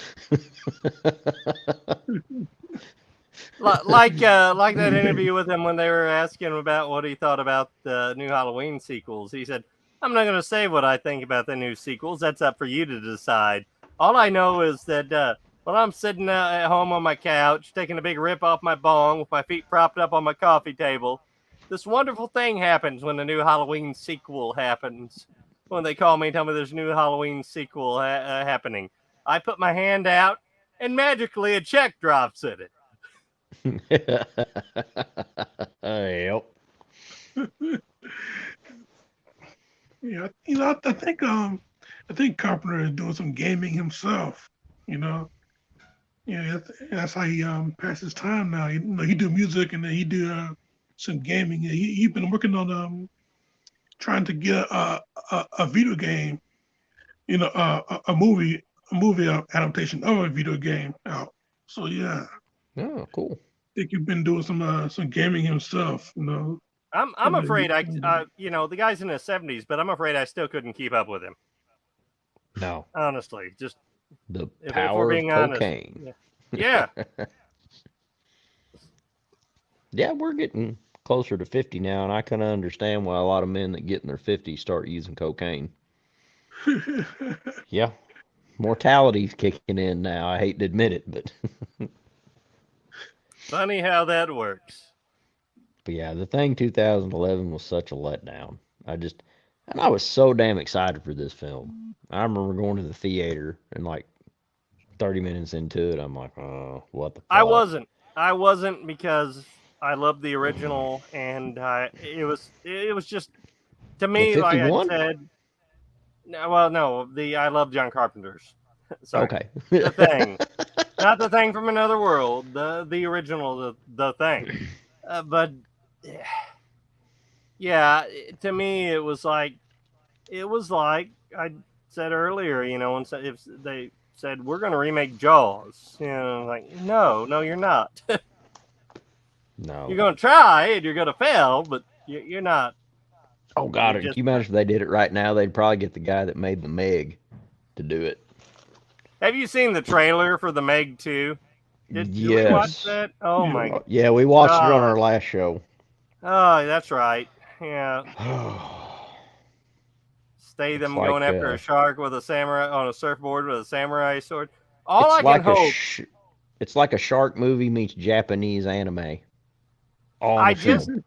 Speaker 2: Like that interview with him when they were asking him about what he thought about the new Halloween sequels. He said, "I'm not going to say what I think about the new sequels. That's up for you to decide. All I know is that when I'm sitting at home on my couch, taking a big rip off my bong with my feet propped up on my coffee table, this wonderful thing happens when the new Halloween sequel happens. When they call me and tell me there's a new Halloween sequel happening, I put my hand out, and magically a check drops in it."
Speaker 1: Yep.
Speaker 4: Yeah, I think Carpenter is doing some gaming himself. You know, yeah, that's how he passes time now. You know, he do music and then he do some gaming. He been working on trying to get a video game. You know, a movie adaptation of a video game out. So yeah,
Speaker 1: Oh, cool.
Speaker 4: I think he's been doing some gaming himself. You know,
Speaker 2: I'm afraid the guy's in his 70s, but I'm afraid I still couldn't keep up with him.
Speaker 1: No.
Speaker 2: Honestly, just
Speaker 1: The
Speaker 2: if
Speaker 1: power
Speaker 2: we're
Speaker 1: of
Speaker 2: being honest.
Speaker 1: cocaine.
Speaker 2: Yeah.
Speaker 1: Yeah, we're getting closer to 50 now, and I kind of understand why a lot of men that get in their 50s start using cocaine. Yeah. Mortality's kicking in now. I hate to admit it, but
Speaker 2: Funny how that works.
Speaker 1: but yeah, the thing 2011 was such a letdown. And I was so damn excited for this film. I remember going to the theater and like 30 minutes into it, I'm like, oh, what the fuck?
Speaker 2: I wasn't because I loved the original, and it was just, to me, like I said. No, I love John Carpenter's. Sorry.
Speaker 1: Okay.
Speaker 2: The Thing, not The Thing from Another World. The original, the Thing. But yeah, to me, it was like I said earlier. You know, if they said we're going to remake Jaws, you know, like no, you're not.
Speaker 1: No.
Speaker 2: You're going to try and you're going to fail, but you're not.
Speaker 1: Oh God! Can you imagine if they did it right now? They'd probably get the guy that made the Meg to do it.
Speaker 2: Have you seen the trailer for the Meg 2? Did we watch that? Oh my God!
Speaker 1: Yeah, we watched it on our last show.
Speaker 2: Oh, that's right. Yeah. Stay them like, going after a shark with a samurai on a surfboard with a samurai sword. All I can hope.
Speaker 1: It's like a shark movie meets Japanese anime.
Speaker 2: All I can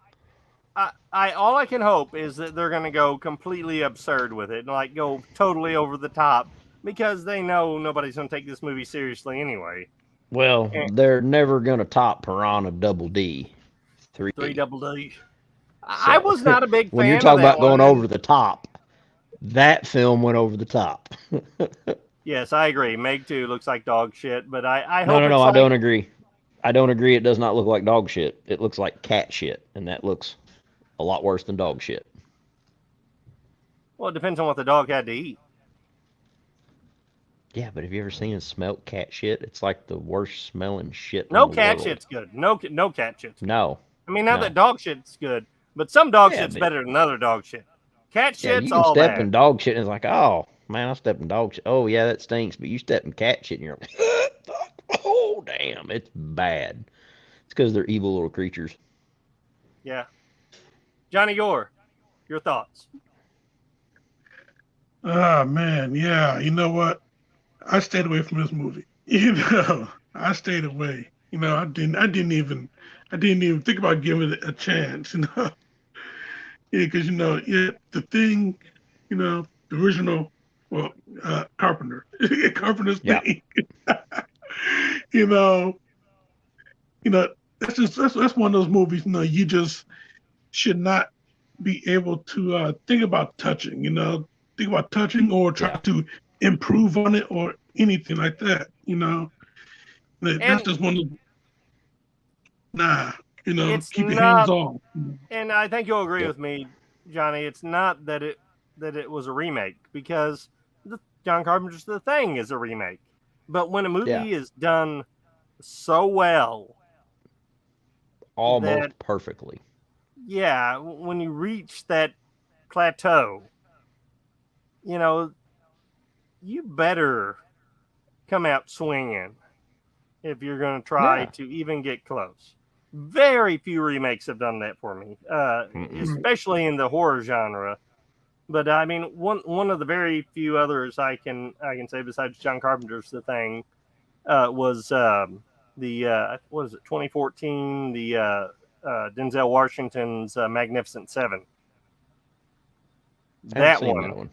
Speaker 2: hope is that they're going to go completely absurd with it and like go totally over the top because they know nobody's going to take this movie seriously anyway.
Speaker 1: Well, they're never going to top Piranha Double D.
Speaker 2: 3 Double D. So, I was not a big fan.
Speaker 1: When you're talking about going over the top, that film went over the top.
Speaker 2: Yes, I agree. Meg 2 looks like dog shit, but I hope.
Speaker 1: No, I don't agree. I don't agree. It does not look like dog shit. It looks like cat shit, and that looks a lot worse than dog shit.
Speaker 2: Well, it depends on what the dog had to eat.
Speaker 1: Yeah, but have you ever seen and smelt cat shit? It's like the worst smelling shit.
Speaker 2: No cat shit's good. No cat shit's good.
Speaker 1: No.
Speaker 2: I mean, not that dog shit's good, but some dog shit's better than other dog shit. Cat shit's all bad.
Speaker 1: You step in dog shit and it's like, oh, man, I stepped in dog shit. Oh, yeah, that stinks. But you step in cat shit and you're like, oh, damn, it's bad. It's because they're evil little creatures.
Speaker 2: Yeah. Johnny Gore, your thoughts?
Speaker 4: Oh, man, yeah. You know what? I stayed away from this movie. You know, I stayed away. You know, I didn't even think about giving it a chance. You know, yeah, because the Thing, you know, the original, Carpenter's Thing. you know, that's one of those movies. You know, you just should not be able to think about touching. You know, think about touching or try to improve on it or anything like that. That's just one of keep your hands off.
Speaker 2: And I think you'll agree with me, Johnny. It's not that it was a remake, because John Carpenter's The Thing is a remake. But when a movie is done so well,
Speaker 1: almost perfectly,
Speaker 2: when you reach that plateau, you better come out swinging if you're going to try to even get close. Very few remakes have done that for me, especially in the horror genre. But I mean, one of the very few others I can say besides John Carpenter's The Thing was what is it, 2014, the Denzel Washington's Magnificent Seven. That one.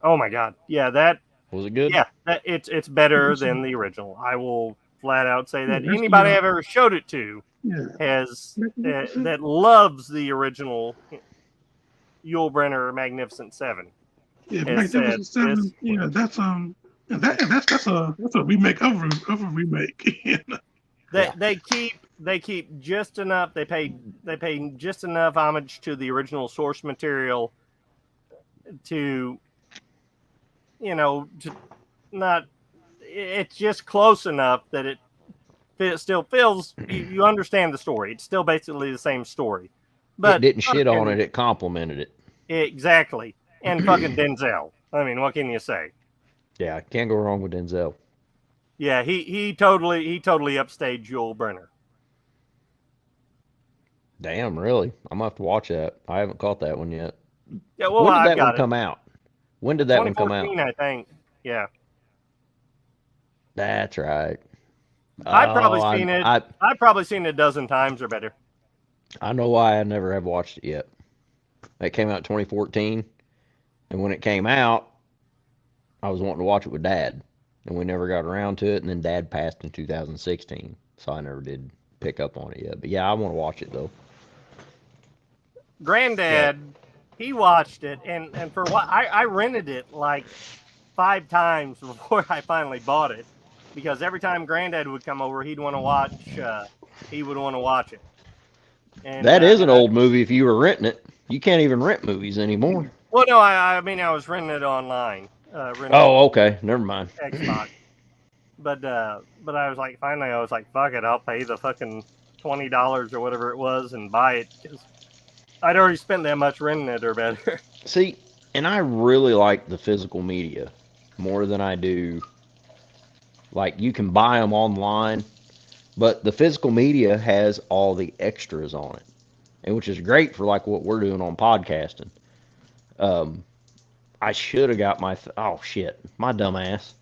Speaker 2: Oh my God! Yeah, that
Speaker 1: was it good?
Speaker 2: Yeah, it's better than the original. I will flat out say that. Anybody I've ever showed it to has that loves the original Yul Brynner Magnificent Seven.
Speaker 4: Yeah, Magnificent Seven. Yeah, that's a remake of a remake.
Speaker 2: They keep just enough. They pay just enough homage to the original source material to to not. It's just close enough that it still feels you understand the story. It's still basically the same story, but
Speaker 1: it didn't shit on it. It complimented it.
Speaker 2: Exactly. And fucking Denzel. I mean, what can you say?
Speaker 1: Yeah, can't go wrong with Denzel.
Speaker 2: Yeah, he totally upstaged Yul Brynner.
Speaker 1: Damn, really? I'm gonna have to watch that. I haven't caught that one yet.
Speaker 2: Yeah, well,
Speaker 1: when did that one come out? When did that one come out?
Speaker 2: 2014, I think. Yeah.
Speaker 1: That's right.
Speaker 2: I've probably seen it. I've probably seen it a dozen times or better.
Speaker 1: I know why I never have watched it yet. It came out in 2014, and when it came out, I was wanting to watch it with Dad, and we never got around to it. And then Dad passed in 2016, so I never did pick up on it yet. But yeah, I want to watch it though.
Speaker 2: Granddad, he watched it, and for what I rented it like 5 times before I finally bought it, because every time Granddad would come over, he'd want to watch. He would want to watch it. And
Speaker 1: that is an old movie. If you were renting it, you can't even rent movies anymore.
Speaker 2: Well, no, I mean I was renting it online.
Speaker 1: Okay, never mind.
Speaker 2: Xbox. But I was like, finally, I was like, fuck it, I'll pay the fucking $20 or whatever it was and buy it, because I'd already spent that much renting it or better.
Speaker 1: See, and I really like the physical media more than I do. Like, you can buy them online, but the physical media has all the extras on it, and which is great for like what we're doing on podcasting. I should have got my my dumb ass.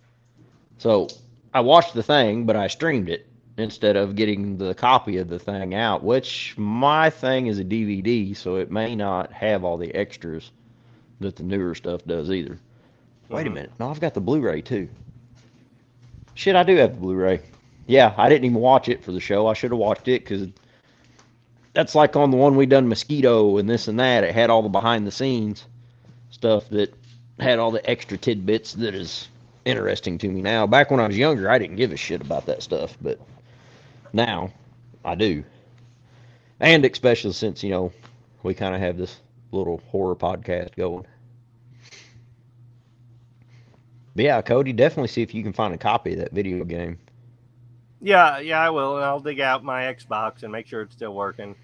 Speaker 1: So I watched The Thing, but I streamed it instead of getting the copy of The Thing out, which my thing is a DVD, so it may not have all the extras that the newer stuff does either. Wait a minute. No, I've got the Blu-ray too. Shit, I do have the Blu-ray. Yeah, I didn't even watch it for the show. I should have watched it, because that's like on the one we done Mosquito and this and that. It had all the behind-the-scenes stuff that had all the extra tidbits that is interesting to me now. Back when I was younger, I didn't give a shit about that stuff, but now I do. And especially since, we kind of have this little horror podcast going. But yeah, Cody, definitely see if you can find a copy of that video game.
Speaker 2: Yeah, I will. I'll dig out my Xbox and make sure it's still working,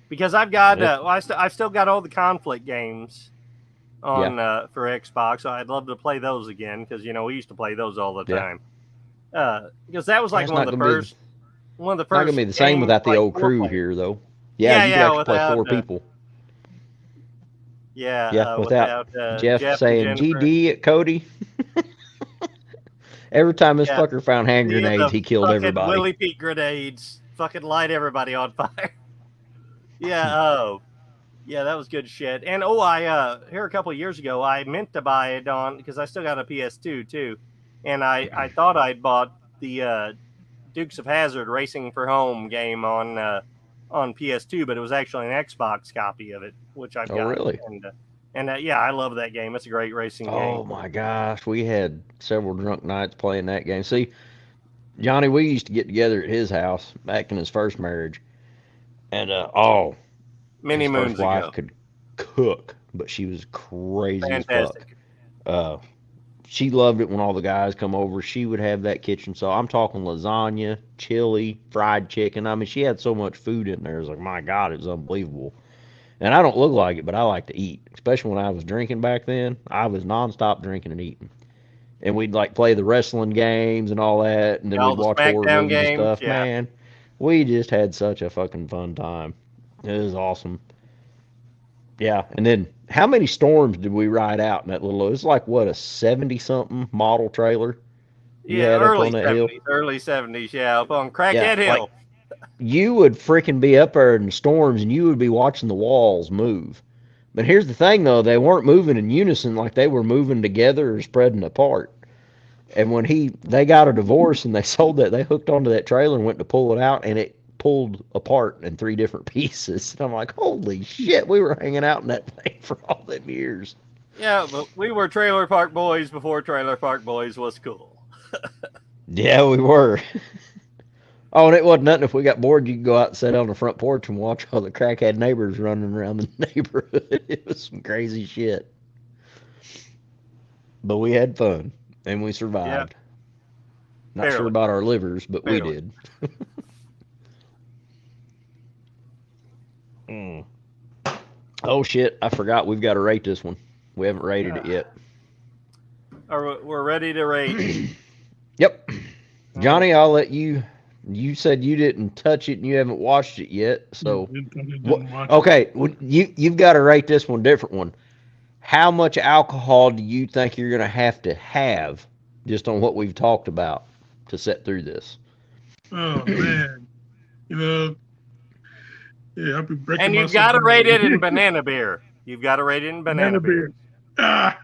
Speaker 2: because I've got I've still got all the Conflict games on for Xbox. So I'd love to play those again, because we used to play those all the time. Because that was like one of the first. Not
Speaker 1: gonna be the same without the old crew here, though. Yeah, you can actually play 4 people. Without Jeff saying GD at Cody. Every time this fucker found hand grenades, he killed everybody.
Speaker 2: Willie Pete grenades, fucking light everybody on fire. Yeah, that was good shit. And I here a couple of years ago, I meant to buy it on, because I still got a PS2 too, and I thought I'd bought the Dukes of Hazzard Racing for Home game on PS2, but it was actually an Xbox copy of it, which I've got.
Speaker 1: Really?
Speaker 2: And yeah, I love that game. It's a great racing game.
Speaker 1: Oh my gosh, we had several drunk nights playing that game. See, Johnny, we used to get together at his house back in his first marriage, and
Speaker 2: Many
Speaker 1: his first
Speaker 2: moons
Speaker 1: wife
Speaker 2: ago.
Speaker 1: could cook, but she was crazy as
Speaker 2: Fantastic.
Speaker 1: fuck. She loved it when all the guys come over. She would have that kitchen. So I'm talking lasagna, chili, fried chicken. I mean, she had so much food in there. It was like, my God, it was unbelievable. And I don't look like it, but I like to eat. Especially when I was drinking back then. I was nonstop drinking and eating. And we'd like play the wrestling games and all that. And then
Speaker 2: All
Speaker 1: we'd
Speaker 2: the
Speaker 1: watch horror
Speaker 2: SmackDown
Speaker 1: movies and
Speaker 2: games,
Speaker 1: stuff.
Speaker 2: yeah.
Speaker 1: Man, we just had such a fucking fun time. It was awesome. Yeah, and then how many storms did we ride out in that little? It was like what, a 70-something model trailer you
Speaker 2: Yeah,
Speaker 1: had up
Speaker 2: early
Speaker 1: on that hill.
Speaker 2: 70s, early 70s, yeah, up on Crackhead
Speaker 1: Yeah, like
Speaker 2: Hill.
Speaker 1: you would freaking be up there in the storms, and you would be watching the walls move. But here's the thing, though, they weren't moving in unison like they were moving together or spreading apart. And when they got a divorce and they sold that, they hooked onto that trailer and went to pull it out, and it pulled apart in 3 different pieces. And I'm like, holy shit, we were hanging out in that thing for all them years.
Speaker 2: Yeah, but we were Trailer Park Boys before Trailer Park Boys was cool.
Speaker 1: Yeah, we were. Oh, and it wasn't nothing. If we got bored, you could go out and sit on the front porch and watch all the crackhead neighbors running around the neighborhood. It was some crazy shit. But we had fun, and we survived. Not
Speaker 2: Barely.
Speaker 1: sure about our livers, but we
Speaker 2: Barely.
Speaker 1: did. Oh, shit. I forgot. We've got to rate this one. We haven't rated it yet.
Speaker 2: We're ready to rate.
Speaker 1: Yep. Johnny, I'll let you. You said you didn't touch it and you haven't watched it yet. So, okay. You've got to rate this one different one. How much alcohol do you think you're going to have just on what we've talked about to sit through this?
Speaker 4: Oh man, yeah, I'll be breaking.
Speaker 2: And you've got to rate it in banana beer. You've got to rate it in banana beer.
Speaker 4: Yeah,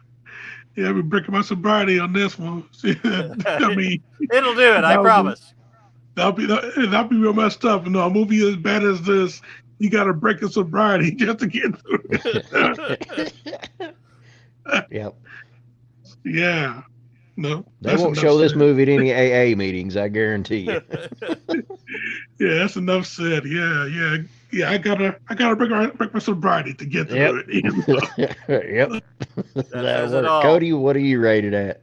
Speaker 4: I'll be breaking my sobriety on this one. I mean,
Speaker 2: it'll do it. I promise.
Speaker 4: That'll be real messed up. A movie as bad as this, you got to break a sobriety just to get through it.
Speaker 1: Yep.
Speaker 4: Yeah. No.
Speaker 1: They won't show this movie at any AA meetings, I guarantee you.
Speaker 4: Yeah, that's enough said. Yeah. I gotta break my sobriety to get through it.
Speaker 1: Yep.
Speaker 2: That
Speaker 1: Cody, what are you rated at?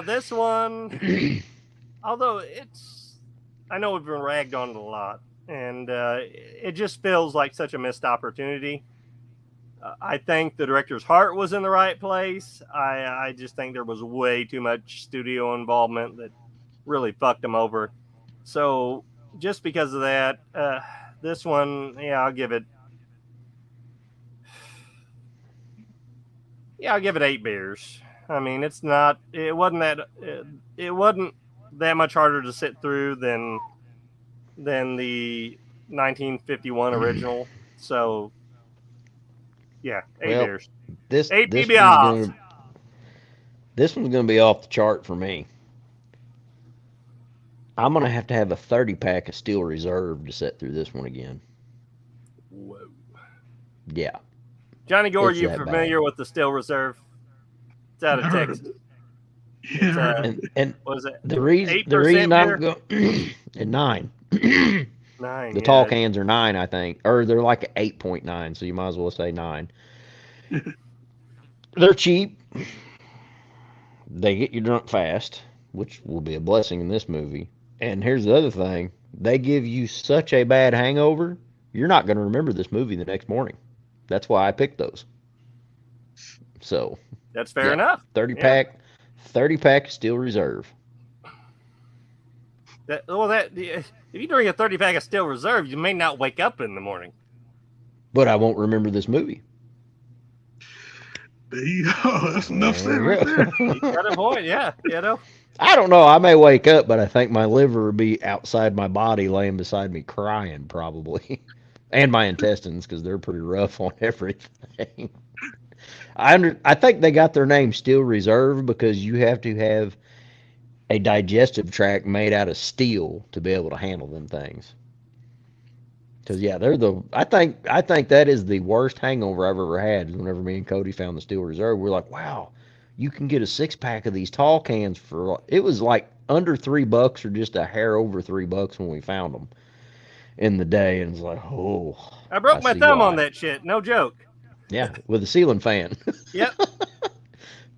Speaker 2: This one, although I know we've been ragged on it a lot, and it just feels like such a missed opportunity. I think the director's heart was in the right place. I just think there was way too much studio involvement that really fucked him over. So just because of that, this one, I'll give it 8 beers. I mean, it wasn't that much harder to sit through than the 1951 original. So yeah, 8 beers.
Speaker 1: This
Speaker 2: 8 PBRs.
Speaker 1: This one's going to be off the chart for me. I'm going to have a 30-pack of Steel Reserve to sit through this one again.
Speaker 2: Whoa.
Speaker 1: Yeah.
Speaker 2: Johnny Gore, you familiar with the Steel Reserve? It's out of Texas.
Speaker 1: And
Speaker 2: what is it?
Speaker 1: The reason I'm going at 9.
Speaker 2: 9.
Speaker 1: The tall cans are 9, I think, or they're like 8.9, so you might as well say 9. They're cheap. They get you drunk fast, which will be a blessing in this movie. And here's the other thing: they give you such a bad hangover, you're not going to remember this movie the next morning. That's why I picked those. So
Speaker 2: that's fair enough.
Speaker 1: 30-pack Steel Reserve.
Speaker 2: If you drink a 30-pack of Steel Reserve, you may not wake up in the morning.
Speaker 1: But I won't remember this movie.
Speaker 4: There you go. That's enough said right there.
Speaker 2: You got a point, yeah.
Speaker 1: I don't know. I may wake up, but I think my liver would be outside my body, laying beside me, crying probably, and my intestines because they're pretty rough on everything. I think they got their name Steel Reserve because you have to have a digestive tract made out of steel to be able to handle them things. Because yeah, they're the. I think that is the worst hangover I've ever had. Is whenever me and Cody found the Steel Reserve, we're like, wow, you can get a 6-pack of these tall cans for. It was like under $3 or just a hair over $3 when we found them in the day, and it's like, oh,
Speaker 2: I broke my
Speaker 1: see
Speaker 2: thumb
Speaker 1: why.
Speaker 2: on that shit. No joke.
Speaker 1: Yeah, with a ceiling fan.
Speaker 2: Yep.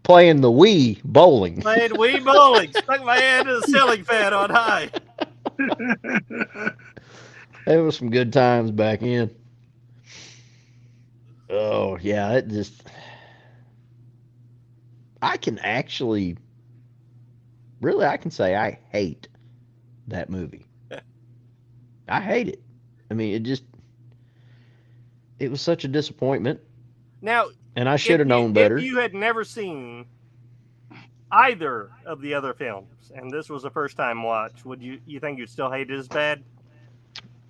Speaker 1: Playing the Wii bowling.
Speaker 2: Played Wii bowling. Stuck my hand in a ceiling fan on high.
Speaker 1: There was some good times back in. Oh yeah, it just. I can actually, really, I can say I hate that movie. I hate it. I mean, it was such a disappointment.
Speaker 2: Now,
Speaker 1: and I should have known better.
Speaker 2: If you had never seen either of the other films, and this was a first-time watch, would you think you'd still hate it as bad?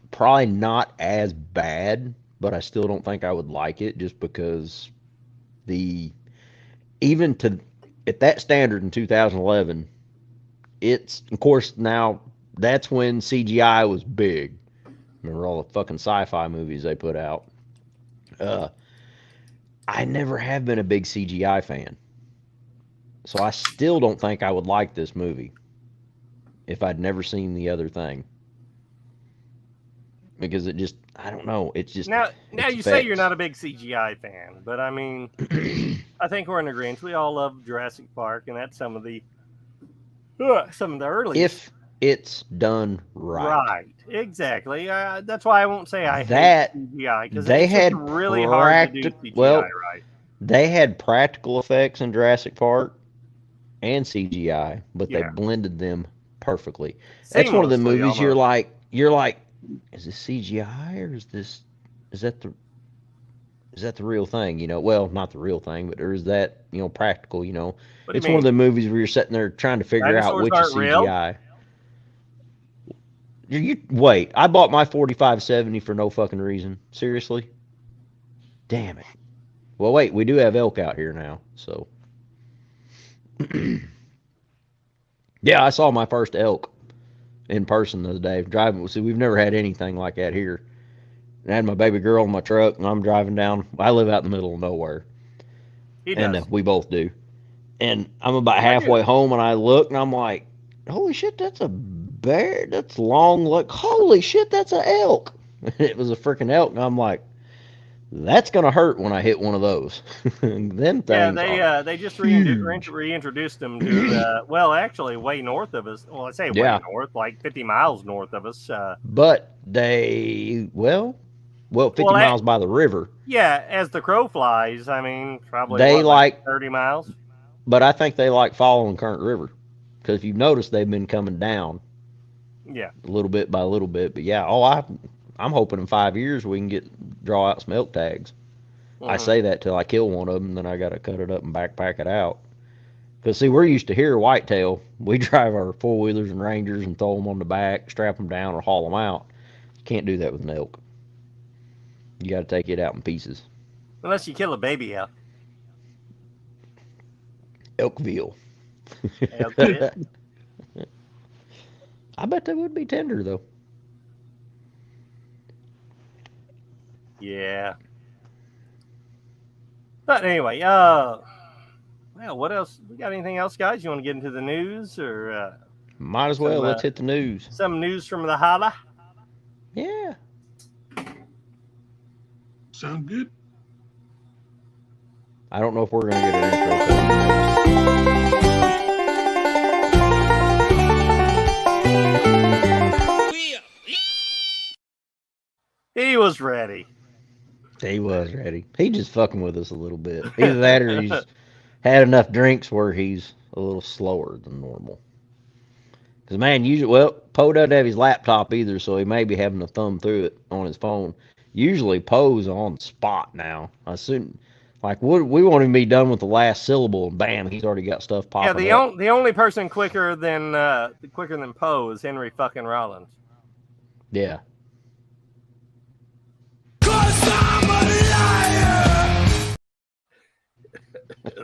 Speaker 1: Probably not as bad, but I still don't think I would like it, just because even at that standard in 2011, it's, of course, now that's when CGI was big. Remember all the fucking sci-fi movies they put out? I never have been a big CGI fan. So I still don't think I would like this movie if I'd never seen the other thing. Because it just, I don't know. It's just.
Speaker 2: Now you say you're not a big CGI fan, but I mean, I think we're in agreement. We all love Jurassic Park, and that's some of the early.
Speaker 1: If it's done right.
Speaker 2: Right, exactly. That's why I won't say I
Speaker 1: hate
Speaker 2: CGI, because
Speaker 1: they had
Speaker 2: really hard to do CGI right.
Speaker 1: They had practical effects in Jurassic Park and CGI, but they blended them perfectly. That's one of the movies almost. You're like, is this CGI or is that the real thing? You know, well, not the real thing, but or is that, practical? It's one of the movies where you're sitting there trying to figure out which is CGI. Wait, I bought my 4570 for no fucking reason. Seriously? Damn it. Well, wait, we do have elk out here now, so. Yeah, I saw my first elk in person the other day. Driving, see, we've never had anything like that here. I had my baby girl in my truck, and I'm driving down. I live out in the middle of nowhere.
Speaker 2: He does.
Speaker 1: And we both do. And I'm about halfway home, and I look, and I'm like, holy shit, that's a bear. That's long. Like, holy shit, that's an elk. It was a freaking elk, and I'm like, that's gonna hurt when I hit one of those. Then things.
Speaker 2: Yeah, they just reintroduced them to actually way north of us. Well, I say way north, like 50 miles north of us.
Speaker 1: But they 50 miles by the river.
Speaker 2: Yeah, as the crow flies, I mean, probably
Speaker 1: they
Speaker 2: like 30 miles.
Speaker 1: But I think they like following current river, because if you've noticed, they've been coming down.
Speaker 2: Yeah,
Speaker 1: a little bit by little bit. But yeah, I'm hoping in 5 years we can draw out some elk tags. Mm-hmm. I say that till I kill one of them, then I got to cut it up and backpack it out. Because, see, we're used to here whitetail. We drive our 4-wheelers and Rangers and throw them on the back, strap them down, or haul them out. You can't do that with an elk. You got to take it out in pieces.
Speaker 2: Unless you kill a baby elk.
Speaker 1: Elkville. I bet they would be tender, though.
Speaker 2: Yeah. But anyway, what else? We got anything else, guys? You want to get into the news, or
Speaker 1: might as well? Let's hit the news.
Speaker 2: Some news from the holla.
Speaker 1: Yeah.
Speaker 4: Sound good?
Speaker 1: I don't know if we're gonna get an intro.
Speaker 2: He was ready.
Speaker 1: He was ready. He just fucking with us a little bit. Either that or he's had enough drinks where he's a little slower than normal. Because, man, usually, Poe doesn't have his laptop either, so he may be having to thumb through it on his phone. Usually, Poe's on the spot now. I assume, like, we won't even be done with the last syllable, and bam, he's already got stuff popping up.
Speaker 2: The only person quicker than Poe is Henry fucking Rollins.
Speaker 1: Yeah.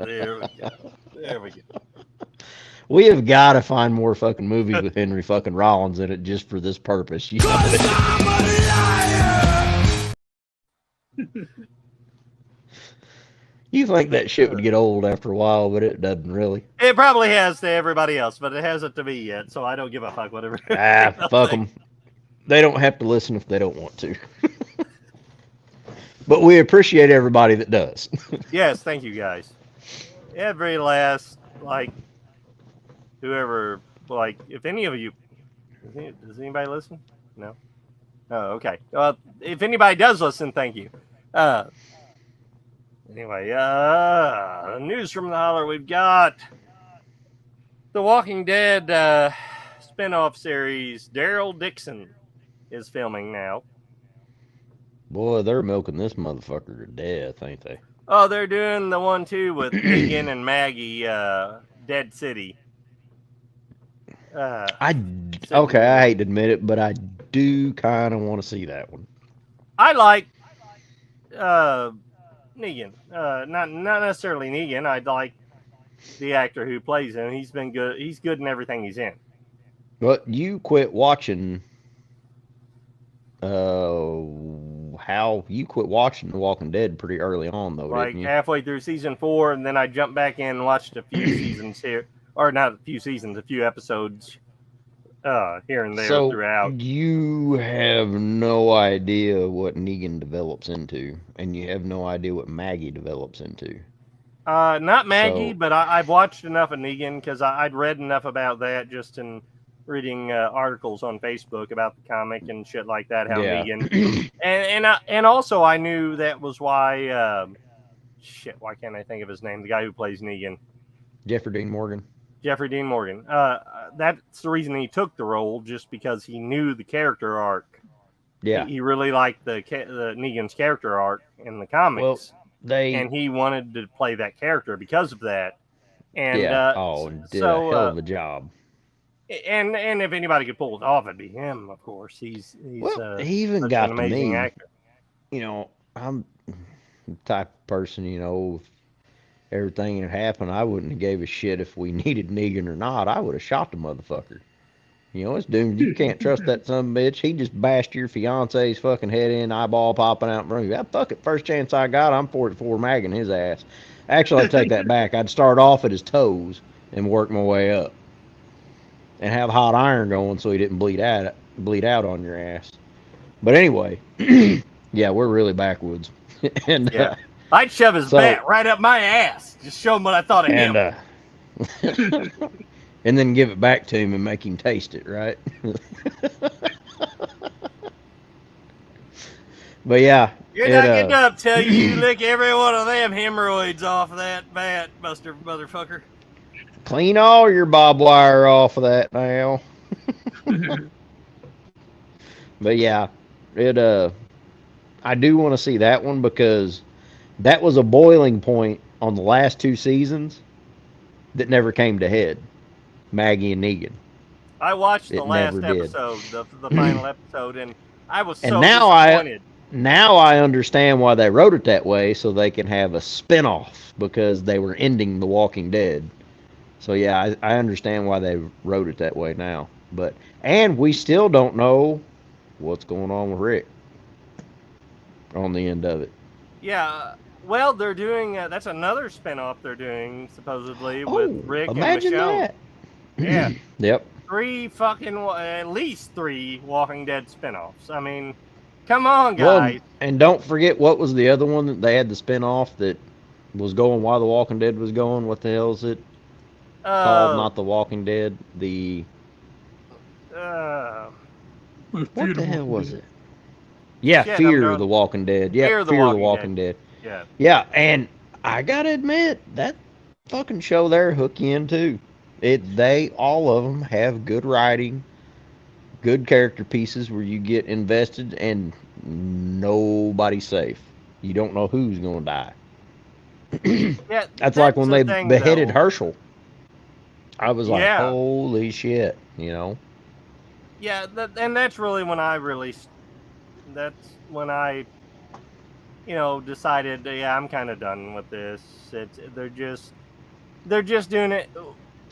Speaker 2: There we go.
Speaker 1: We have got to find more fucking movies with Henry fucking Rollins in it just for this purpose. You know? You think that shit would get old after a while, but it doesn't really.
Speaker 2: It probably has to everybody else, but it hasn't to me yet, so I don't give a fuck whatever.
Speaker 1: Fuck them. They don't have to listen if they don't want to. But we appreciate everybody that does.
Speaker 2: Yes, thank you guys. Every last, like, whoever, like, if any of you, does anybody listen? No? Oh, okay. If anybody does listen, thank you. Anyway, news from the holler. We've got The Walking Dead spinoff series. Daryl Dixon is filming now.
Speaker 1: Boy, they're milking this motherfucker to death, ain't they?
Speaker 2: Oh, they're doing the one too with Negan and Maggie, Dead City.
Speaker 1: I hate to admit it, but I do kind of want to see that one.
Speaker 2: I like Negan. Not necessarily Negan. I like the actor who plays him. He's been good. He's good in everything he's in.
Speaker 1: But you quit watching. You quit watching The Walking Dead pretty early on, though,
Speaker 2: like
Speaker 1: didn't you?
Speaker 2: Halfway through season 4, and then I jumped back in and watched a few seasons here, or not a few seasons, a few episodes here and there throughout.
Speaker 1: You have no idea what Negan develops into, and you have no idea what Maggie develops into.
Speaker 2: Not Maggie, but I've watched enough of Negan because I'd read enough about that just in reading articles on Facebook about the comic and shit like that. How Negan, and also I knew that was why. Why can't I think of his name? The guy who plays Negan,
Speaker 1: Jeffrey Dean Morgan.
Speaker 2: Jeffrey Dean Morgan. That's the reason he took the role, just because he knew the character arc.
Speaker 1: Yeah,
Speaker 2: he really liked the Negan's character arc in the comics.
Speaker 1: Well,
Speaker 2: and he wanted to play that character because of that. And
Speaker 1: did a hell of a job.
Speaker 2: And if anybody could pull it off, it'd be him, of course. He
Speaker 1: even got
Speaker 2: an
Speaker 1: to
Speaker 2: amazing
Speaker 1: me.
Speaker 2: actor.
Speaker 1: You know, I'm the type of person, if everything had happened, I wouldn't have gave a shit if we needed Negan or not. I would have shot the motherfucker. It's doomed. You can't trust that son of a bitch. He just bashed your fiance's fucking head in, eyeball popping out in front of you. Fuck it. First chance I got, I'm 44 magging his ass. Actually, I take that back. I'd start off at his toes and work my way up. And have hot iron going so he didn't bleed out on your ass. But anyway, yeah, we're really backwoods. And
Speaker 2: yeah. I'd shove his bat right up my ass. Just show him what I thought of him.
Speaker 1: And then give it back to him and make him taste it, right? But yeah.
Speaker 2: You're not getting up till you lick every one of them hemorrhoids off of that bat, motherfucker.
Speaker 1: Clean all your barbed wire off of that now. But yeah, I do want to see that one because that was a boiling point on the last 2 seasons that never came to head. Maggie and Negan.
Speaker 2: I watched the last episode, the final episode, and I was so disappointed.
Speaker 1: Now I understand why they wrote it that way, so they can have a spinoff because they were ending The Walking Dead. So yeah, I understand why they wrote it that way now. And we still don't know what's going on with Rick on the end of it.
Speaker 2: Yeah, well, they're doing that's another spinoff they're doing supposedly with Rick and
Speaker 1: Imagine
Speaker 2: Michonne.
Speaker 1: that.
Speaker 2: Yeah.
Speaker 1: Yep.
Speaker 2: At least 3 Walking Dead spinoffs. I mean, come on, guys.
Speaker 1: Well, and don't forget, what was the other one that they had the spinoff that was going while The Walking Dead was going? What the hell is it? Called not The Walking Dead, what the hell was it? Yeah, Fear of the Walking Dead. Yeah, Fear of the Walking Dead.
Speaker 2: Yeah.
Speaker 1: Yeah, and I gotta admit, that fucking show there hook you in too. All of them have good writing, good character pieces where you get invested and nobody's safe. You don't know who's gonna die.
Speaker 2: Yeah,
Speaker 1: that's like when they beheaded Herschel. I was like, holy shit, Yeah,
Speaker 2: and that's really when I that's when I, decided, I'm kind of done with this. They're just doing it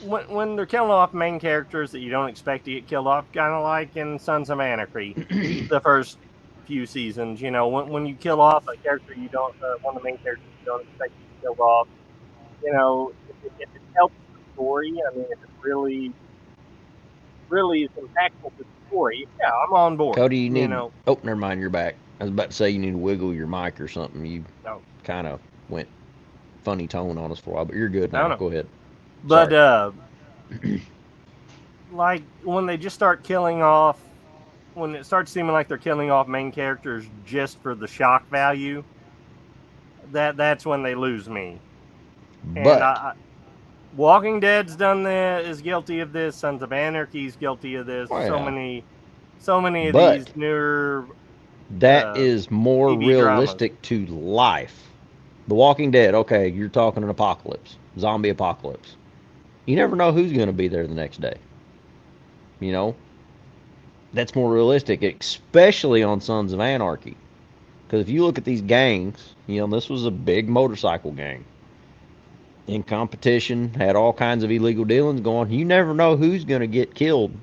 Speaker 2: when they're killing off main characters that you don't expect to get killed off, kind of like in Sons of Anarchy, the first few seasons. When you kill off a character you don't, one of the main characters you don't expect to go off. You know, if it helps the story, I mean, if it really, really is impactful to the story, yeah, I'm on board.
Speaker 1: Cody, you
Speaker 2: You
Speaker 1: need.
Speaker 2: know,
Speaker 1: Oh, never mind. You're back. I was about to say you need to wiggle your mic or something. You
Speaker 2: no,
Speaker 1: kind of went funny tone on us for a while, but you're good
Speaker 2: I
Speaker 1: now.
Speaker 2: don't know.
Speaker 1: Go ahead.
Speaker 2: But
Speaker 1: Sorry.
Speaker 2: like when they just start killing off, when it starts seeming like they're killing off main characters just for the shock value, that's when they lose me. And
Speaker 1: But
Speaker 2: Walking Dead's done this, is guilty of this. Sons of Anarchy's guilty of this.
Speaker 1: well,
Speaker 2: So many of
Speaker 1: but
Speaker 2: these newer
Speaker 1: that is more
Speaker 2: TV dramas.
Speaker 1: realistic to life. The Walking Dead. Okay, you're talking an apocalypse, zombie apocalypse. You never know who's going to be there the next day. You know, that's more realistic, especially on Sons of Anarchy. Because if you look at these gangs, you know, this was a big motorcycle gang in competition, had all kinds of illegal dealings going. You never know who's going to get killed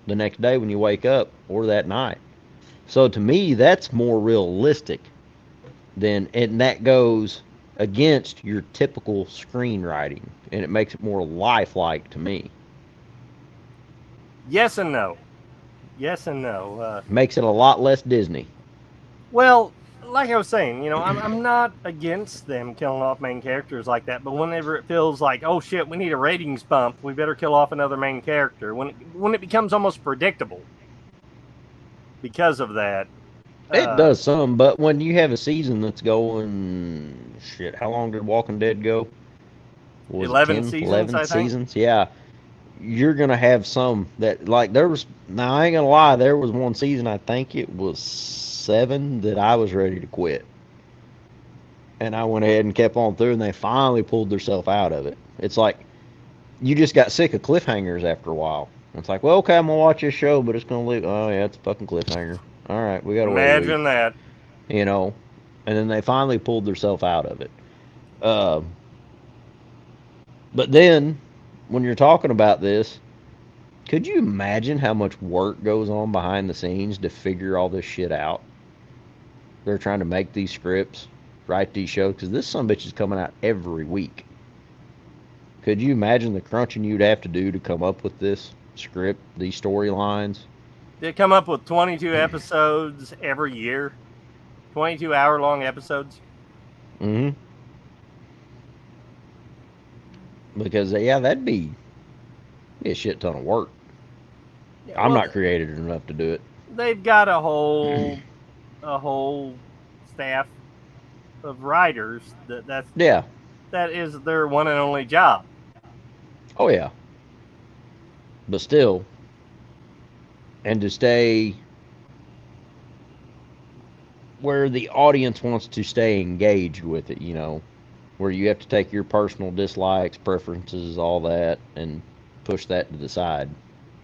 Speaker 1: the next day when you wake up or that night. So to me, that's more realistic than, and that goes against your typical screenwriting, and it makes it more lifelike to me.
Speaker 2: Yes and no. Yes and no.
Speaker 1: Makes it a lot less Disney.
Speaker 2: Well, like I was saying, you know, I'm not against them killing off main characters like that, but whenever it feels like, oh shit, we need a ratings bump, we better kill off another main character. When it becomes almost predictable because of that.
Speaker 1: It does some, but when you have a season that's going, shit, how long did Walking Dead go? Was
Speaker 2: 11
Speaker 1: it 10,
Speaker 2: seasons,
Speaker 1: 11
Speaker 2: I think.
Speaker 1: seasons? Yeah. You're going to have some that, like, there was, now I ain't going to lie, there was one season, I think it was 7, that I was ready to quit. And I went ahead and kept on through, and they finally pulled themselves out of it. It's like, you just got sick of cliffhangers after a while. It's like, well, okay, I'm going to watch this show, but it's going to leave. Oh, yeah, it's a fucking cliffhanger. All right, we got to wait.
Speaker 2: Imagine that.
Speaker 1: You know, and then they finally pulled themselves out of it. But then, when you're talking about this, could you imagine how much work goes on behind the scenes to figure all this shit out? They're trying to make these scripts, write these shows, because this son of a bitch is coming out every week. Could you imagine the crunching you'd have to do to come up with this script, these storylines?
Speaker 2: They come up with 22 episodes every year, 22-hour-long episodes.
Speaker 1: Mm-hmm. Because, yeah, that'd be a shit ton of work.
Speaker 2: Yeah,
Speaker 1: I'm not creative enough to do it.
Speaker 2: They've got a whole staff of writers that is their one and only job.
Speaker 1: Oh yeah. But still, and to stay where the audience wants to stay engaged with it, you know, where you have to take your personal dislikes, preferences, all that, and push that to the side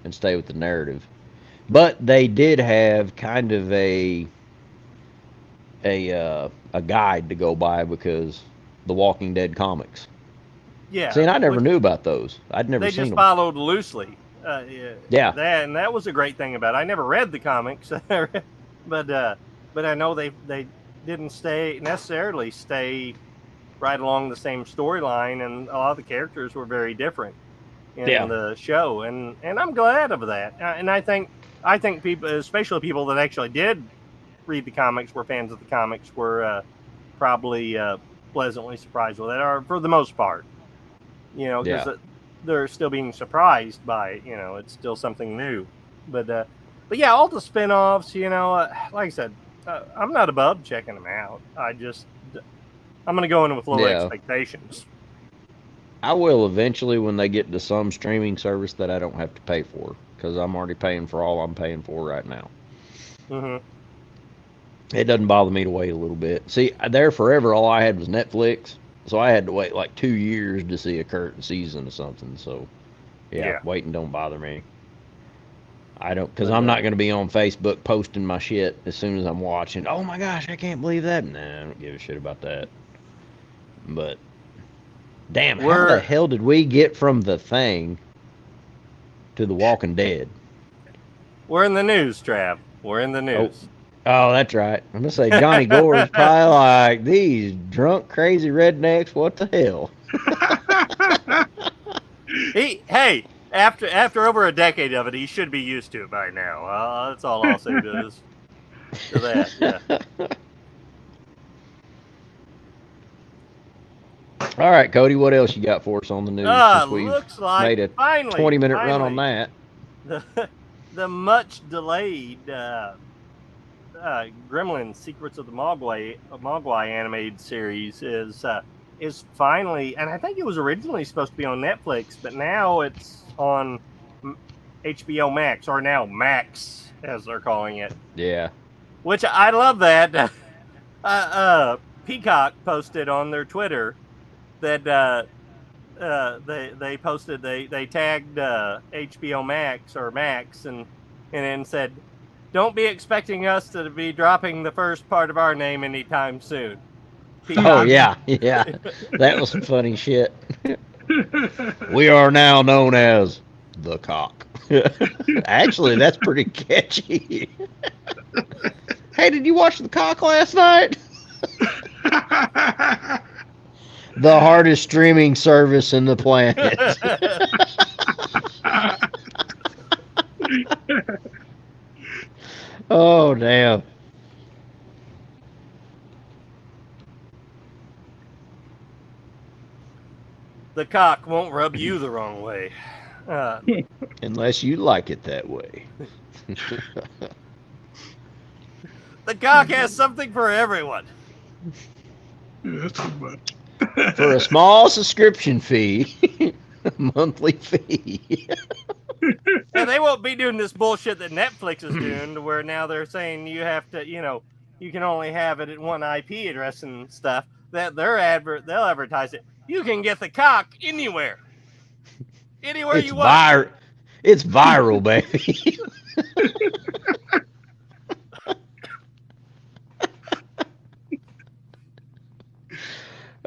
Speaker 1: and stay with the narrative. But they did have kind of a guide to go by, because the Walking Dead comics.
Speaker 2: Yeah.
Speaker 1: See, and I never knew about those. I'd never seen them.
Speaker 2: They just followed loosely.
Speaker 1: Yeah.
Speaker 2: That was a great thing about it. I never read the comics, but I know they didn't necessarily stay right along the same storyline, and a lot of the characters were very different in the show, and I'm glad of that. And I think people, especially people that actually did read the comics, were fans of the comics, were probably pleasantly surprised with that, or for the most part, you know, because they're still being surprised by it. You know, it's still something new. But yeah, all the spin-offs, you know, like I said, I'm not above checking them out. I'm going to go in with low expectations.
Speaker 1: I will eventually when they get to some streaming service that I don't have to pay for, because I'm already paying for all I'm paying for right now.
Speaker 2: Mm-hmm.
Speaker 1: It doesn't bother me to wait a little bit. See, there forever, all I had was Netflix, so I had to wait like 2 years to see a current season of something. So, yeah. Waiting don't bother me. I don't, because I'm not going to be on Facebook posting my shit as soon as I'm watching. Oh my gosh, I can't believe that. Nah, I don't give a shit about that. But, damn, how the hell did we get from The Thing to The Walking Dead?
Speaker 2: We're in the news, Trav. We're in the news.
Speaker 1: Oh, that's right. I'm gonna say Johnny Gore is probably like these drunk, crazy rednecks. What the hell?
Speaker 2: Hey, after over a decade of it, he should be used to it by now. That's all I'll say to that. Yeah.
Speaker 1: All right, Cody. What else you got for us on the news? Since we've
Speaker 2: Looks like
Speaker 1: made a
Speaker 2: finally
Speaker 1: 20-minute run on that.
Speaker 2: The much delayed Gremlins: Secrets of the Mogwai animated series is finally, and I think it was originally supposed to be on Netflix, but now it's on HBO Max, or now Max as they're calling it.
Speaker 1: Yeah.
Speaker 2: Which I love that. Peacock posted on their Twitter that they posted they tagged HBO Max or Max and then said, "Don't be expecting us to be dropping the first part of our name anytime soon."
Speaker 1: Oh yeah, that was some funny shit. We are now known as the Cock. Actually, that's pretty catchy. Hey, did you watch the Cock last night? The hardest streaming service in the planet. Oh, damn.
Speaker 2: The Cock won't rub you the wrong way.
Speaker 1: Unless you like it that way.
Speaker 2: The Cock has something for everyone.
Speaker 4: Yeah, that's too much.
Speaker 1: For a small subscription fee, monthly fee.
Speaker 2: And they won't be doing this bullshit that Netflix is doing, where now they're saying you have to, you can only have it at one IP address and stuff. That they'll advertise it. You can get the Cock anywhere you want.
Speaker 1: It's viral, baby.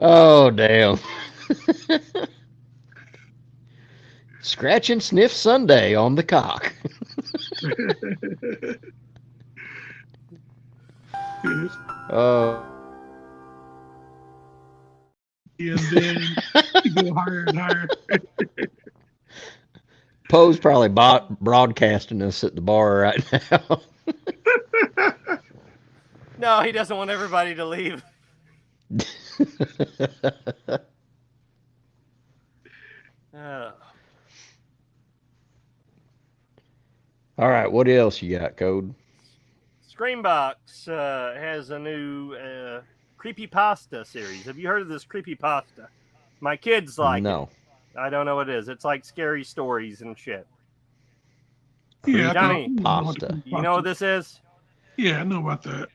Speaker 1: Oh, damn. Scratch and sniff Sunday on the Cock. Oh.
Speaker 4: And then you go higher and higher.
Speaker 1: Poe's probably broadcasting us at the bar right now.
Speaker 2: No, he doesn't want everybody to leave.
Speaker 1: All right, what else you got, Code?
Speaker 2: Screambox has a new creepypasta series. Have you heard of this creepypasta? My kids like it. I don't know what it is. It's like scary stories and shit.
Speaker 4: Yeah,
Speaker 2: Johnny, you know what this is?
Speaker 4: Yeah, I know about that.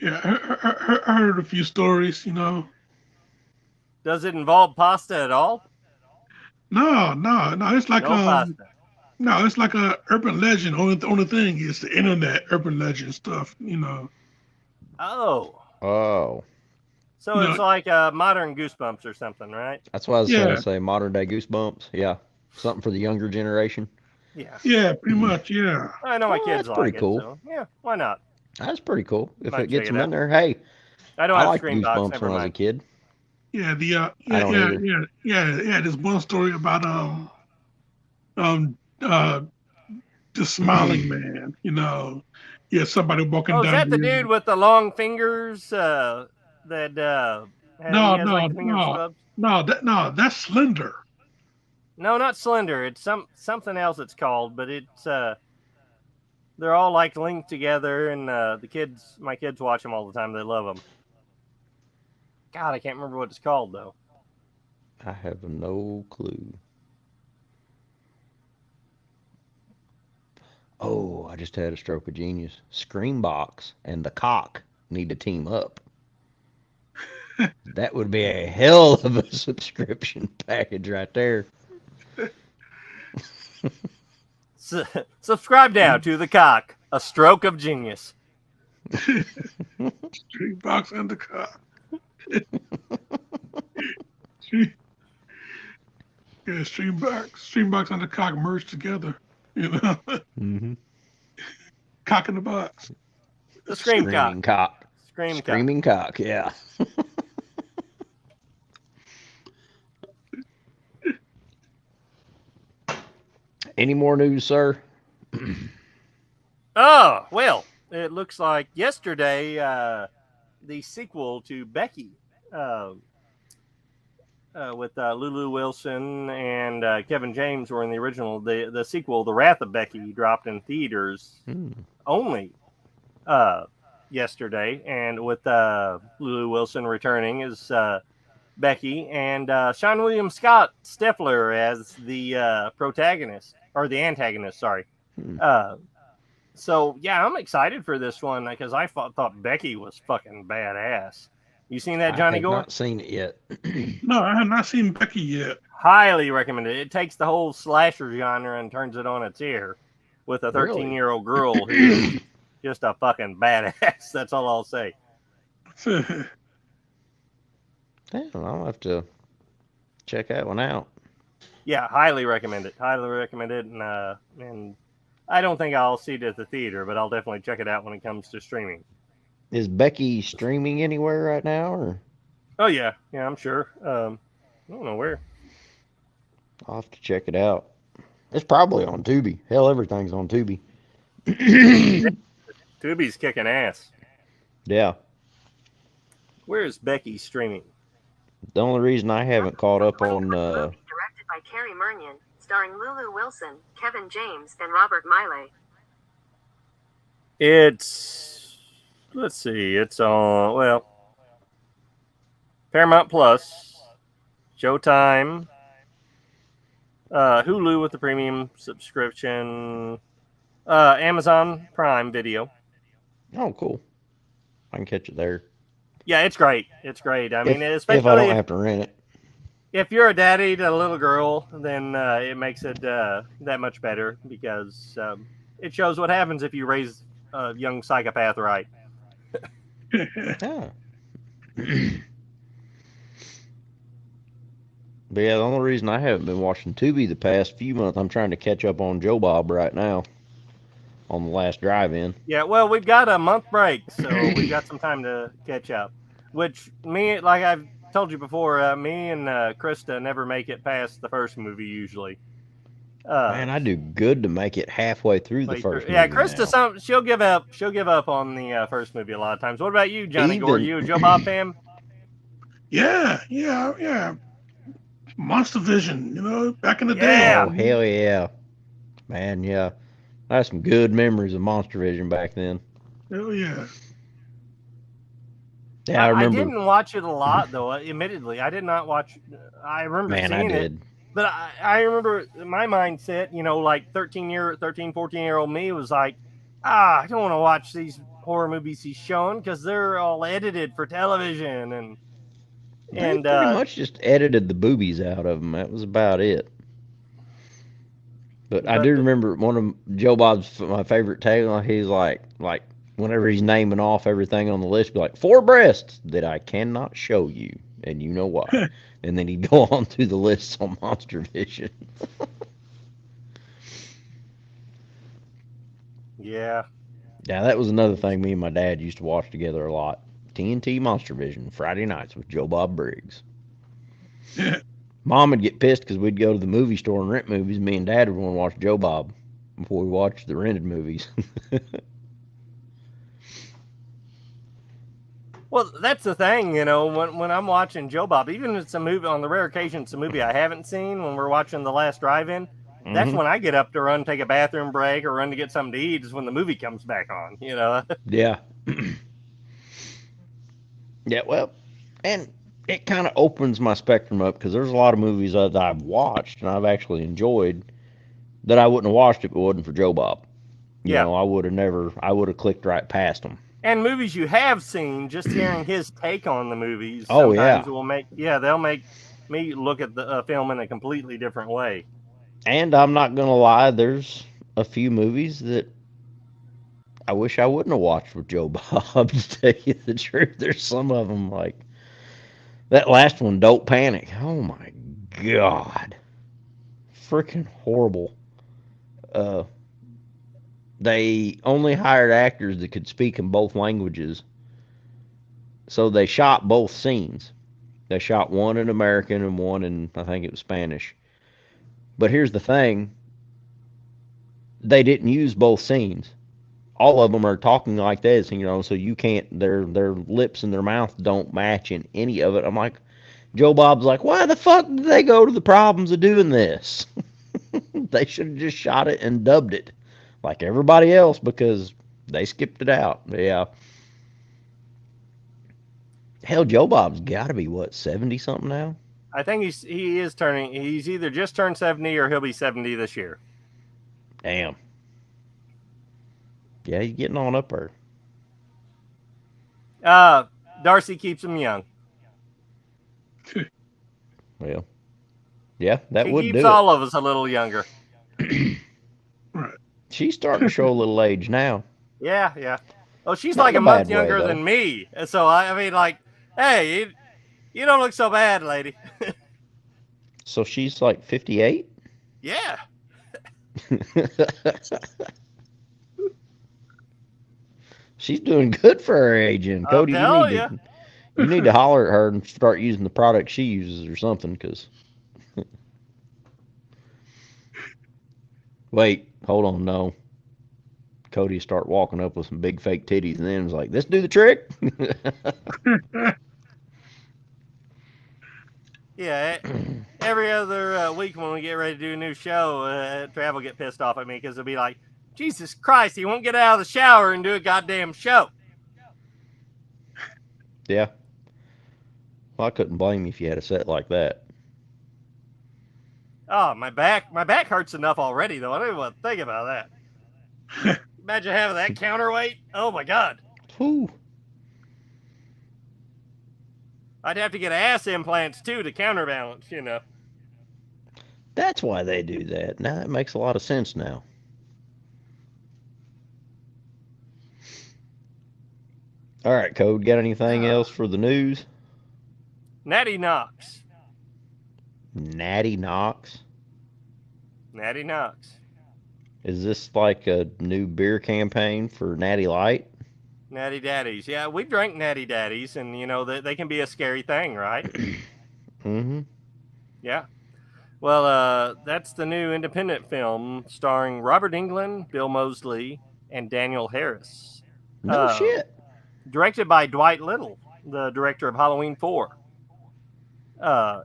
Speaker 4: Yeah, I heard a few stories,
Speaker 2: Does it involve pasta at all?
Speaker 4: No. It's like
Speaker 2: pasta.
Speaker 4: No, it's like a urban legend. Only thing is the internet urban legend stuff,
Speaker 2: Oh. So it's like modern Goosebumps or something, right?
Speaker 1: That's what I was going to say. Modern day Goosebumps. Yeah, something for the younger generation.
Speaker 2: Yeah.
Speaker 4: Yeah, pretty much. Yeah.
Speaker 2: I know my kids like
Speaker 1: pretty cool.
Speaker 2: it. So, yeah, why not?
Speaker 1: That's pretty cool. If it gets
Speaker 2: check
Speaker 1: them
Speaker 2: it
Speaker 1: in there, hey.
Speaker 2: I don't have
Speaker 1: like
Speaker 2: Screambox.
Speaker 1: Goosebumps when I was a kid.
Speaker 4: Yeah, there's one story about the smiling man. Somebody walking down.
Speaker 2: Is that the dude with the long fingers? No,
Speaker 4: that's Slender.
Speaker 2: No, not Slender. It's something else. It's called, but it's they're all like linked together, and my kids watch them all the time. They love them. God, I can't remember what it's called though.
Speaker 1: I have no clue. Oh, I just had a stroke of genius. Screambox and the Cock need to team up. That would be a hell of a subscription package right there.
Speaker 2: Subscribe now to the Cock, a stroke of genius.
Speaker 4: Screambox and the Cock. Streambox and the Cock merged together.
Speaker 1: Mm-hmm.
Speaker 4: Cock in the box.
Speaker 2: The Scream
Speaker 1: Screaming
Speaker 2: Cock.
Speaker 1: cock.
Speaker 2: Scream Cock.
Speaker 1: Screaming cock, yeah. Any more news, sir?
Speaker 2: Oh, well, it looks like yesterday the sequel to Becky with Lulu Wilson and Kevin James were in the original. The sequel, The Wrath of Becky, dropped in theaters only yesterday, and with Lulu Wilson returning as Becky and Sean William Scott Stifler as the protagonist or the antagonist. Sorry. So yeah, I'm excited for this one because I thought Becky was fucking badass. You seen that, Johnny
Speaker 1: I have
Speaker 2: Gore?
Speaker 1: not seen it yet.
Speaker 4: No, I have not seen Becky yet.
Speaker 2: Highly recommended. It takes the whole slasher genre and turns it on its ear with a 13-year-old girl who is just a fucking badass. That's all I'll say.
Speaker 1: Damn, I'll have to check that one out.
Speaker 2: Yeah, highly recommend it. Highly recommend it. And I don't think I'll see it at the theater, but I'll definitely check it out when it comes to streaming.
Speaker 1: Is Becky streaming anywhere right now, or?
Speaker 2: Oh yeah, I'm sure. I don't know where.
Speaker 1: I'll have to check it out. It's probably on Tubi. Hell, everything's on Tubi.
Speaker 2: Tubi's kicking ass.
Speaker 1: Yeah.
Speaker 2: Where is Becky streaming?
Speaker 1: The only reason I haven't caught up on
Speaker 8: Directed by Carrie Murnion, starring Lulu Wilson, Kevin James, and Robert Miley.
Speaker 2: Let's see, it's on, well, Paramount Plus, Showtime, Hulu with the premium subscription, Amazon Prime Video.
Speaker 1: Oh, cool. I can catch it there.
Speaker 2: Yeah, it's great. It's great. I mean, especially
Speaker 1: if I don't have to rent it.
Speaker 2: If you're a daddy to a little girl, then it makes it that much better because it shows what happens if you raise a young psychopath right.
Speaker 1: Yeah. But yeah, the only reason I haven't been watching Tubi the past few months, I'm trying to catch up on Joe Bob right now on the last drive-in.
Speaker 2: Yeah, well, we've got a month break, so we've got some time to catch up. Which, like I've told you before, me and Krista never make it past the first movie usually.
Speaker 1: Man, I do good to make it halfway through the first movie.
Speaker 2: Yeah, Krista, she'll give up. She'll give up on the first movie a lot of times. What about you, Johnny Gore? You a Joe Bob fan?
Speaker 4: Yeah. Monster Vision, back in the day.
Speaker 2: Yeah.
Speaker 1: Oh, hell yeah. Man, yeah. I have some good memories of Monster Vision back then.
Speaker 4: Hell yeah.
Speaker 1: Yeah, I remember.
Speaker 2: I didn't watch it a lot, though. Admittedly, I did not watch. I remember seeing it. But I remember my mindset, like 14-year-old me was like, I don't want to watch these horror movies he's showing because they're all edited for television. And
Speaker 1: pretty much just edited the boobies out of them. That was about it. But I do remember one of Joe Bob's my favorite tagline. He's like whenever he's naming off everything on the list, be like 4 breasts that I cannot show you, and you know why. And then he'd go on through the lists on Monster Vision.
Speaker 2: Yeah.
Speaker 1: Yeah, that was another thing me and my dad used to watch together a lot. TNT Monster Vision, Friday nights with Joe Bob Briggs. Mom would get pissed because we'd go to the movie store and rent movies. Me and Dad would want to watch Joe Bob before we watched the rented movies.
Speaker 2: Well, that's the thing, when I'm watching Joe Bob, even if it's a movie, on the rare occasion it's a movie I haven't seen, when we're watching The Last Drive-In, that's when I get up to run, take a bathroom break, or run to get something to eat, is when the movie comes back on,
Speaker 1: Yeah. Yeah, well, and it kind of opens my spectrum up because there's a lot of movies that I've watched and I've actually enjoyed that I wouldn't have watched if it wasn't for Joe Bob. You know, I would have clicked right past them.
Speaker 2: And movies you have seen, just hearing his take on the movies sometimes will they'll make me look at the film in a completely different way.
Speaker 1: And I'm not going to lie, there's a few movies that I wish I wouldn't have watched with Joe Bob, to tell you the truth. There's some of them, like that last one, Don't Panic. Oh, my God. Freaking horrible. they only hired actors that could speak in both languages. So they shot both scenes. They shot one in American and one in, I think it was Spanish. But here's the thing, they didn't use both scenes. All of them are talking like this, so you can't, their lips and their mouth don't match in any of it. I'm like, Joe Bob's like, why the fuck did they go to the problems of doing this? They should have just shot it and dubbed it like everybody else because they skipped it out. Yeah. Hell, Joe Bob's got to be, what, 70 something now?
Speaker 2: I think he's either just turned 70 or he'll be 70 this year.
Speaker 1: Damn. Yeah, he's getting on up there.
Speaker 2: Darcy keeps him young.
Speaker 1: Well, yeah, that
Speaker 2: she
Speaker 1: would do
Speaker 2: keeps
Speaker 1: it.
Speaker 2: all of us a little younger.
Speaker 4: Right.
Speaker 1: She's starting to show a little age now.
Speaker 2: Yeah. Oh, she's
Speaker 1: Not
Speaker 2: like
Speaker 1: in
Speaker 2: a
Speaker 1: a
Speaker 2: month
Speaker 1: bad way,
Speaker 2: younger
Speaker 1: though.
Speaker 2: than me. So, I mean, like, hey, you don't look so bad, lady.
Speaker 1: So she's like 58?
Speaker 2: Yeah.
Speaker 1: She's doing good for her age, and Cody, you need to holler at her and start using the product she uses or something, because... Wait, hold on, no. Cody start walking up with some big fake titties, and then was like, "This do the trick?"
Speaker 2: Yeah. Every other week when we get ready to do a new show, Trav will get pissed off at me because he'll be like, Jesus Christ, he won't get out of the shower and do a goddamn show.
Speaker 1: Yeah. Well, I couldn't blame you if you had a set like that.
Speaker 2: Oh, my back hurts enough already, though. I don't even want to think about that. Imagine having that counterweight. Oh, my God.
Speaker 1: Whew.
Speaker 2: I'd have to get ass implants, too, to counterbalance,
Speaker 1: That's why they do that. Now, that makes a lot of sense now. All right, Code, got anything else for the news?
Speaker 2: Natty Knox.
Speaker 1: Natty Knox?
Speaker 2: Natty Knox.
Speaker 1: Is this like a new beer campaign for Natty Light?
Speaker 2: Natty Daddies. Yeah, we drank Natty Daddies, and, they can be a scary thing, right?
Speaker 1: Mm-hmm.
Speaker 2: Yeah. Well, that's the new independent film starring Robert Englund, Bill Moseley, and Daniel Harris.
Speaker 1: No shit.
Speaker 2: Directed by Dwight Little, the director of Halloween 4. Yeah,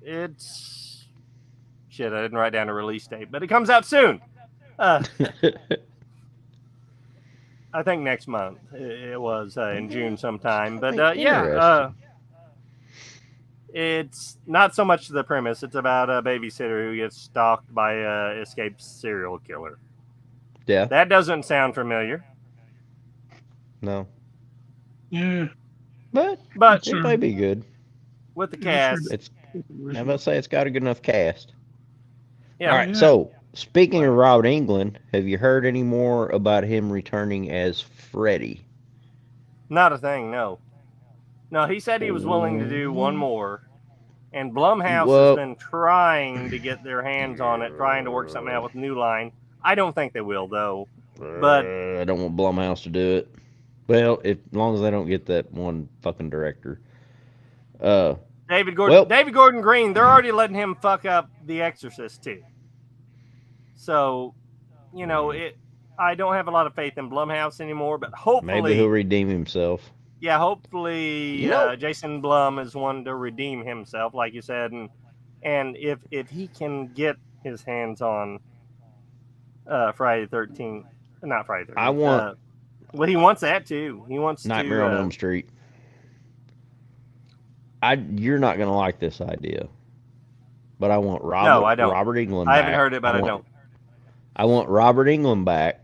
Speaker 2: it's... Shit, I didn't write down a release date, but it comes out soon. I think next month. It was in June sometime. But it's not so much the premise. It's about a babysitter who gets stalked by a escaped serial killer.
Speaker 1: Yeah.
Speaker 2: That doesn't sound familiar.
Speaker 1: No.
Speaker 4: Yeah.
Speaker 1: But it may be good.
Speaker 2: With the cast.
Speaker 1: I'm about to say it's got a good enough cast.
Speaker 2: Yeah.
Speaker 1: All right, so speaking of Robert Englund, have you heard any more about him returning as Freddy?
Speaker 2: Not a thing, no. No, he said he was willing to do one more. And Blumhouse has been trying to get their hands on it, trying to work something out with New Line. I don't think they will, though. But
Speaker 1: I don't want Blumhouse to do it. Well, as long as they don't get that one fucking director.
Speaker 2: David Gordon Green, they're already letting him fuck up The Exorcist too. So, I don't have a lot of faith in Blumhouse anymore, but hopefully
Speaker 1: maybe he'll redeem himself.
Speaker 2: Yeah, hopefully Jason Blum is one to redeem himself, like you said, and if he can get his hands on Friday the 13th, not Friday the 13th.
Speaker 1: I want.
Speaker 2: Well, he wants that too. He wants
Speaker 1: Nightmare on Elm Street. You're not gonna like this idea, but I want Robert.
Speaker 2: No, I don't.
Speaker 1: Robert Englund.
Speaker 2: I haven't heard it, but I don't.
Speaker 1: I want Robert Englund back,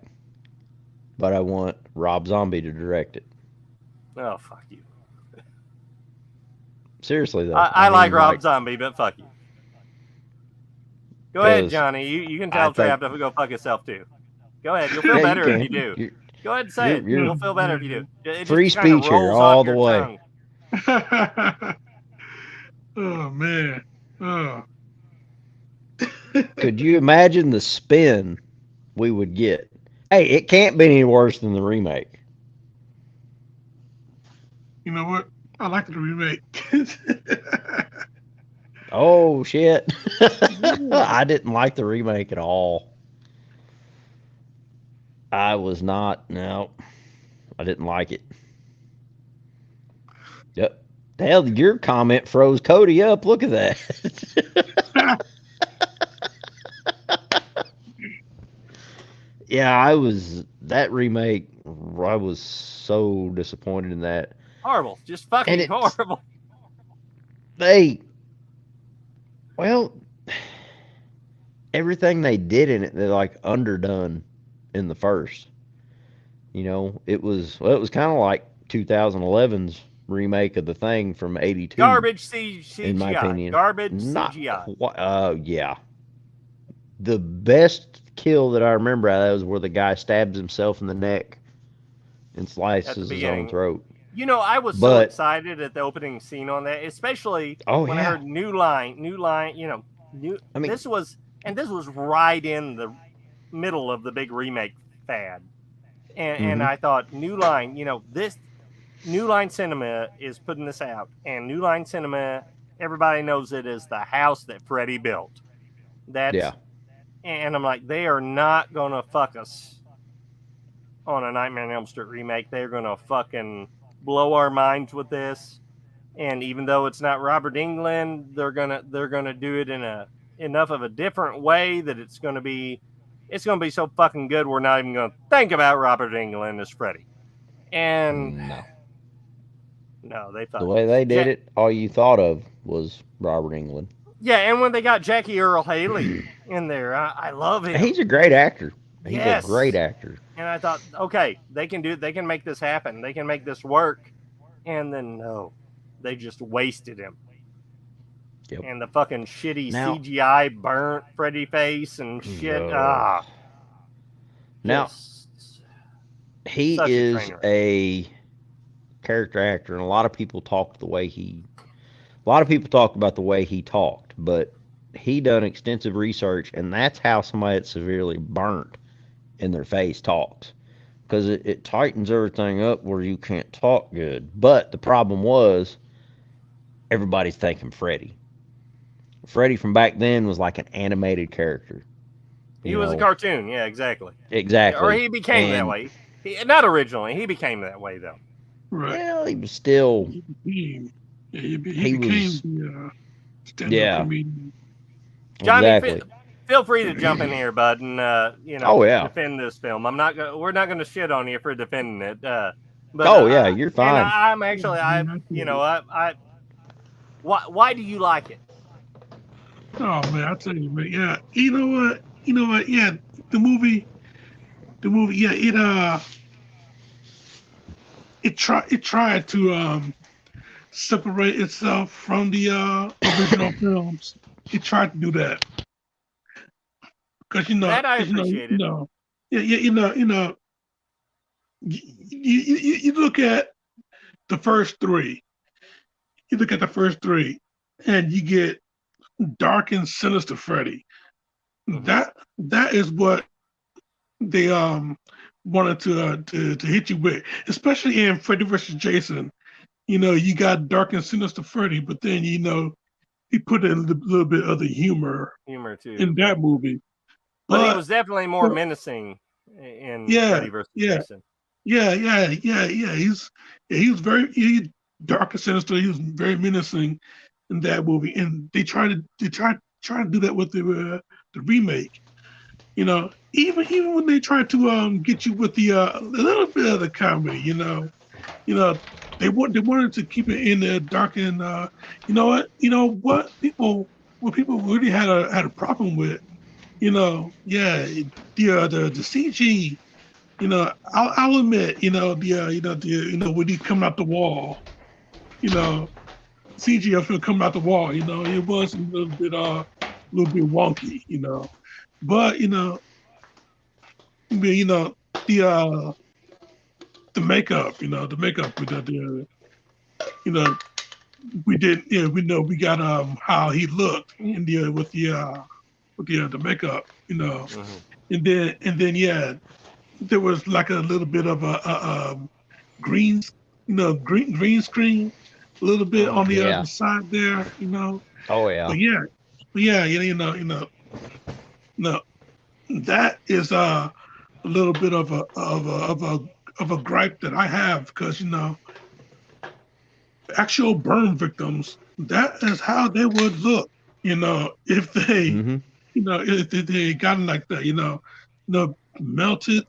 Speaker 1: but I want Rob Zombie to direct it.
Speaker 2: Oh, fuck you.
Speaker 1: Seriously though,
Speaker 2: I like Rob Zombie, but fuck you. Go ahead, Johnny. You can tell Trav to go fuck himself too. Go ahead. You'll feel better if you do. Go ahead and say it. You'll feel better if you do.
Speaker 1: Free speech here all the way.
Speaker 4: Oh man. Oh.
Speaker 1: Could you imagine the spin we would get. Hey, it can't be any worse than the remake.
Speaker 4: You know what? I like the remake.
Speaker 1: Oh shit!
Speaker 4: Yeah.
Speaker 1: I didn't like the remake at all. I was not. No, I didn't like it. Yep. Hell, your comment froze Cody up. Look at that. Yeah, I was that remake. I was so disappointed in that,
Speaker 2: Horrible, just
Speaker 1: and
Speaker 2: fucking
Speaker 1: it's
Speaker 2: horrible.
Speaker 1: they well everything they did in it they're like underdone in the first. It was kind of like 2011's remake of the Thing from '82,
Speaker 2: Garbage
Speaker 1: in my
Speaker 2: CGI.
Speaker 1: opinion.
Speaker 2: Garbage
Speaker 1: Not
Speaker 2: CGI.
Speaker 1: quite. Yeah. The best kill that I remember out of that was where the guy stabs himself in the neck and
Speaker 2: At the
Speaker 1: slices his own
Speaker 2: beginning.
Speaker 1: throat.
Speaker 2: I was so
Speaker 1: But
Speaker 2: excited at the opening scene on that, especially
Speaker 1: oh
Speaker 2: when I
Speaker 1: yeah,
Speaker 2: heard new line.
Speaker 1: I mean,
Speaker 2: This was right in the middle of the big remake fad, and
Speaker 1: hmm
Speaker 2: I thought New Line, this New Line Cinema is putting this out, and New Line Cinema, everybody knows it as the house that Freddy built.
Speaker 1: yeah,
Speaker 2: And I'm like, they are not gonna fuck us on a Nightmare on Elm Street remake. They're gonna fucking blow our minds with this. And even though it's not Robert Englund, they're gonna do it in enough of a different way that it's gonna be so fucking good we're not even gonna think about Robert Englund as Freddy. And
Speaker 1: no.
Speaker 2: no, they
Speaker 1: The
Speaker 2: fucked
Speaker 1: way
Speaker 2: us.
Speaker 1: they did it, all you thought of was Robert Englund.
Speaker 2: Yeah, and when they got Jackie Earle Haley in there, I love him.
Speaker 1: He's a great actor. He's
Speaker 2: Yes.
Speaker 1: a great actor.
Speaker 2: And I thought, okay, they can make this happen. They can make this work. And then no, they just wasted him.
Speaker 1: Yep.
Speaker 2: And the fucking shitty
Speaker 1: Now-
Speaker 2: CGI burnt Freddy face and shit.
Speaker 1: Ugh. Now,
Speaker 2: just
Speaker 1: he
Speaker 2: such a
Speaker 1: is
Speaker 2: train wreck.
Speaker 1: a character actor, and a lot of people talk about the way he talked, but he done extensive research, and that's how somebody that's severely burnt in their face talks, because it tightens everything up where you can't talk good. But the problem was everybody's thinking Freddy. Freddy from back then was like an animated character.
Speaker 2: He was a cartoon. Yeah, exactly.
Speaker 1: Exactly.
Speaker 2: Or he became that way. Not originally. He became that way, though.
Speaker 4: Right.
Speaker 1: Well, he was still.
Speaker 4: He
Speaker 1: He
Speaker 4: became
Speaker 1: was-
Speaker 4: the stand-up
Speaker 1: Yeah.
Speaker 4: comedian.
Speaker 2: Johnny,
Speaker 1: Exactly.
Speaker 2: feel free to jump in here, bud, and
Speaker 1: Oh, yeah.
Speaker 2: defend this film. We're not gonna shit on you for defending it. But
Speaker 1: Yeah, you're fine.
Speaker 2: And I'm actually, why do you like it?
Speaker 4: Oh man, I tell you, man. Yeah, you know what? Yeah, the movie. Yeah, it tried to separate itself from the original films. It tried to do that because
Speaker 2: That I appreciated.
Speaker 4: You look at the first three. You look at the first three, and you get dark and sinister Freddy. That is what they wanted to hit you with, especially in Freddy vs. Jason. You got dark and sinister Freddy, but then he put in a little bit of the humor
Speaker 2: Too.
Speaker 4: in that movie.
Speaker 2: But he was definitely more menacing in Freddy vs. Jason.
Speaker 4: Yeah. He was very dark and sinister. He was very menacing in that movie, and they try to do that with the remake. Even when they try to get you with the a little bit of the comedy, they wanted to keep it in the dark and what people really had a problem with, the CG. I'll admit, when he coming out the wall, CG of him coming out the wall, it was a little bit wonky, but the makeup, we got how he looked in with the with the makeup, and then yeah, there was like a little bit of a green, green screen, a little bit on the
Speaker 1: Yeah.
Speaker 4: other side there,
Speaker 1: Oh yeah.
Speaker 4: But yeah, no, that is a little bit of a gripe that I have because actual burn victims, that is how they would look, if they,
Speaker 1: Mm-hmm.
Speaker 4: if they gotten like that, melted,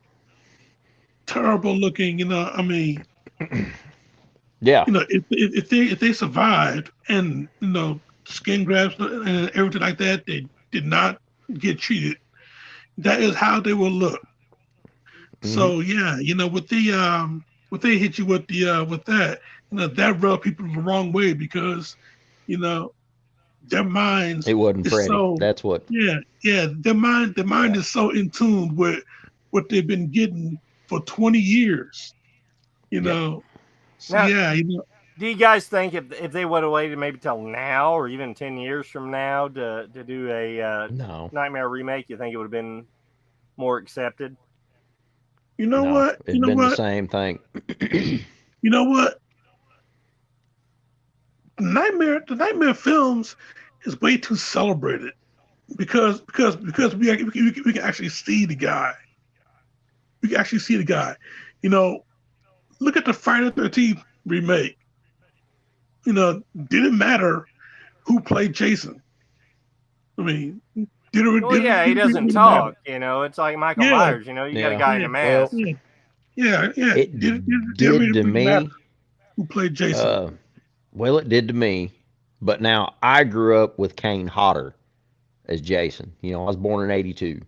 Speaker 4: terrible looking, I mean,
Speaker 1: Yeah.
Speaker 4: if they survived and skin grafts and everything like that, they did not get treated. That is how they will look.
Speaker 1: Mm-hmm.
Speaker 4: So yeah, what they hit you with with that, that rub people the wrong way because you know their minds
Speaker 1: It wasn't
Speaker 4: is
Speaker 1: pretty.
Speaker 4: so
Speaker 1: That's what.
Speaker 4: yeah, their mind
Speaker 1: Yeah.
Speaker 4: is so in tune with what they've been getting for 20 years. You
Speaker 1: Yep.
Speaker 4: know, so
Speaker 2: Now,
Speaker 4: yeah,
Speaker 2: do you guys think if they would have waited maybe till now or even 10 years from now to do a
Speaker 1: No.
Speaker 2: Nightmare remake, you think it would have been more accepted?
Speaker 4: you know
Speaker 1: No.
Speaker 4: what,
Speaker 1: It'd been the same thing.
Speaker 4: you know what, the Nightmare films is way too celebrated because we can actually see the guy. We can actually see the guy. You know, look at the Friday the 13th remake. Didn't matter who played Jason. I mean,
Speaker 2: Well, yeah, he
Speaker 4: didn't
Speaker 2: doesn't
Speaker 4: really matter.
Speaker 2: talk. It's like Michael
Speaker 4: Yeah,
Speaker 2: Myers. You got a
Speaker 1: Yeah.
Speaker 2: guy in a
Speaker 4: yeah,
Speaker 1: Well,
Speaker 2: mask.
Speaker 4: yeah, yeah.
Speaker 1: it
Speaker 4: Didn't
Speaker 1: did to
Speaker 4: really matter
Speaker 1: me.
Speaker 4: who played Jason.
Speaker 1: Uh, well, it did to me. But now I grew up with Kane Hodder as Jason. I was born in '82.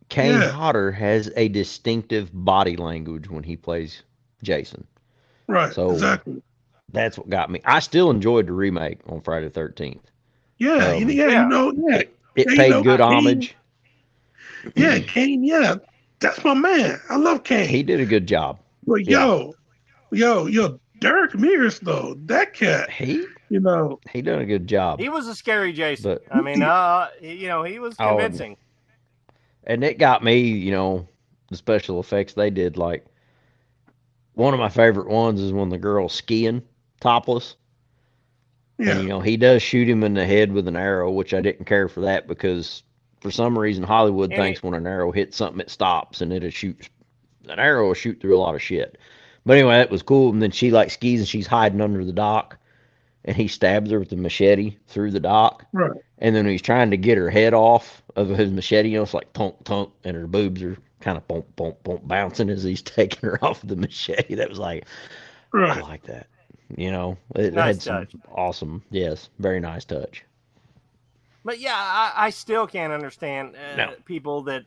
Speaker 1: Kane
Speaker 4: Yeah,
Speaker 1: Hodder has a distinctive body language when he plays Jason.
Speaker 4: right,
Speaker 1: So
Speaker 4: exactly.
Speaker 1: that's what got me. I still enjoyed the remake on Friday the 13th.
Speaker 4: Yeah,
Speaker 1: Um,
Speaker 2: Yeah.
Speaker 1: it
Speaker 4: yeah,
Speaker 1: paid good
Speaker 4: Kane.
Speaker 1: homage.
Speaker 4: Yeah, Kane. Yeah, that's my man. I love
Speaker 1: He
Speaker 4: Kane.
Speaker 1: did a good job.
Speaker 4: But
Speaker 1: Yeah.
Speaker 4: Derek Mears though, that cat.
Speaker 1: He
Speaker 4: You know,
Speaker 1: he done a good job.
Speaker 2: He was a scary Jason.
Speaker 1: But
Speaker 2: I mean, he was
Speaker 1: oh,
Speaker 2: convincing.
Speaker 1: and it got me, the special effects they did. Like one of my favorite ones is when the girl's skiing topless, and
Speaker 4: yeah,
Speaker 1: he does shoot him in the head with an arrow, which I didn't care for that because for some reason Hollywood
Speaker 2: And
Speaker 1: thinks when an arrow hits something it stops, and it'll shoot an arrow will shoot through a lot of shit. But anyway, that was cool. And then she like skis and she's hiding under the dock, and he stabs her with the machete through the dock.
Speaker 4: right.
Speaker 1: And then he's trying to get her head off of his machete, it's like tonk tonk, and her boobs are kind of bump bump bump bouncing as he's taking her off the machete. That was like, I
Speaker 4: Right.
Speaker 1: like that. It
Speaker 2: nice
Speaker 1: had some
Speaker 2: touch.
Speaker 1: awesome, yes, very nice touch.
Speaker 2: But yeah, I still can't understand
Speaker 1: No.
Speaker 2: people that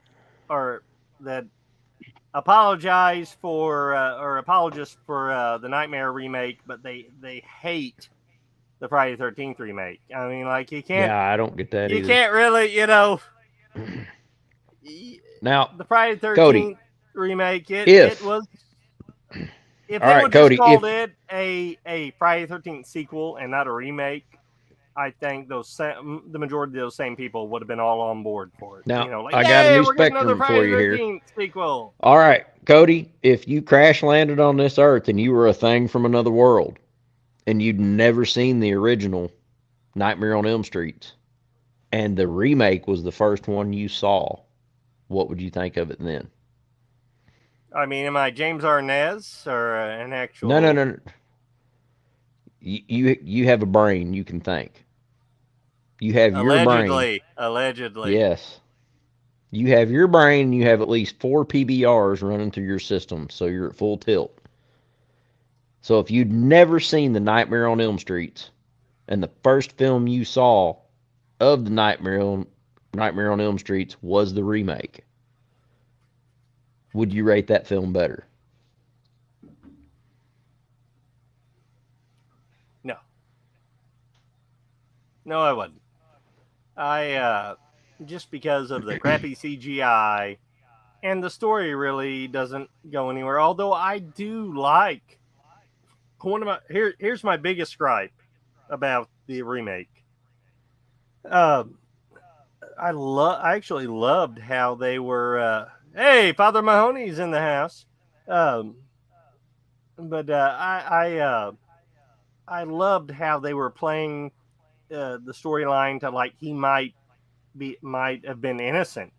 Speaker 2: apologize for or apologists for the Nightmare remake, but they hate the Friday the 13th remake. I mean, like you can't
Speaker 1: Yeah, I don't get that
Speaker 2: you
Speaker 1: either.
Speaker 2: can't really
Speaker 1: Now,
Speaker 2: the Friday the 13th
Speaker 1: Cody,
Speaker 2: remake it
Speaker 1: if
Speaker 2: was if
Speaker 1: all
Speaker 2: they
Speaker 1: right,
Speaker 2: would
Speaker 1: Cody,
Speaker 2: just called
Speaker 1: if
Speaker 2: it a Friday the 13th sequel and not a remake, I think the majority of those same people would have been all on board for it.
Speaker 1: now
Speaker 2: Like,
Speaker 1: I got a
Speaker 2: yay,
Speaker 1: new
Speaker 2: we're getting another
Speaker 1: spectrum for
Speaker 2: Friday
Speaker 1: you
Speaker 2: the
Speaker 1: here.
Speaker 2: 13th sequel.
Speaker 1: All right, Cody, if you crash landed on this earth and you were a thing from another world and you'd never seen the original Nightmare on Elm Street and the remake was the first one you saw, what would you think of it then?
Speaker 2: I mean, am I James Arnaz or an actual?
Speaker 1: No. You have a brain. You can think. You have your brain.
Speaker 2: Allegedly.
Speaker 1: Yes. You have your brain. You have at least 4 PBRs running through your system, so you're at full tilt. So if you'd never seen the Nightmare on Elm Street, and the first film you saw of the Nightmare on Elm Street was the remake, would you rate that film better?
Speaker 2: No, I wouldn't. I just because of the crappy CGI and the story really doesn't go anywhere. Although I do like here's my biggest gripe about the remake. I actually loved how they were. Hey, Father Mahoney's in the house. Um, but I loved how they were playing the storyline to like he might have been innocent,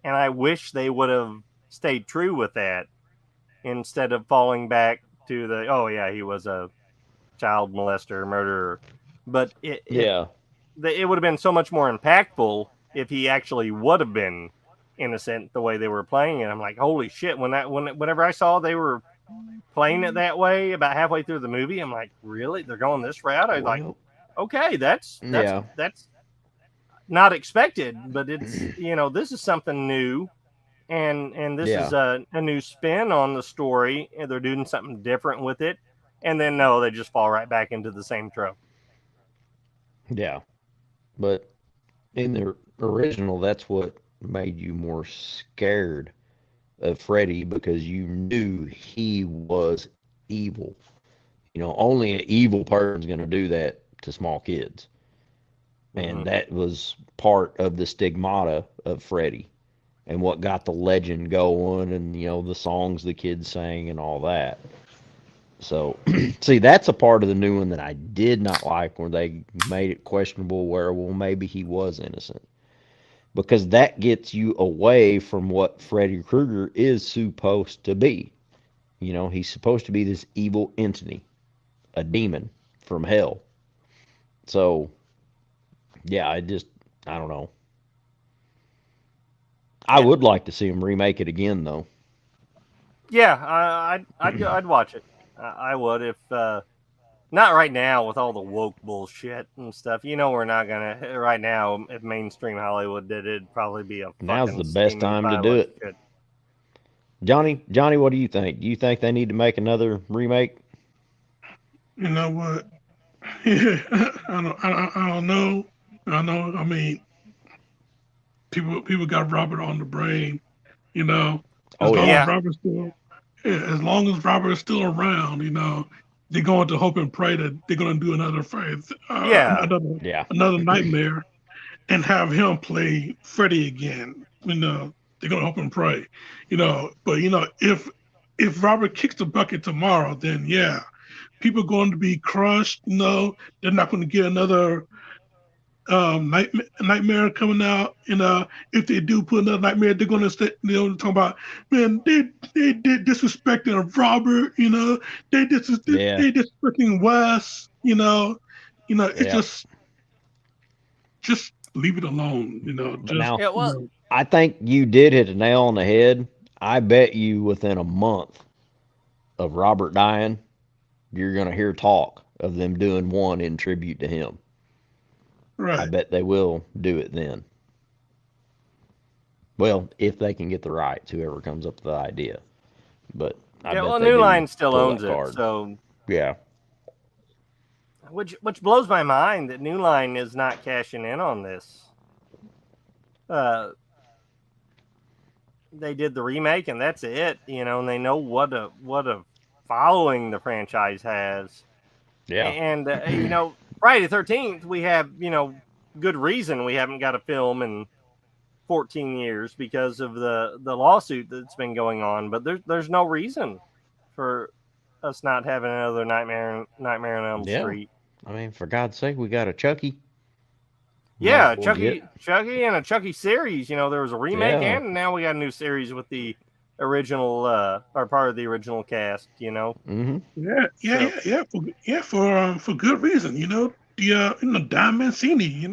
Speaker 2: and I wish they would have stayed true with that instead of falling back to the oh yeah he was a child molester murderer, but
Speaker 1: Yeah.
Speaker 2: it would have been so much more impactful if he actually would have been innocent the way they were playing it. I'm like, holy shit! Whenever I saw they were playing it that way about halfway through the movie, I'm like, really? They're going this route? I was like,
Speaker 1: Well,
Speaker 2: okay, that's
Speaker 1: yeah.
Speaker 2: not expected, but it's this is something new, and this is
Speaker 1: Yeah.
Speaker 2: a new spin on the story, and they're doing something different with it, and then no, they just fall right back into the same trope.
Speaker 1: Yeah. But in the original, that's what made you more scared of Freddy because you knew he was evil. Only an evil person's going to do that to small kids. And that was part of the stigmata of Freddy and what got the legend going and, the songs the kids sang and all that. So, see, that's a part of the new one that I did not like where they made it questionable where, well, maybe he was innocent. Because that gets you away from what Freddy Krueger is supposed to be. He's supposed to be this evil entity, a demon from hell. So, yeah, I don't know. I
Speaker 2: Yeah,
Speaker 1: would like to see him remake it again, though.
Speaker 2: yeah, I'd watch it. I would if not right now with all the woke bullshit and stuff. We're not gonna right now. If mainstream Hollywood did it, it'd probably be a
Speaker 1: Now's
Speaker 2: fucking
Speaker 1: the best
Speaker 2: steaming
Speaker 1: time to
Speaker 2: pile
Speaker 1: do
Speaker 2: of
Speaker 1: it.
Speaker 2: shit.
Speaker 1: Johnny, what do you think? Do you think they need to make another remake?
Speaker 4: You know what? I don't know. I know. I mean, people got Robert on the brain. You know, as
Speaker 1: Oh,
Speaker 4: long
Speaker 1: yeah.
Speaker 4: as
Speaker 2: Yeah,
Speaker 4: Robert's still, yeah, as long as Robert is still around, they're going to hope and pray that they're going to do another phrase,
Speaker 2: yeah,
Speaker 1: Yeah.
Speaker 4: another nightmare, and have him play Freddy again. They're going to hope and pray. But if Robert kicks the bucket tomorrow, then yeah, people are going to be crushed. They're not going to get another nightmare coming out. If they do put another nightmare, they're going to talk about, man, they did disrespecting Robert.
Speaker 1: Yeah.
Speaker 4: They disrespecting Wes. It's
Speaker 1: Yeah.
Speaker 4: just leave it alone.
Speaker 1: But
Speaker 4: Just
Speaker 1: now,
Speaker 2: yeah. Well,
Speaker 1: I think you did hit a nail on the head. I bet you within a month of Robert dying, you're going to hear talk of them doing one in tribute to him. I
Speaker 4: right.
Speaker 1: bet they will do it then. Well, if they can get the rights, whoever comes up with the idea. But I
Speaker 2: yeah.
Speaker 1: bet
Speaker 2: Well,
Speaker 1: they
Speaker 2: New
Speaker 1: do
Speaker 2: Line still
Speaker 1: pull
Speaker 2: owns
Speaker 1: that
Speaker 2: it,
Speaker 1: card.
Speaker 2: so
Speaker 1: Yeah.
Speaker 2: which blows my mind that New Line is not cashing in on this. Uh, they did the remake and that's it, and they know what a following the franchise has.
Speaker 1: Yeah.
Speaker 2: And Friday the 13th, we have good reason we haven't got a film in 14 years because of the lawsuit that's been going on. But there's no reason for us not having another Nightmare on Elm
Speaker 1: Yeah.
Speaker 2: Street.
Speaker 1: I mean, for God's sake, we got a Chucky. Might as
Speaker 2: Yeah,
Speaker 1: well get.
Speaker 2: Chucky, and a Chucky series. There was a remake,
Speaker 1: Yeah.
Speaker 2: and now we got a new series with the original or part of the original cast.
Speaker 1: Mm-hmm.
Speaker 4: Yeah, yeah,
Speaker 2: So
Speaker 4: yeah, yeah, for good reason. Don Mancini.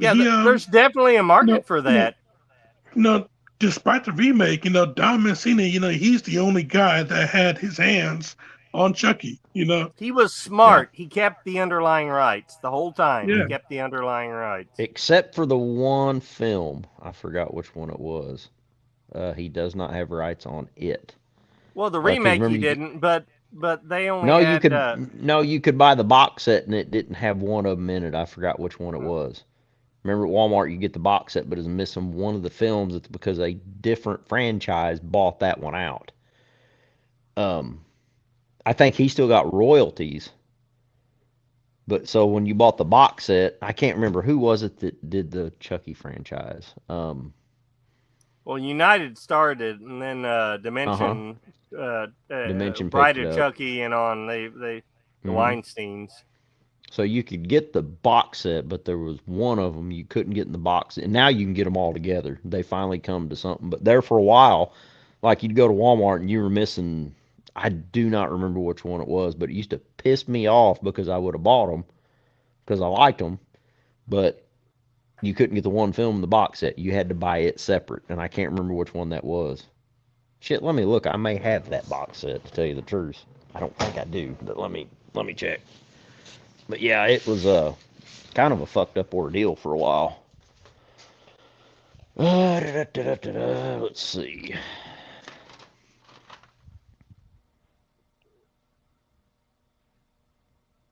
Speaker 2: yeah,
Speaker 4: He
Speaker 2: there's definitely a
Speaker 4: you know
Speaker 2: market for
Speaker 4: you know
Speaker 2: that.
Speaker 4: you know despite the remake, Don Mancini, he's the only guy that had his hands on Chucky.
Speaker 2: He was
Speaker 1: Yeah.
Speaker 2: smart. He kept the underlying rights the whole time. He
Speaker 4: Yeah,
Speaker 2: kept the underlying rights.
Speaker 1: Except for the one film. I forgot which one it was. He does not have rights on it.
Speaker 2: Well, the
Speaker 1: Because
Speaker 2: remake
Speaker 1: remember,
Speaker 2: he didn't, but they only
Speaker 1: no,
Speaker 2: had
Speaker 1: you could buy the box set and it didn't have one of them in it. I forgot which one it was. Remember at Walmart you get the box set, but it's missing one of the films. It's because a different franchise bought that one out. Um, I think he still got royalties But so when you bought the box set, I can't remember who was it that did the Chucky franchise.
Speaker 2: Well, United started, and then
Speaker 1: Uh-huh.
Speaker 2: Dimension,
Speaker 1: Dimension picked
Speaker 2: Bride
Speaker 1: it
Speaker 2: of
Speaker 1: up.
Speaker 2: Chucky, and on the
Speaker 1: Mhm.
Speaker 2: Weinsteins.
Speaker 1: So you could get the box set, but there was one of them you couldn't get in the box. And now you can get them all together. They finally come to something. But there for a while, like you'd go to Walmart and you were missing. I do not remember which one it was, but it used to piss me off because I would have bought them because I liked them, but you couldn't get the one film in the box set. You had to buy it separate, and I can't remember which one that was. Shit, let me look. I may have that box set to tell you the truth. I don't think I do, but let me check. But yeah, it was kind of a fucked up ordeal for a while. Let's see.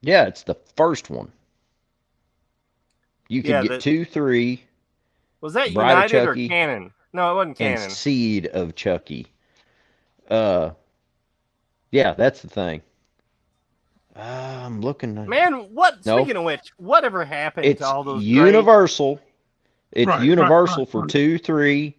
Speaker 1: Yeah, it's the first one. You could get 2, 3.
Speaker 2: Was that
Speaker 1: Bride of
Speaker 2: United or
Speaker 1: Chucky,
Speaker 2: Canon? No, it wasn't
Speaker 1: and
Speaker 2: Canon.
Speaker 1: Seed of Chucky. Yeah, that's the thing. I'm looking.
Speaker 2: Man, what?
Speaker 1: No.
Speaker 2: Speaking of which, whatever happened
Speaker 1: It's
Speaker 2: to all those
Speaker 1: Universal. It's
Speaker 4: Right,
Speaker 1: Universal for
Speaker 4: right.
Speaker 1: 2, 3,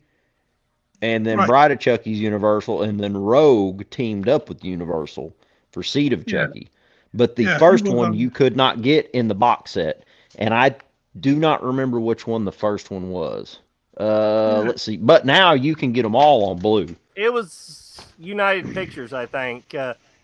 Speaker 1: and then
Speaker 4: Right.
Speaker 1: Bride of Chucky's Universal, and then Rogue teamed up with Universal for Seed of
Speaker 4: Yeah.
Speaker 1: Chucky. But the
Speaker 4: Yeah, he
Speaker 1: first
Speaker 4: was,
Speaker 1: one you could not get in the box set, and I do not remember which one the first one was. Let's see. But now you can get them all on blue.
Speaker 2: It was United Pictures, I think,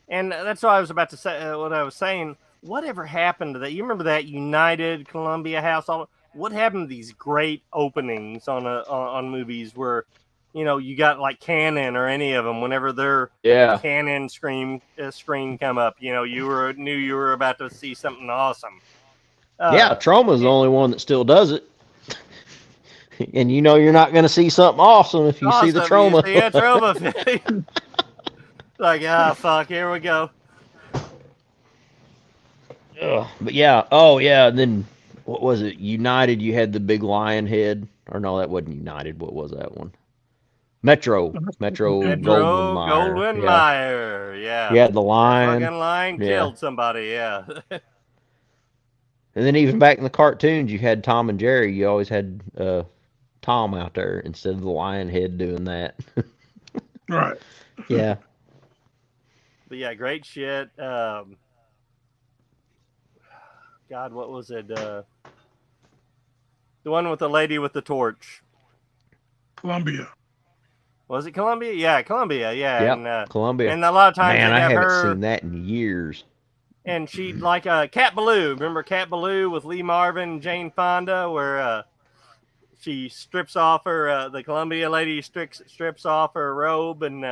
Speaker 2: and that's what I was about to say. What I was saying. Whatever happened to that? You remember that United Columbia House? What happened to these great openings on movies where, you know, you got like Canon or any of them? Whenever their Canon screen come up, you know, knew you were about to see something awesome.
Speaker 1: Yeah, Troma's the only one that still does it. And you know you're not going to see something awesome if you see the Troma.
Speaker 2: You see a Troma. Like, fuck, here we go.
Speaker 1: But yeah, oh yeah, and then what was it? United, you had the big lion head. Or no, that wasn't United. What was that one? Metro
Speaker 2: Goldwyn-Mayer. Yeah.
Speaker 1: You had the lion.
Speaker 2: That fucking lion killed somebody, yeah.
Speaker 1: And then even back in the cartoons, you had Tom and Jerry. You always had Tom out there instead of the lion head doing that.
Speaker 4: Right.
Speaker 1: Yeah.
Speaker 2: But yeah, great shit. God, what was it? The one with the lady with the torch.
Speaker 4: Columbia.
Speaker 2: Was it Columbia? Yeah, Columbia. Yeah,
Speaker 1: Yep,
Speaker 2: and
Speaker 1: Columbia.
Speaker 2: And a lot of times
Speaker 1: man, I haven't
Speaker 2: her,
Speaker 1: seen that in years.
Speaker 2: And she like Cat Ballou. Remember Cat Ballou with Lee Marvin, Jane Fonda, where she strips off her the Columbia lady strips off her robe and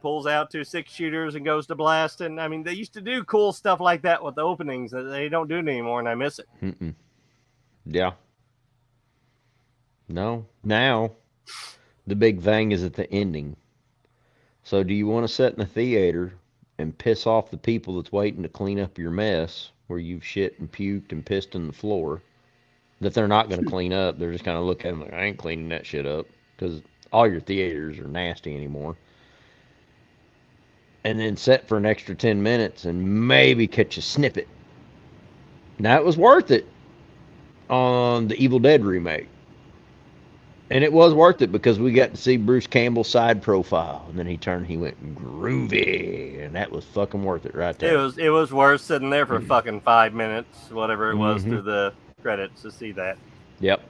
Speaker 2: pulls out 2 6-shooters and goes to blasting. I mean, they used to do cool stuff like that with the openings that they don't do it anymore, and I miss it.
Speaker 1: Mm-mm. Yeah. No. Now, the big thing is at the ending. So do you want to sit in the theater and piss off the people that's waiting to clean up your mess where you've shit and puked and pissed in the floor that they're not going to clean up? They're just going to look at them like, I ain't cleaning that shit up because all your theaters are nasty anymore. And then sit for an extra 10 minutes and maybe catch a snippet. Now, it was worth it on the Evil Dead remake. And it was worth it because we got to see Bruce Campbell's side profile. And then he went groovy. And that was fucking worth it right there.
Speaker 2: It was worth sitting there for fucking 5 minutes, whatever it was, through the credits to see that.
Speaker 1: Yep.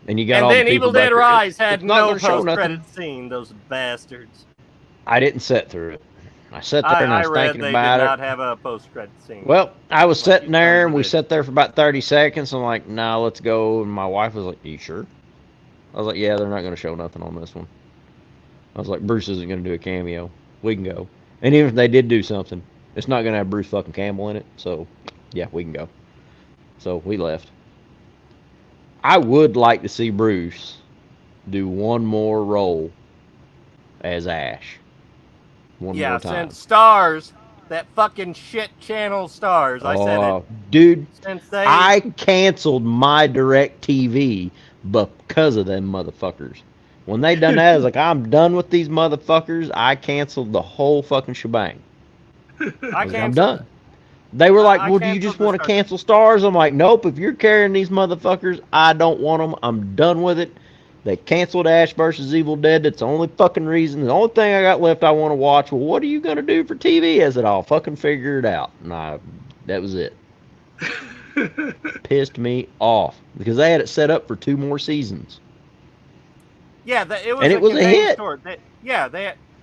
Speaker 1: And you got
Speaker 2: and
Speaker 1: all
Speaker 2: then
Speaker 1: the people
Speaker 2: Evil Dead
Speaker 1: back
Speaker 2: Rise
Speaker 1: there.
Speaker 2: had no post-credit scene, those bastards.
Speaker 1: I didn't sit through it. I sat there and I was thinking about it.
Speaker 2: I read they did not have a post-credit scene.
Speaker 1: Well, I was sitting there and we sat there for about 30 seconds. I'm like, nah, let's go. And my wife was like, are you sure? I was like, yeah, they're not going to show nothing on this one. I was like, Bruce isn't going to do a cameo. We can go. And even if they did do something, it's not going to have Bruce fucking Campbell in it. So, yeah, we can go. So, we left. I would like to see Bruce do one more role as Ash. One more time.
Speaker 2: Since Stars, that fucking shit channel Stars, I said it.
Speaker 1: Dude, I canceled my DirecTV because of them motherfuckers. When they done that, I was like, I'm done with these motherfuckers. I canceled the whole fucking shebang. I'm done. They were like,
Speaker 2: I
Speaker 1: well, do you
Speaker 2: canceled
Speaker 1: just
Speaker 2: the
Speaker 1: want to
Speaker 2: Star Trek.
Speaker 1: cancel Stars? I'm like, nope. If you're carrying these motherfuckers, I don't want them. I'm done with it. They canceled Ash versus Evil Dead. That's the only fucking reason. The only thing I got left I want to watch. Well, what are you going to do for TV? As it all fucking figure it out. And that was it. Pissed me off because they had it set up for 2 more seasons.
Speaker 2: Yeah, it was
Speaker 1: And
Speaker 2: a
Speaker 1: it was a
Speaker 2: contained
Speaker 1: hit.
Speaker 2: story.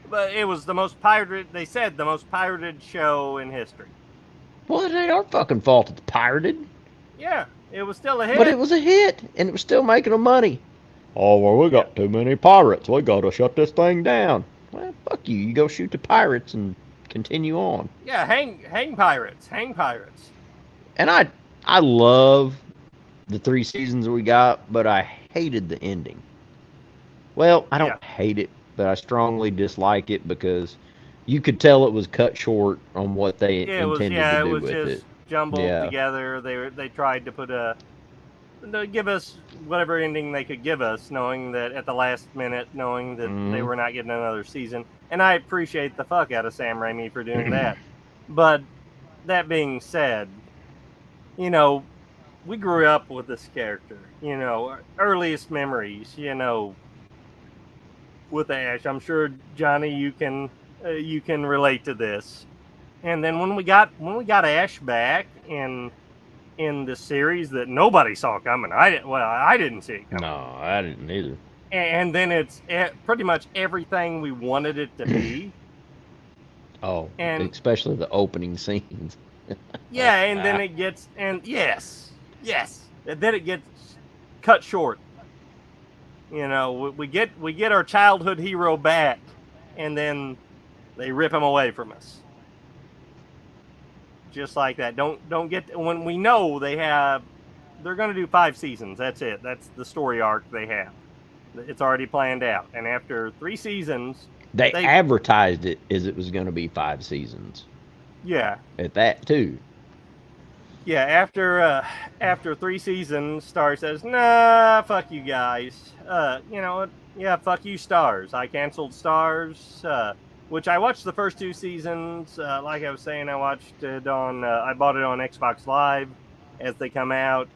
Speaker 2: But it was the most pirated. They said the most pirated show in history.
Speaker 1: Well, it ain't our fucking fault it's pirated.
Speaker 2: Yeah, it was still a hit.
Speaker 1: But it was a hit, and it was still making them money. Oh, well, we got too many pirates. We got to shut this thing down. Well, fuck you. You go shoot the pirates and continue on.
Speaker 2: Yeah, hang pirates.
Speaker 1: And I love the 3 seasons we got, but I hated the ending. Well, I don't hate it, but I strongly dislike it because you could tell it was cut short on what they intended to do with it.
Speaker 2: It was just jumbled together. They tried to give us whatever ending they could give us, knowing that at the last minute, knowing that they were not getting another season. And I appreciate the fuck out of Sam Raimi for doing that. But that being said, you know, we grew up with this character. You know, our earliest memories. You know, with Ash, I'm sure Johnny, you can relate to this. And then when we got Ash back in the series that nobody saw coming, I didn't see it coming.
Speaker 1: No, I didn't either.
Speaker 2: And then it's pretty much everything we wanted it to be.
Speaker 1: Oh, and especially the opening scenes.
Speaker 2: Yeah, and then it gets yes, and then it gets cut short. You know, we get our childhood hero back, and then they rip him away from us. Just like that. Don't get when we know they're going to do 5 seasons. That's it. That's the story arc they have. It's already planned out. And after 3 seasons,
Speaker 1: they advertised it as it was going to be 5 seasons.
Speaker 2: Yeah.
Speaker 1: At that too.
Speaker 2: Yeah, after 3 seasons, Star says, "Nah, fuck you guys. You know what? Yeah, fuck you, Stars. I canceled Stars." Which I watched the first 2 seasons. Like I was saying, I watched it I bought it on Xbox Live as they come out,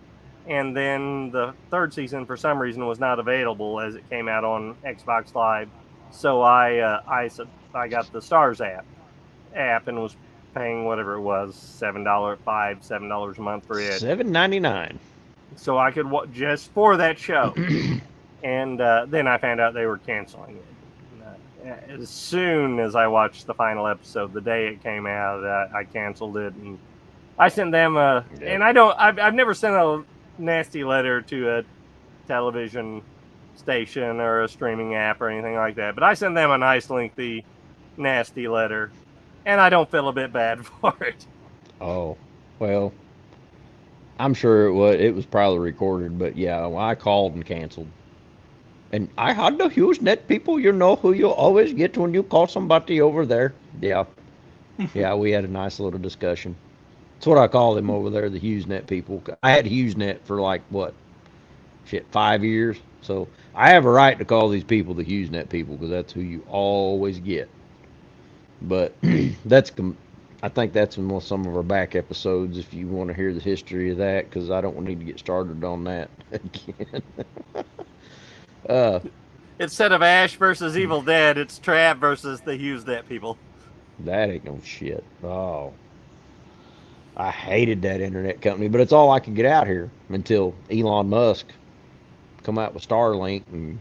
Speaker 2: and then the 3rd season for some reason was not available as it came out on Xbox Live. So I got the Stars app and was paying whatever it was, $7 a month for it.
Speaker 1: $7.99.
Speaker 2: So I could watch just for that show. And then I found out they were canceling it. As soon as I watched the final episode, the day it came out, I canceled it, and I sent them and I've never sent a nasty letter to a television station or a streaming app or anything like that, but I sent them a nice lengthy nasty letter, and I don't feel a bit bad for it.
Speaker 1: Oh, well, I'm sure it was probably recorded, but yeah, I called and canceled. And I had the HughesNet people, you know who you always get when you call somebody over there. Yeah. Yeah, we had a nice little discussion. That's what I call them over there, the HughesNet people. I had HughesNet for 5 years. So I have a right to call these people the HughesNet people because that's who you always get. But I think that's in some of our back episodes if you want to hear the history of that, because I don't need to get started on that again.
Speaker 2: Instead of Ash versus Evil Dead, it's Trav versus the HughesNet people.
Speaker 1: That ain't no shit. Oh, I hated that internet company, but it's all I could get out here until Elon Musk come out with Starlink, and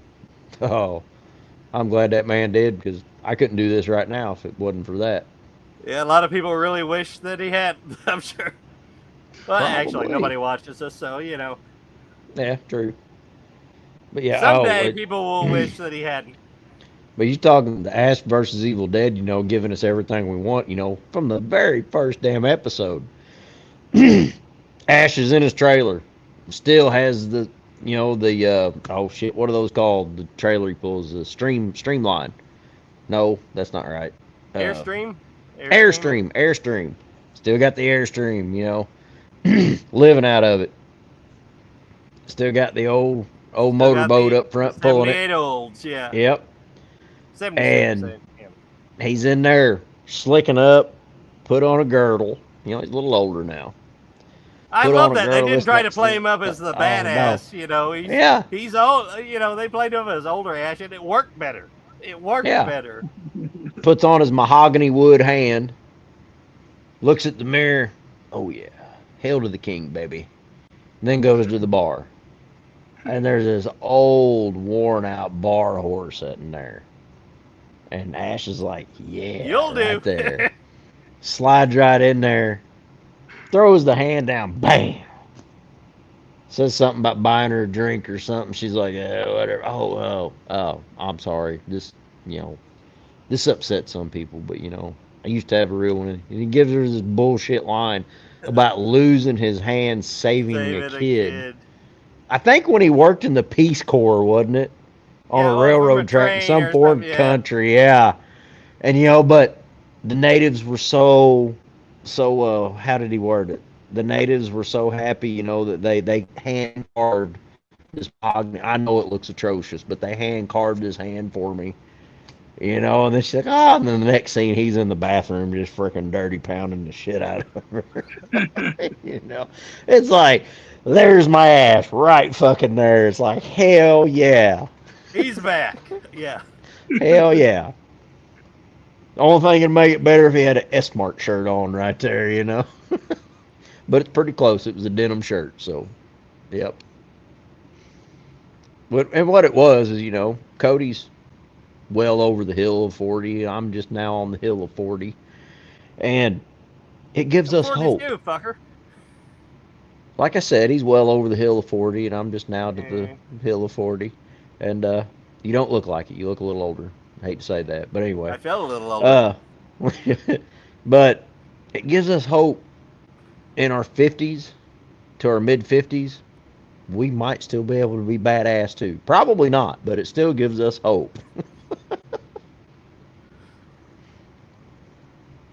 Speaker 1: I'm glad that man did, because I couldn't do this right now if it wasn't for that.
Speaker 2: Yeah, a lot of people really wish that he had, I'm sure. Well,
Speaker 1: Probably.
Speaker 2: Actually, nobody watches us, so, you know.
Speaker 1: Yeah, true. But yeah,
Speaker 2: someday people will wish that he hadn't.
Speaker 1: But you talking the Ash versus Evil Dead, giving us everything we want, from the very first damn episode. Ash is in his trailer, still has the, oh shit, what are those called? The trailer he pulls, the streamline. No, that's not right.
Speaker 2: Airstream?
Speaker 1: Airstream. Still got the Airstream, living out of it. Still got the old motorboat up front pulling it.
Speaker 2: 78 olds, yeah.
Speaker 1: Yep.
Speaker 2: 76,
Speaker 1: and he's in there slicking up, put on a girdle, You know, he's a little older now.
Speaker 2: I
Speaker 1: Put on
Speaker 2: love
Speaker 1: a
Speaker 2: that they
Speaker 1: girl
Speaker 2: didn't
Speaker 1: this
Speaker 2: try to
Speaker 1: next
Speaker 2: play
Speaker 1: thing.
Speaker 2: him up as the
Speaker 1: Oh no.
Speaker 2: badass. You know,
Speaker 1: Yeah.
Speaker 2: he's old. You know, they played him as older Ash, and it worked better. It worked
Speaker 1: Yeah.
Speaker 2: better.
Speaker 1: Puts on his mahogany wood hand. Looks at the mirror. Oh yeah. Hail to the king, baby. And then goes to the bar. And there's this old, worn out bar horse sitting there. And Ash is like, yeah,
Speaker 2: You'll
Speaker 1: right
Speaker 2: do.
Speaker 1: there. Slides right in there. Throws the hand down. Bam. Says something about buying her a drink or something. She's like, yeah, whatever. Oh, I'm sorry. This upsets some people, but I used to have a real one. And he gives her this bullshit line about losing his hand saving a
Speaker 2: Saving a
Speaker 1: kid.
Speaker 2: kid.
Speaker 1: I think when he worked in the Peace Corps, wasn't it? On
Speaker 2: Yeah,
Speaker 1: a
Speaker 2: well, from a
Speaker 1: railroad track in
Speaker 2: train
Speaker 1: some
Speaker 2: or something,
Speaker 1: foreign
Speaker 2: yeah.
Speaker 1: country, yeah. And but the natives were so how did he word it? The natives were so happy, that they hand carved this mahogany. I know it looks atrocious, but they hand carved his hand for me. And then she's like, oh, and then the next scene, he's in the bathroom just freaking dirty pounding the shit out of her. It's like, there's my ass right fucking there. It's like, hell yeah.
Speaker 2: He's back. Yeah.
Speaker 1: Hell yeah. The only thing that'd make it better if he had an S-Mart shirt on right there. But it's pretty close. It was a denim shirt, so, yep. And what it was is, Cody's well over the hill of 40. I'm just now on the hill of 40. And it gives us hope.
Speaker 2: 42, fucker.
Speaker 1: Like I said, he's well over the hill of 40, and I'm just now to the hill of 40. And you don't look like it. You look a little older. I hate to say that, but anyway.
Speaker 2: I felt a little older.
Speaker 1: But it gives us hope in our 50s to our mid-50s. We might still be able to be badass too. Probably not, but it still gives us hope.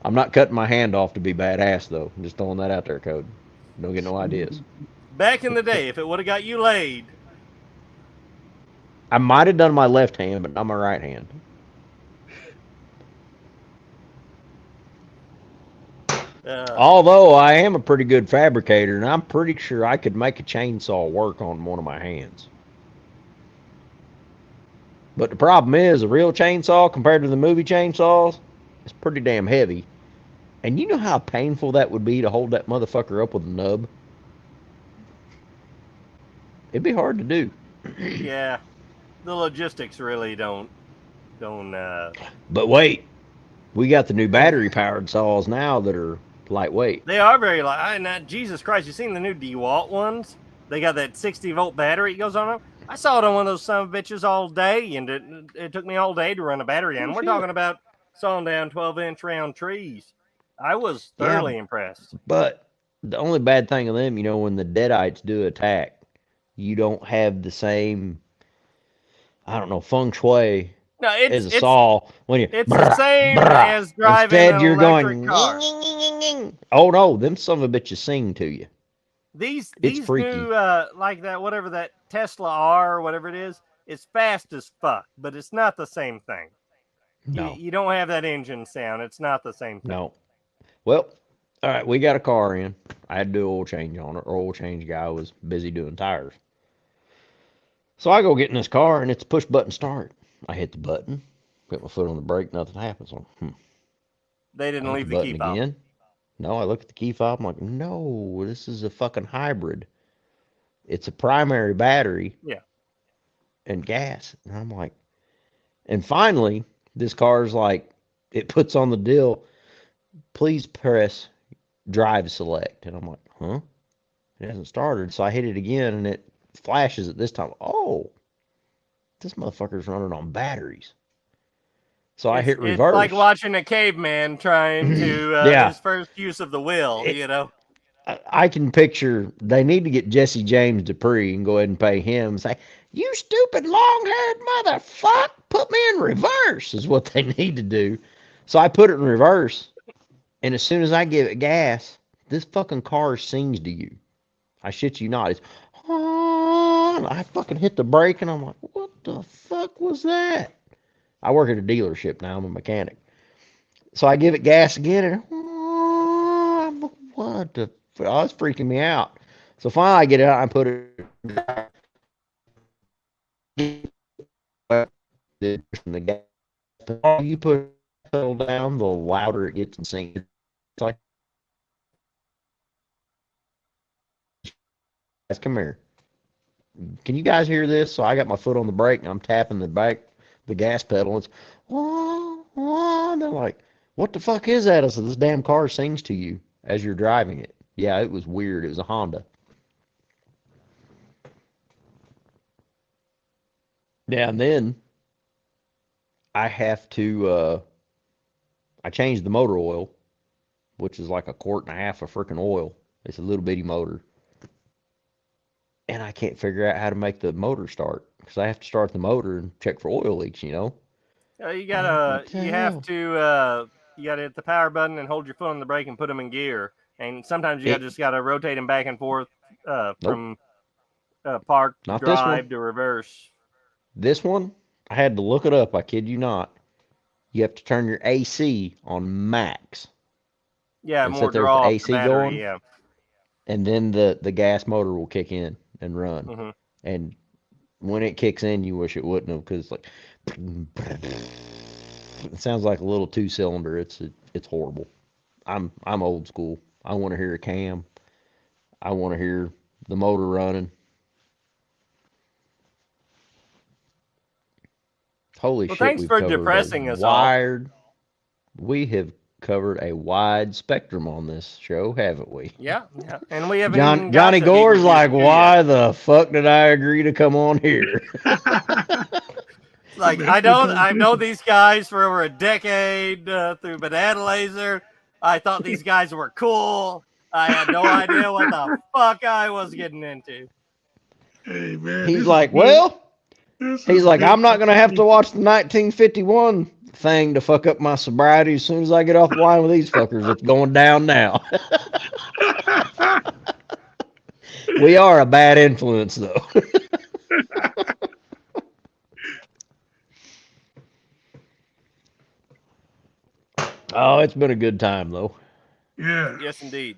Speaker 1: I'm not cutting my hand off to be badass, though. I'm just throwing that out there, Code. Don't get no ideas.
Speaker 2: Back in the day, if it would have got you laid.
Speaker 1: I might have done my left hand, but not my right hand. Although I am a pretty good fabricator, and I'm pretty sure I could make a chainsaw work on one of my hands. But the problem is, a real chainsaw compared to the movie chainsaws, it's pretty damn heavy. And you know how painful that would be to hold that motherfucker up with a nub? It'd be hard to do.
Speaker 2: Yeah. The logistics really don't.
Speaker 1: But wait. We got the new battery-powered saws now that are lightweight.
Speaker 2: They are very light. Jesus Christ, you seen the new DeWalt ones? They got that 60-volt battery that goes on them. I saw it on one of those son of bitches all day, and it took me all day to run a battery on. We're talking about sawing down 12-inch round trees. I was thoroughly impressed.
Speaker 1: But the only bad thing of them, when the deadites do attack, you don't have the same, I don't know, feng shui as a saw.
Speaker 2: It's the same as driving an electric car.
Speaker 1: Oh no, them son of a bitches sing to you.
Speaker 2: These
Speaker 1: freaky.
Speaker 2: new like that whatever that Tesla R or whatever it is, it's fast as fuck, but it's not the same thing.
Speaker 1: No.
Speaker 2: You don't have that engine sound. It's not the same thing.
Speaker 1: No. Well, all right, we got a car in. I had to do oil change on it. Our oil change guy was busy doing tires. So I go get in this car, and it's a push button start. I hit the button, put my foot on the brake, nothing happens.
Speaker 2: They didn't leave the key fob.
Speaker 1: Again. No, I look at the key fob. I'm like, no, this is a fucking hybrid. It's a primary battery.
Speaker 2: Yeah.
Speaker 1: And gas. And I'm like, and finally, this car's like, it puts on the deal, please press drive select. And I'm like, huh? It hasn't started. So I hit it again, and it flashes at this time. Oh, this motherfucker's running on batteries. So I hit reverse.
Speaker 2: It's like watching a caveman trying to his first use of the wheel,
Speaker 1: I can picture they need to get Jesse James Dupree and go ahead and pay him and say, you stupid long-haired motherfucker, put me in reverse is what they need to do. So I put it in reverse, and as soon as I give it gas, this fucking car sings to you. I shit you not. It's, I fucking hit the brake, and I'm like, what the fuck was that? I work at a dealership now. I'm a mechanic. So I give it gas again, and what the? Oh, it's freaking me out. So finally, I get it out and put it from the gas. The you put the pedal down, the louder it gets and sings. It's like, come here. Can you guys hear this? So I got my foot on the brake and I'm tapping the gas pedal. It's wah, wah. And they're like, what the fuck is that? I said, this damn car sings to you as you're driving it. Yeah, it was weird. It was a Honda. Yeah, and then I have to, I changed the motor oil, which is like a quart and a half of freaking oil. It's a little bitty motor. And I can't figure out how to make the motor start because I have to start the motor and check for oil leaks, you know?
Speaker 2: You
Speaker 1: What the hell?
Speaker 2: you gotta hit the power button and hold your foot on the brake and put them in gear. And sometimes you
Speaker 1: It,
Speaker 2: just gotta rotate them back and forth
Speaker 1: nope,
Speaker 2: from park,
Speaker 1: not this one.
Speaker 2: drive to reverse.
Speaker 1: This one, I had to look it up. I kid you not. You have to turn your AC on max
Speaker 2: Yeah,
Speaker 1: and
Speaker 2: more
Speaker 1: sit there with the
Speaker 2: draw off the
Speaker 1: AC
Speaker 2: battery.
Speaker 1: going,
Speaker 2: Yeah.
Speaker 1: and then the gas motor will kick in and run.
Speaker 2: Mm-hmm.
Speaker 1: And when it kicks in, you wish it wouldn't have because it's like it sounds like a little two-cylinder. It's horrible. I'm old school. I want to hear a cam. I want to hear the motor running. Holy
Speaker 2: Well,
Speaker 1: shit,
Speaker 2: thanks
Speaker 1: we've
Speaker 2: for
Speaker 1: covered a
Speaker 2: depressing us all.
Speaker 1: we have covered a wide spectrum on this show, haven't we?
Speaker 2: Yeah. And we haven't even got
Speaker 1: Johnny
Speaker 2: to
Speaker 1: Gore's
Speaker 2: Beetlejuice
Speaker 1: like,
Speaker 2: 2
Speaker 1: why
Speaker 2: yet.
Speaker 1: the fuck did I agree to come on here?
Speaker 2: Like, I know these guys for over a decade through Banana Laser. I thought these guys were cool. I had no idea what the fuck I was getting into.
Speaker 4: Hey man,
Speaker 1: He's like, well, he's like, I'm not gonna have to watch the 1951 thing to fuck up my sobriety as soon as I get off the line with these fuckers. It's going down now. We are a bad influence, though. Oh, it's been a good time, though.
Speaker 4: Yeah.
Speaker 2: Yes, indeed.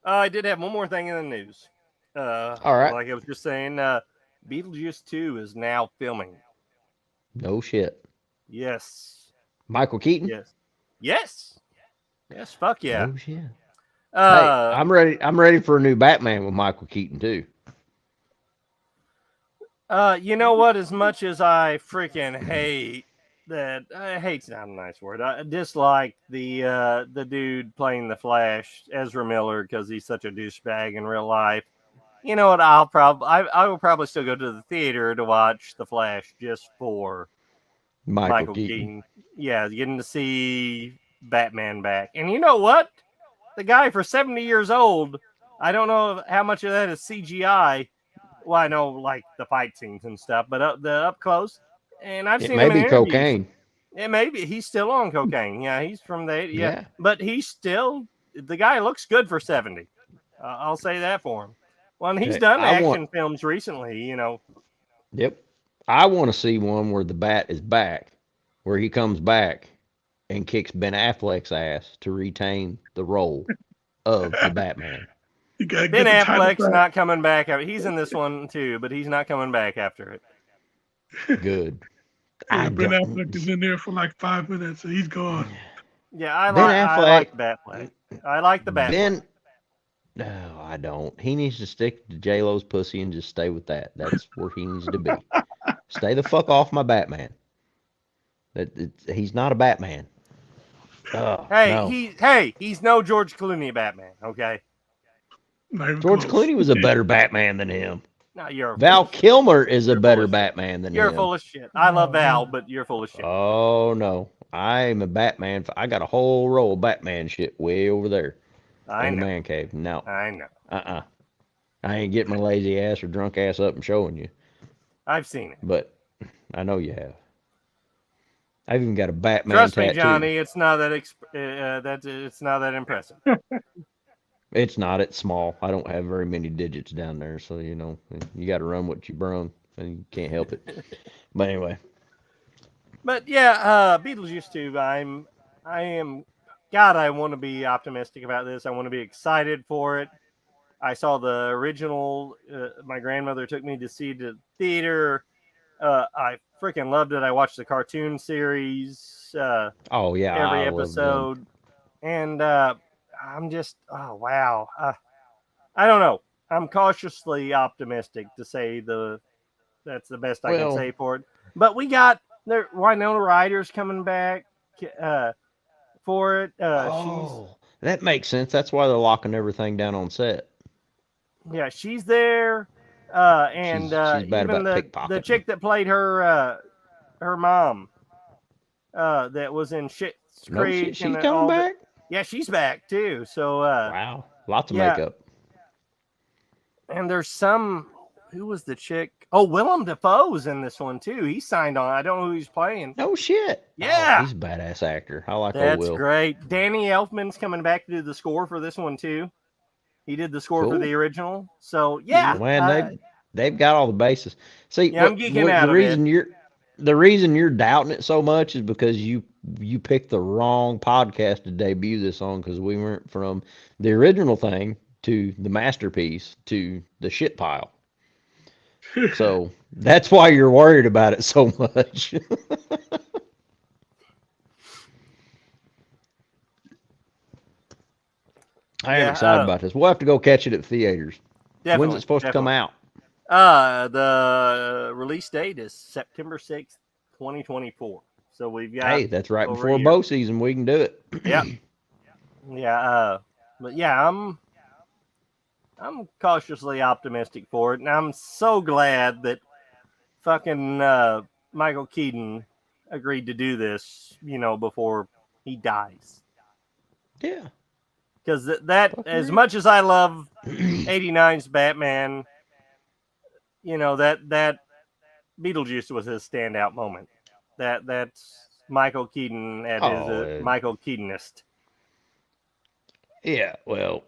Speaker 2: I did have one more thing in the news.
Speaker 1: All right.
Speaker 2: Like I was just saying, Beetlejuice 2 is now filming.
Speaker 1: No shit.
Speaker 2: Yes.
Speaker 1: Michael Keaton?
Speaker 2: Yes. Fuck yeah.
Speaker 1: No shit. Hey, I'm ready for a new Batman with Michael Keaton, too.
Speaker 2: You know what? As much as I freaking hate that, hate's not a nice word. I dislike the dude playing the Flash, Ezra Miller, because he's such a douchebag in real life. You know what? I will probably still go to the theater to watch the Flash just for Michael Keaton. Yeah, getting to see Batman back. And you know what? The guy for 70 years old, I don't know how much of that is CGI. Well, I know like the fight scenes and stuff, but the up close, and I've seen him in interviews.
Speaker 1: Cocaine.
Speaker 2: It may be he's still on cocaine. Yeah, he's from the yeah. But he's still the guy looks good for 70. I'll say that for him. Well, and he's done action films recently, you know.
Speaker 1: Yep. I want to see one where the Bat is back, where he comes back and kicks Ben Affleck's ass to retain the role of the Batman.
Speaker 2: Ben Affleck's not coming back. He's in this one too, but he's not coming back after it.
Speaker 1: Good.
Speaker 4: Ben Affleck is in there for like 5 minutes and he's gone.
Speaker 2: Yeah, I like Batman. I like the Batman.
Speaker 1: No, I don't. He needs to stick to J-Lo's pussy and just stay with that. That's where he needs to be. Stay the fuck off my Batman. He's not a Batman.
Speaker 2: He's no George Clooney Batman, okay?
Speaker 1: George Clooney was a better Batman than him.
Speaker 2: No, you're
Speaker 1: Val Kilmer is a better Batman than him.
Speaker 2: You're full of shit. I love Val, but you're full of shit.
Speaker 1: Oh no, I'm a Batman. I got a whole roll of Batman shit way over there in the man cave. No,
Speaker 2: I know.
Speaker 1: I ain't getting my lazy ass or drunk ass up and showing you.
Speaker 2: I've seen it,
Speaker 1: but I know you have. I've even got a Batman
Speaker 2: Trust
Speaker 1: tattoo.
Speaker 2: me, Johnny. It's not that it's not that impressive.
Speaker 1: It's not. It's small. I don't have very many digits down there, so you know you got to run what you brung, and you can't help it. But anyway.
Speaker 2: But yeah, Beetlejuice 2. God, I want to be optimistic about this. I want to be excited for it. I saw the original. My grandmother took me to see the theater. I freaking loved it. I watched the cartoon series,
Speaker 1: Oh yeah, I
Speaker 2: every
Speaker 1: love them.
Speaker 2: episode, and I'm just, oh wow. I don't know. I'm cautiously optimistic to say that's the best I can
Speaker 1: Well,
Speaker 2: say for it. But we got Winona Ryder's coming back for it.
Speaker 1: that makes sense. That's why they're locking everything down on set.
Speaker 2: She's there, and
Speaker 1: She's bad
Speaker 2: even
Speaker 1: about
Speaker 2: the
Speaker 1: pickpocketing.
Speaker 2: chick that played her mom, that was in Schitt's
Speaker 1: No shit,
Speaker 2: Creek
Speaker 1: she's
Speaker 2: and
Speaker 1: coming
Speaker 2: all that.
Speaker 1: back.
Speaker 2: Yeah, she's back too. So
Speaker 1: Wow, lots of
Speaker 2: yeah,
Speaker 1: makeup.
Speaker 2: and there's some. Who was the chick? Oh, Willem Dafoe's in this one too. He signed on. I don't know who he's playing.
Speaker 1: No shit.
Speaker 2: Yeah,
Speaker 1: Oh, he's a badass actor. I like old
Speaker 2: that's
Speaker 1: Will.
Speaker 2: great. Danny Elfman's coming back to do the score for this one too. He did the score for
Speaker 1: Cool.
Speaker 2: the original. So yeah,
Speaker 1: Man, they've got all the bases. See,
Speaker 2: I'm geeking out
Speaker 1: the reason you're doubting it so much is because you picked the wrong podcast to debut this on, because we went from the original thing to the masterpiece to the shit pile. So that's why you're worried about it so much. I am excited about this. We'll have to go catch it at theaters. When's it supposed to come out?
Speaker 2: The release date is September 6th, 2024. So we've got.
Speaker 1: Hey, that's right before bow season. We can do it.
Speaker 2: Yep. Yeah. But yeah, I'm cautiously optimistic for it, and I'm so glad that fucking Michael Keaton agreed to do this, before he dies.
Speaker 1: Yeah.
Speaker 2: Because that as much as I love 89's Batman, that Beetlejuice was his standout moment. That's Michael Keaton at his Michael Keatonist.
Speaker 1: Yeah, well,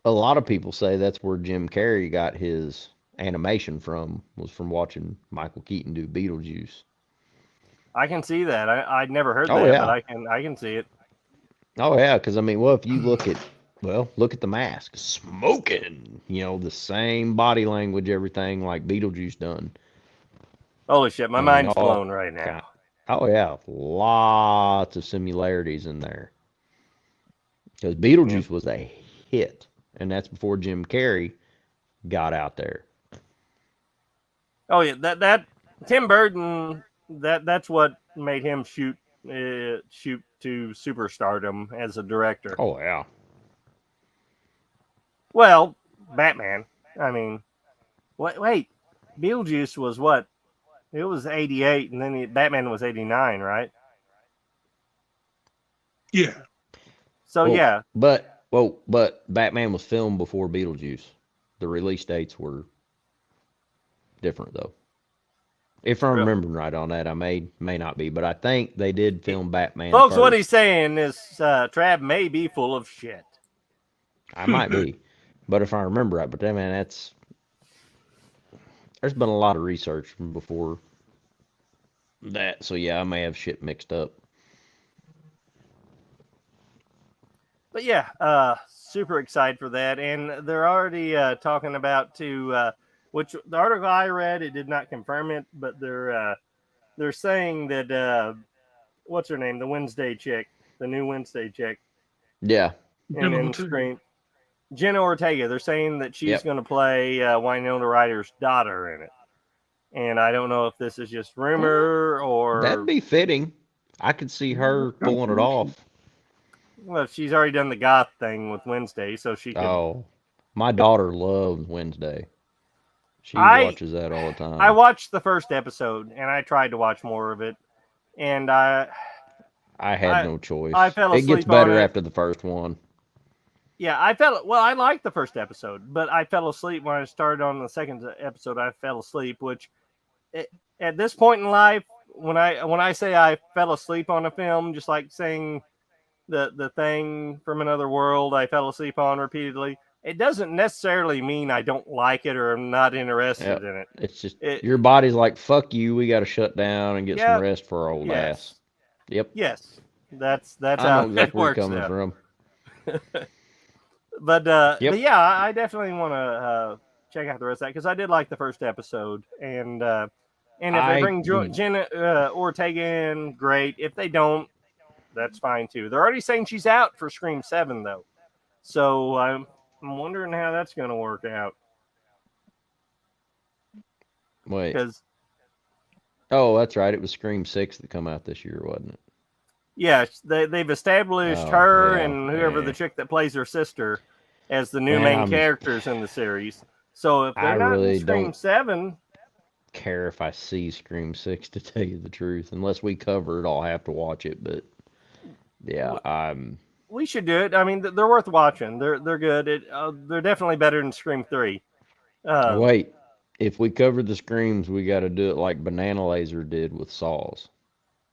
Speaker 1: a lot of people say that's where Jim Carrey got his animation from, was from watching Michael Keaton do Beetlejuice.
Speaker 2: I can see that. I'd never heard that, but I can see it.
Speaker 1: Oh yeah, because if you look at the mask, smoking, the same body language, everything like Beetlejuice done.
Speaker 2: Holy shit, my mind's blown right now.
Speaker 1: Oh yeah, lots of similarities in there. Because Beetlejuice was a hit, and that's before Jim Carrey got out there.
Speaker 2: Oh yeah, that Tim Burton, that's what made him shoot to superstardom as a director.
Speaker 1: Oh yeah.
Speaker 2: Well, Batman. I mean, wait, Beetlejuice was what? It was 88, and then Batman was 89, right?
Speaker 4: Yeah.
Speaker 2: So yeah.
Speaker 1: But Batman was filmed before Beetlejuice. The release dates were different though. If I'm remembering right on that, I may not be, but I think they did film Batman.
Speaker 2: Folks,
Speaker 1: first.
Speaker 2: What he's saying is Trav may be full of shit.
Speaker 1: I might be, but if I remember right, but there's been a lot of research from before that, so yeah, I may have shit mixed up.
Speaker 2: But yeah, super excited for that, and they're already talking about which the article I read, it did not confirm it, but they're saying that what's her name, the Wednesday chick, the new Wednesday chick,
Speaker 1: yeah,
Speaker 2: and then Scream, Jenna Ortega. They're saying that she's going to play Winona Ryder's daughter in it, and I don't know if this is just rumor or
Speaker 1: that'd be fitting. I could see her pulling it off.
Speaker 2: Well, she's already done the goth thing with Wednesday, so she could.
Speaker 1: Oh, my daughter loves Wednesday. She watches that all the time.
Speaker 2: I watched the first episode, and I tried to watch more of it, and I
Speaker 1: had no choice.
Speaker 2: I fell asleep.
Speaker 1: It gets better after the first one.
Speaker 2: Yeah, I liked the first episode, but I fell asleep when I started on the second episode. I fell asleep, which at this point in life, when I say I fell asleep on a film, just like saying the thing from another world I fell asleep on repeatedly, it doesn't necessarily mean I don't like it or I'm not interested in it.
Speaker 1: It's just your body's like, fuck you, we got to shut down and get some rest for our old ass. Yep.
Speaker 2: Yes. That's
Speaker 1: I
Speaker 2: how
Speaker 1: know exactly
Speaker 2: it
Speaker 1: where you're
Speaker 2: works
Speaker 1: coming
Speaker 2: now.
Speaker 1: from.
Speaker 2: But
Speaker 1: Yep.
Speaker 2: yeah, I definitely want to check out the rest of that because I did like the first episode, and if they bring Jenna Ortega in, great. If they don't, that's fine too. They're already saying she's out for Scream 7 though, so I'm wondering how that's going to work out.
Speaker 1: Wait.
Speaker 2: Because
Speaker 1: That's right. It was Scream 6 that come out this year, wasn't it?
Speaker 2: yeah, they've established her and whoever the chick that plays her sister as the new main characters in the series. So if they're not in Scream 7,
Speaker 1: care if I see Scream 6 to tell you the truth. Unless we cover it, I'll have to watch it. But yeah,
Speaker 2: we should do it. I mean, they're worth watching. They're good. They're definitely better than Scream 3.
Speaker 1: Wait, if we cover the Screams, we got to do it like Banana Laser did with Saws.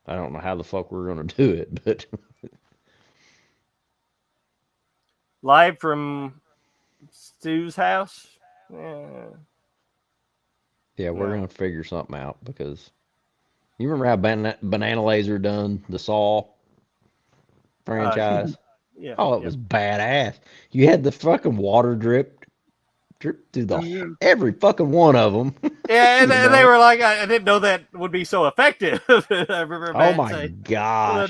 Speaker 1: I don't know how the fuck we're gonna do it, but
Speaker 2: live from Stu's house.
Speaker 1: Yeah, we're gonna figure something out because you remember how Banana Laser done the Saw franchise?
Speaker 2: Yeah.
Speaker 1: Oh, it was badass. You had the fucking water drip through every fucking one of them.
Speaker 2: Yeah, and they were like, I didn't know that would be so effective. I remember
Speaker 1: oh my gosh.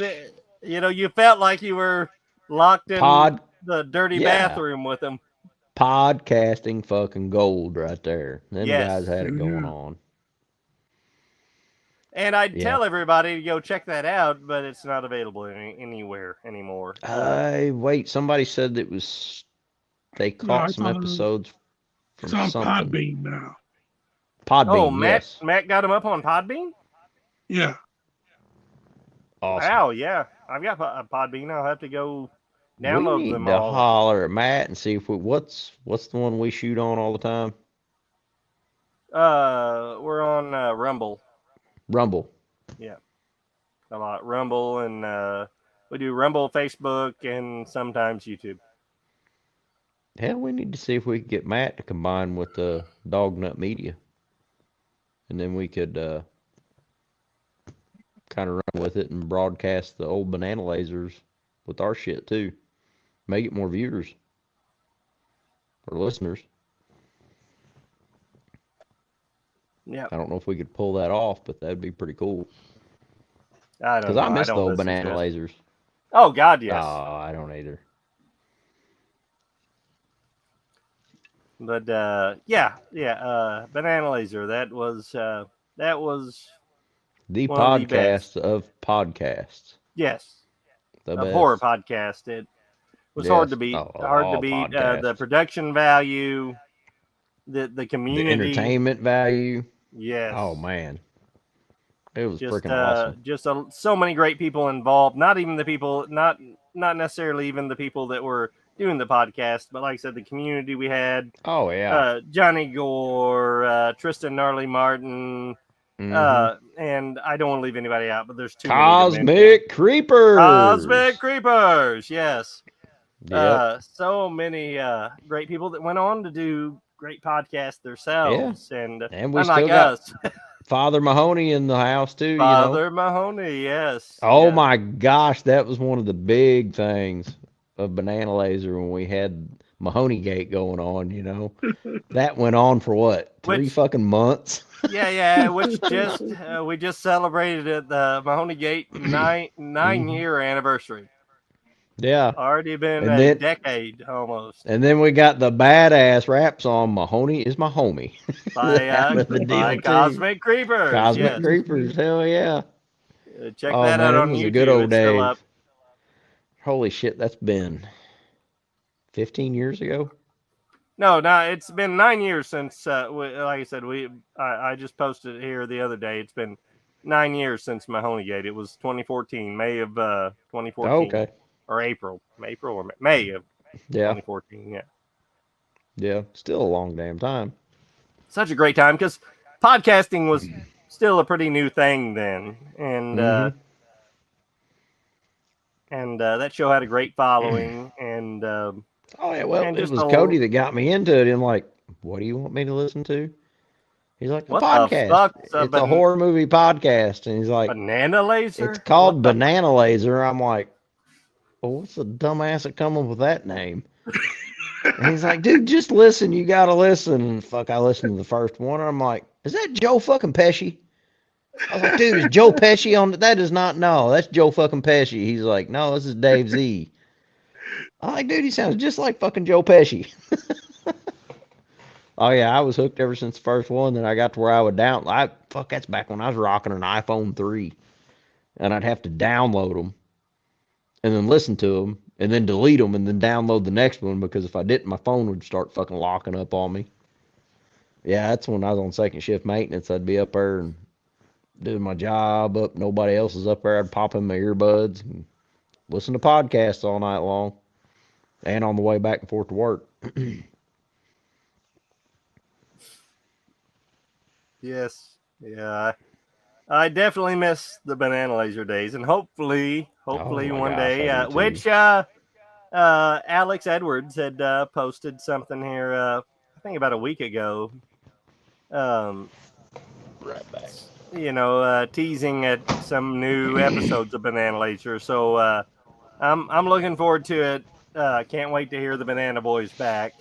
Speaker 2: You felt like you were locked in the dirty bathroom with them.
Speaker 1: Podcasting fucking gold right there. Them guys had it going on.
Speaker 2: And I'd tell everybody to go check that out, but it's not available anywhere anymore.
Speaker 1: Wait, somebody said that they caught some episodes from something.
Speaker 4: Podbean now.
Speaker 1: Podbean,
Speaker 2: Matt got him up on Podbean?
Speaker 4: Yeah.
Speaker 1: Awesome.
Speaker 2: Wow, yeah. I've got a Podbean. I'll have to go download them all.
Speaker 1: We need to holler at Matt and see if what's the one we shoot on all the time?
Speaker 2: We're on Rumble.
Speaker 1: Rumble.
Speaker 2: Yeah. A lot. Rumble, and we do Rumble, Facebook, and sometimes YouTube.
Speaker 1: Hell, we need to see if we could get Matt to combine with the Dog Nut Media. And then we could kind of run with it and broadcast the old Banana Lasers with our shit too. Make it more viewers or listeners.
Speaker 2: Yeah.
Speaker 1: I don't know if we could pull that off, but that'd be pretty cool.
Speaker 2: I don't know.
Speaker 1: Because I miss the old Banana Lasers.
Speaker 2: Oh, God, yes.
Speaker 1: Oh, I don't either.
Speaker 2: But Banana Laser. That was the
Speaker 1: podcast of podcasts.
Speaker 2: Yes,
Speaker 1: the
Speaker 2: horror podcast. It was hard to beat. The production value, the community,
Speaker 1: the entertainment value.
Speaker 2: Yes.
Speaker 1: Oh man, it was freaking awesome.
Speaker 2: Just so many great people involved. Not necessarily even the people that were doing the podcast, but like I said, the community we had.
Speaker 1: Oh yeah.
Speaker 2: Johnny Gore, Tristan Gnarly Martin, and I don't want to leave anybody out, but there's too many.
Speaker 1: Cosmic
Speaker 2: Creepers, yes.
Speaker 1: Yep.
Speaker 2: So many great people that went on to do great podcasts themselves, and
Speaker 1: we still got us. Father Mahoney in the house too.
Speaker 2: Father Mahoney, yes.
Speaker 1: Oh my gosh, that was one of the big things of Banana Laser when we had Mahoney Gate going on. That went on for what, 3 fucking months?
Speaker 2: Yeah. Which we just celebrated the Mahoney Gate 9-year anniversary.
Speaker 1: Yeah.
Speaker 2: Already been a decade almost.
Speaker 1: And then we got the badass rap song, Mahoney is my homie.
Speaker 2: by Cosmic Creepers.
Speaker 1: Cosmic Creepers, hell yeah.
Speaker 2: Check that out on YouTube.
Speaker 1: A good old day.
Speaker 2: Up.
Speaker 1: Holy shit, that's been 15 years ago?
Speaker 2: No, it's been 9 years since, like I said, I just posted it here the other day. It's been 9 years since Mahoney Gate. It was 2014, May of 2014.
Speaker 1: Okay.
Speaker 2: Or April or May of 2014, yeah.
Speaker 1: Yeah, still a long damn time.
Speaker 2: Such a great time because podcasting was still a pretty new thing then. And that show had a great following. And
Speaker 1: it was Cody that got me into it. And like, what do you want me to listen to? He's like, a
Speaker 2: What the
Speaker 1: podcast.
Speaker 2: fuck's
Speaker 1: It's a horror movie podcast. And he's like,
Speaker 2: banana laser?
Speaker 1: it's called Banana Laser. I'm like, well, what's the dumbass that come up with that name? And he's like, dude, just listen. You got to listen. And fuck, I listened to the first one. And I'm like, is that Joe fucking Pesci? I was like, dude, is Joe Pesci on that? Is not, no, that's Joe fucking Pesci. He's like, no, this is Dave Z. I'm like, dude, he sounds just like fucking Joe Pesci. Oh yeah, I was hooked ever since the first one. Then I got to where I would that's back when I was rocking an iPhone 3, and I'd have to download them, and then listen to them, and then delete them, and then download the next one because if I didn't, my phone would start fucking locking up on me. Yeah, that's when I was on second shift maintenance. I'd be up there and doing my job up. Nobody else is up there. I'd pop in my earbuds and listen to podcasts all night long, and on the way back and forth to work.
Speaker 2: Yes. Yeah. I definitely miss the banana laser days, and hopefully one day, which Alex Edwards had posted something here, I think about a week ago.
Speaker 1: Right back.
Speaker 2: Teasing at some new episodes of Banana Laser. So I'm looking forward to it. Can't wait to hear the Banana Boys back.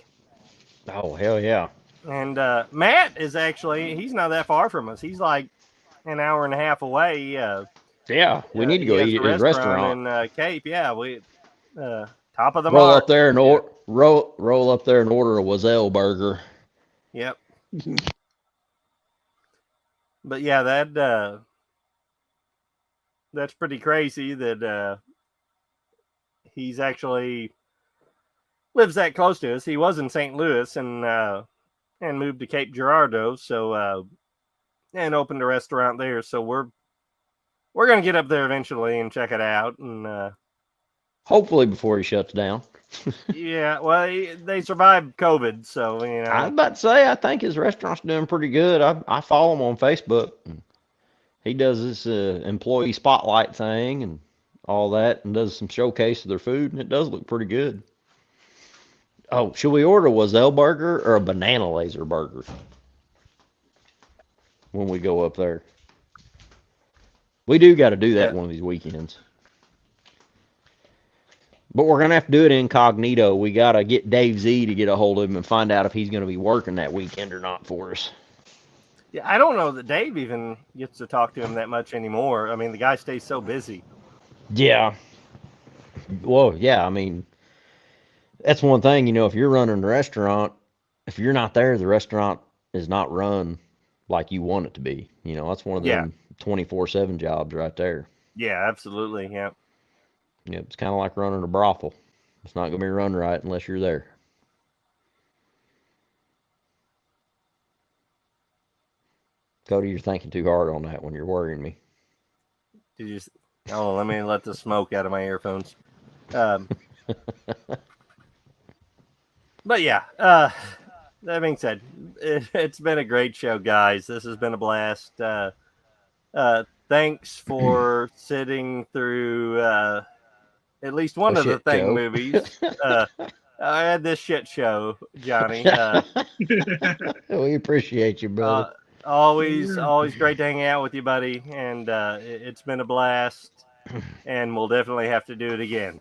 Speaker 1: Oh hell yeah!
Speaker 2: And Matt is he's not that far from us. He's like an hour and a half away.
Speaker 1: Yeah, we need to go eat at his restaurant
Speaker 2: in Cape. Yeah, we top of the
Speaker 1: roll
Speaker 2: mark.
Speaker 1: Up there and roll up there and order a Wazelle burger.
Speaker 2: Yep. But yeah, that's pretty crazy that he's actually lives that close to us. He was in St. Louis and moved to Cape Girardeau, so and opened a restaurant there. So we're gonna get up there eventually and check it out, and
Speaker 1: hopefully before he shuts down.
Speaker 2: Yeah, well, they survived COVID, so
Speaker 1: I was about to say, I think his restaurant's doing pretty good. I follow him on Facebook. He does this employee spotlight thing and all that, and does some showcase of their food, and it does look pretty good. Oh, should we order a Wazelle burger or a banana laser burger when we go up there? We do got to do that one of these weekends. But we're going to have to do it incognito. We got to get Dave Z to get a hold of him and find out if he's going to be working that weekend or not for us.
Speaker 2: Yeah, I don't know that Dave even gets to talk to him that much anymore. I mean, the guy stays so busy.
Speaker 1: Yeah. Well, yeah, I mean, that's one thing, if you're running a restaurant, if you're not there, the restaurant is not run like you want it to be. That's one of them 24/7 jobs right there.
Speaker 2: Yeah, absolutely. Yeah.
Speaker 1: Yeah, it's kind of like running a brothel. It's not going to be run right unless you're there. Cody, you're thinking too hard on that one. You're worrying me.
Speaker 2: Let me let the smoke out of my earphones. But yeah, that being said, it's been a great show, guys. This has been a blast. Thanks for sitting through at least one of the Thing movies. I had this shit show, Johnny.
Speaker 1: We appreciate you, brother.
Speaker 2: Always great to hang out with you, buddy. And it's been a blast. And we'll definitely have to do it again.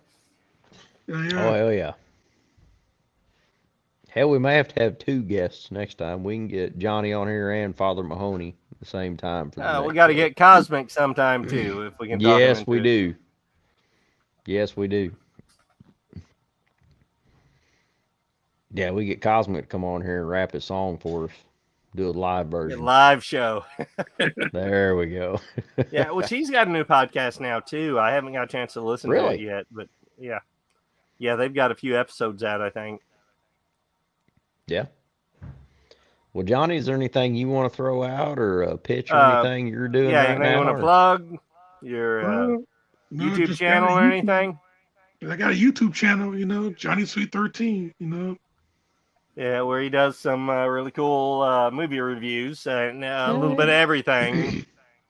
Speaker 1: Oh, hell yeah. Hell, we may have to have two guests next time. We can get Johnny on here and Father Mahoney at the same time.
Speaker 2: We got to get Cosmic sometime, too, if we can talk
Speaker 1: Yes, we do. Yes, we do. Yeah, we get Cosmic to come on here and rap his song for us. Do a live version.
Speaker 2: A live show.
Speaker 1: There we go.
Speaker 2: Yeah, well, she's got a new podcast now, too. I haven't got a chance to listen to it yet, but yeah. Yeah, they've got a few episodes out, I think.
Speaker 1: Yeah. Well, Johnny, is there anything you want to throw out or a pitch or anything you're doing right now?
Speaker 2: You want to plug your YouTube channel or anything?
Speaker 4: I got a YouTube channel, Johnny Sweet 13,
Speaker 2: Yeah, where he does some really cool movie reviews and a little bit of everything.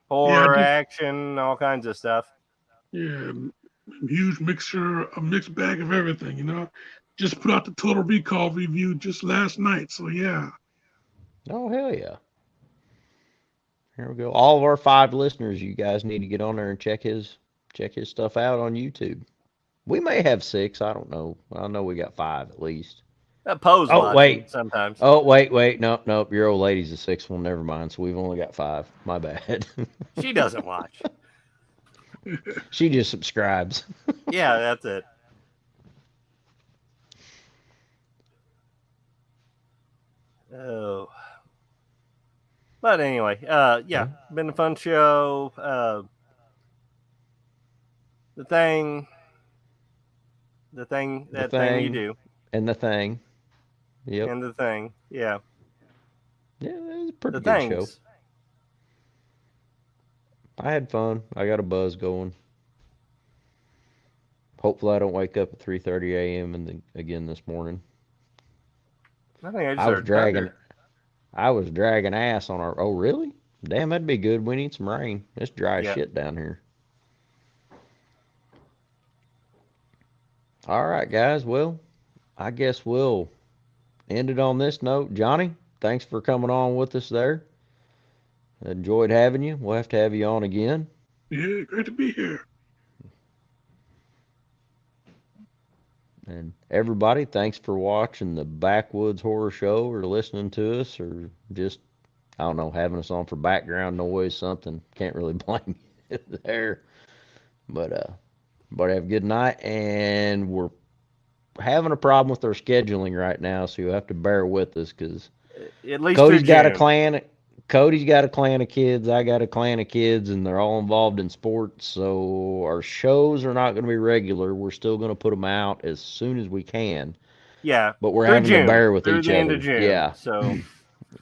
Speaker 2: Horror, action, all kinds of stuff.
Speaker 4: Yeah, huge mixed bag of everything, Just put out the Total Recall review just last night, so yeah.
Speaker 1: Oh, hell yeah. Here we go. All of our 5 listeners, you guys need to get on there and check his stuff out on YouTube. We may have 6. I don't know. I know we got 5 at least.
Speaker 2: Poe's
Speaker 1: Oh,
Speaker 2: watching
Speaker 1: wait.
Speaker 2: sometimes.
Speaker 1: Oh, wait. Nope. Your old lady's the 6th one. Never mind. So we've only got 5. My bad.
Speaker 2: She doesn't watch.
Speaker 1: She just subscribes.
Speaker 2: Yeah, that's it. Oh. But anyway, yeah, been a fun show. The thing you do.
Speaker 1: And the thing. Yep.
Speaker 2: And the thing, yeah.
Speaker 1: Yeah, it was a pretty
Speaker 2: The
Speaker 1: good
Speaker 2: things.
Speaker 1: show. I had fun. I got a buzz going. Hopefully I don't wake up at 3:30 a.m. and again this morning.
Speaker 2: I think I
Speaker 1: was dragging ass on our. Oh, really? Damn, that'd be good. We need some rain. It's dry as shit down here. All right, guys. Well, I guess we'll end it on this note. Johnny, thanks for coming on with us there. Enjoyed having you. We'll have to have you on again.
Speaker 4: Yeah, great to be here.
Speaker 1: And everybody, thanks for watching the Backwoods Horror Show or listening to us or just, I don't know, having us on for background noise, something. Can't really blame you there. But have a good night. And we're having a problem with our scheduling right now, so you'll have to bear with us because Cody's got a clan. Cody's got a clan of kids. I got a clan of kids, and they're all involved in sports. So our shows are not going to be regular. We're still going to put them out as soon as we can.
Speaker 2: Yeah,
Speaker 1: but we're having to bear with each other.
Speaker 2: End of June,
Speaker 1: yeah,
Speaker 2: so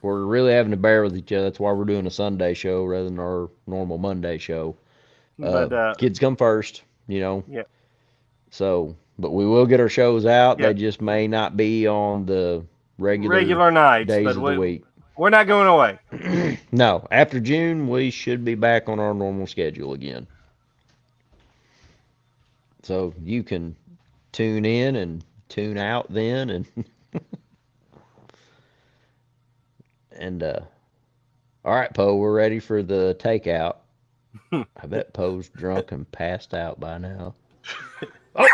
Speaker 1: we're really having to bear with each other. That's why we're doing a Sunday show rather than our normal Monday show. But kids come first, you know.
Speaker 2: Yeah.
Speaker 1: So, but we will get our shows out. Yeah. They just may not be on the regular
Speaker 2: nights,
Speaker 1: days of the week.
Speaker 2: We're not going away.
Speaker 1: No, after June, we should be back on our normal schedule again. So you can tune in and tune out then, and all right, Poe, we're ready for the takeout. I bet Poe's drunk and passed out by now. Oh!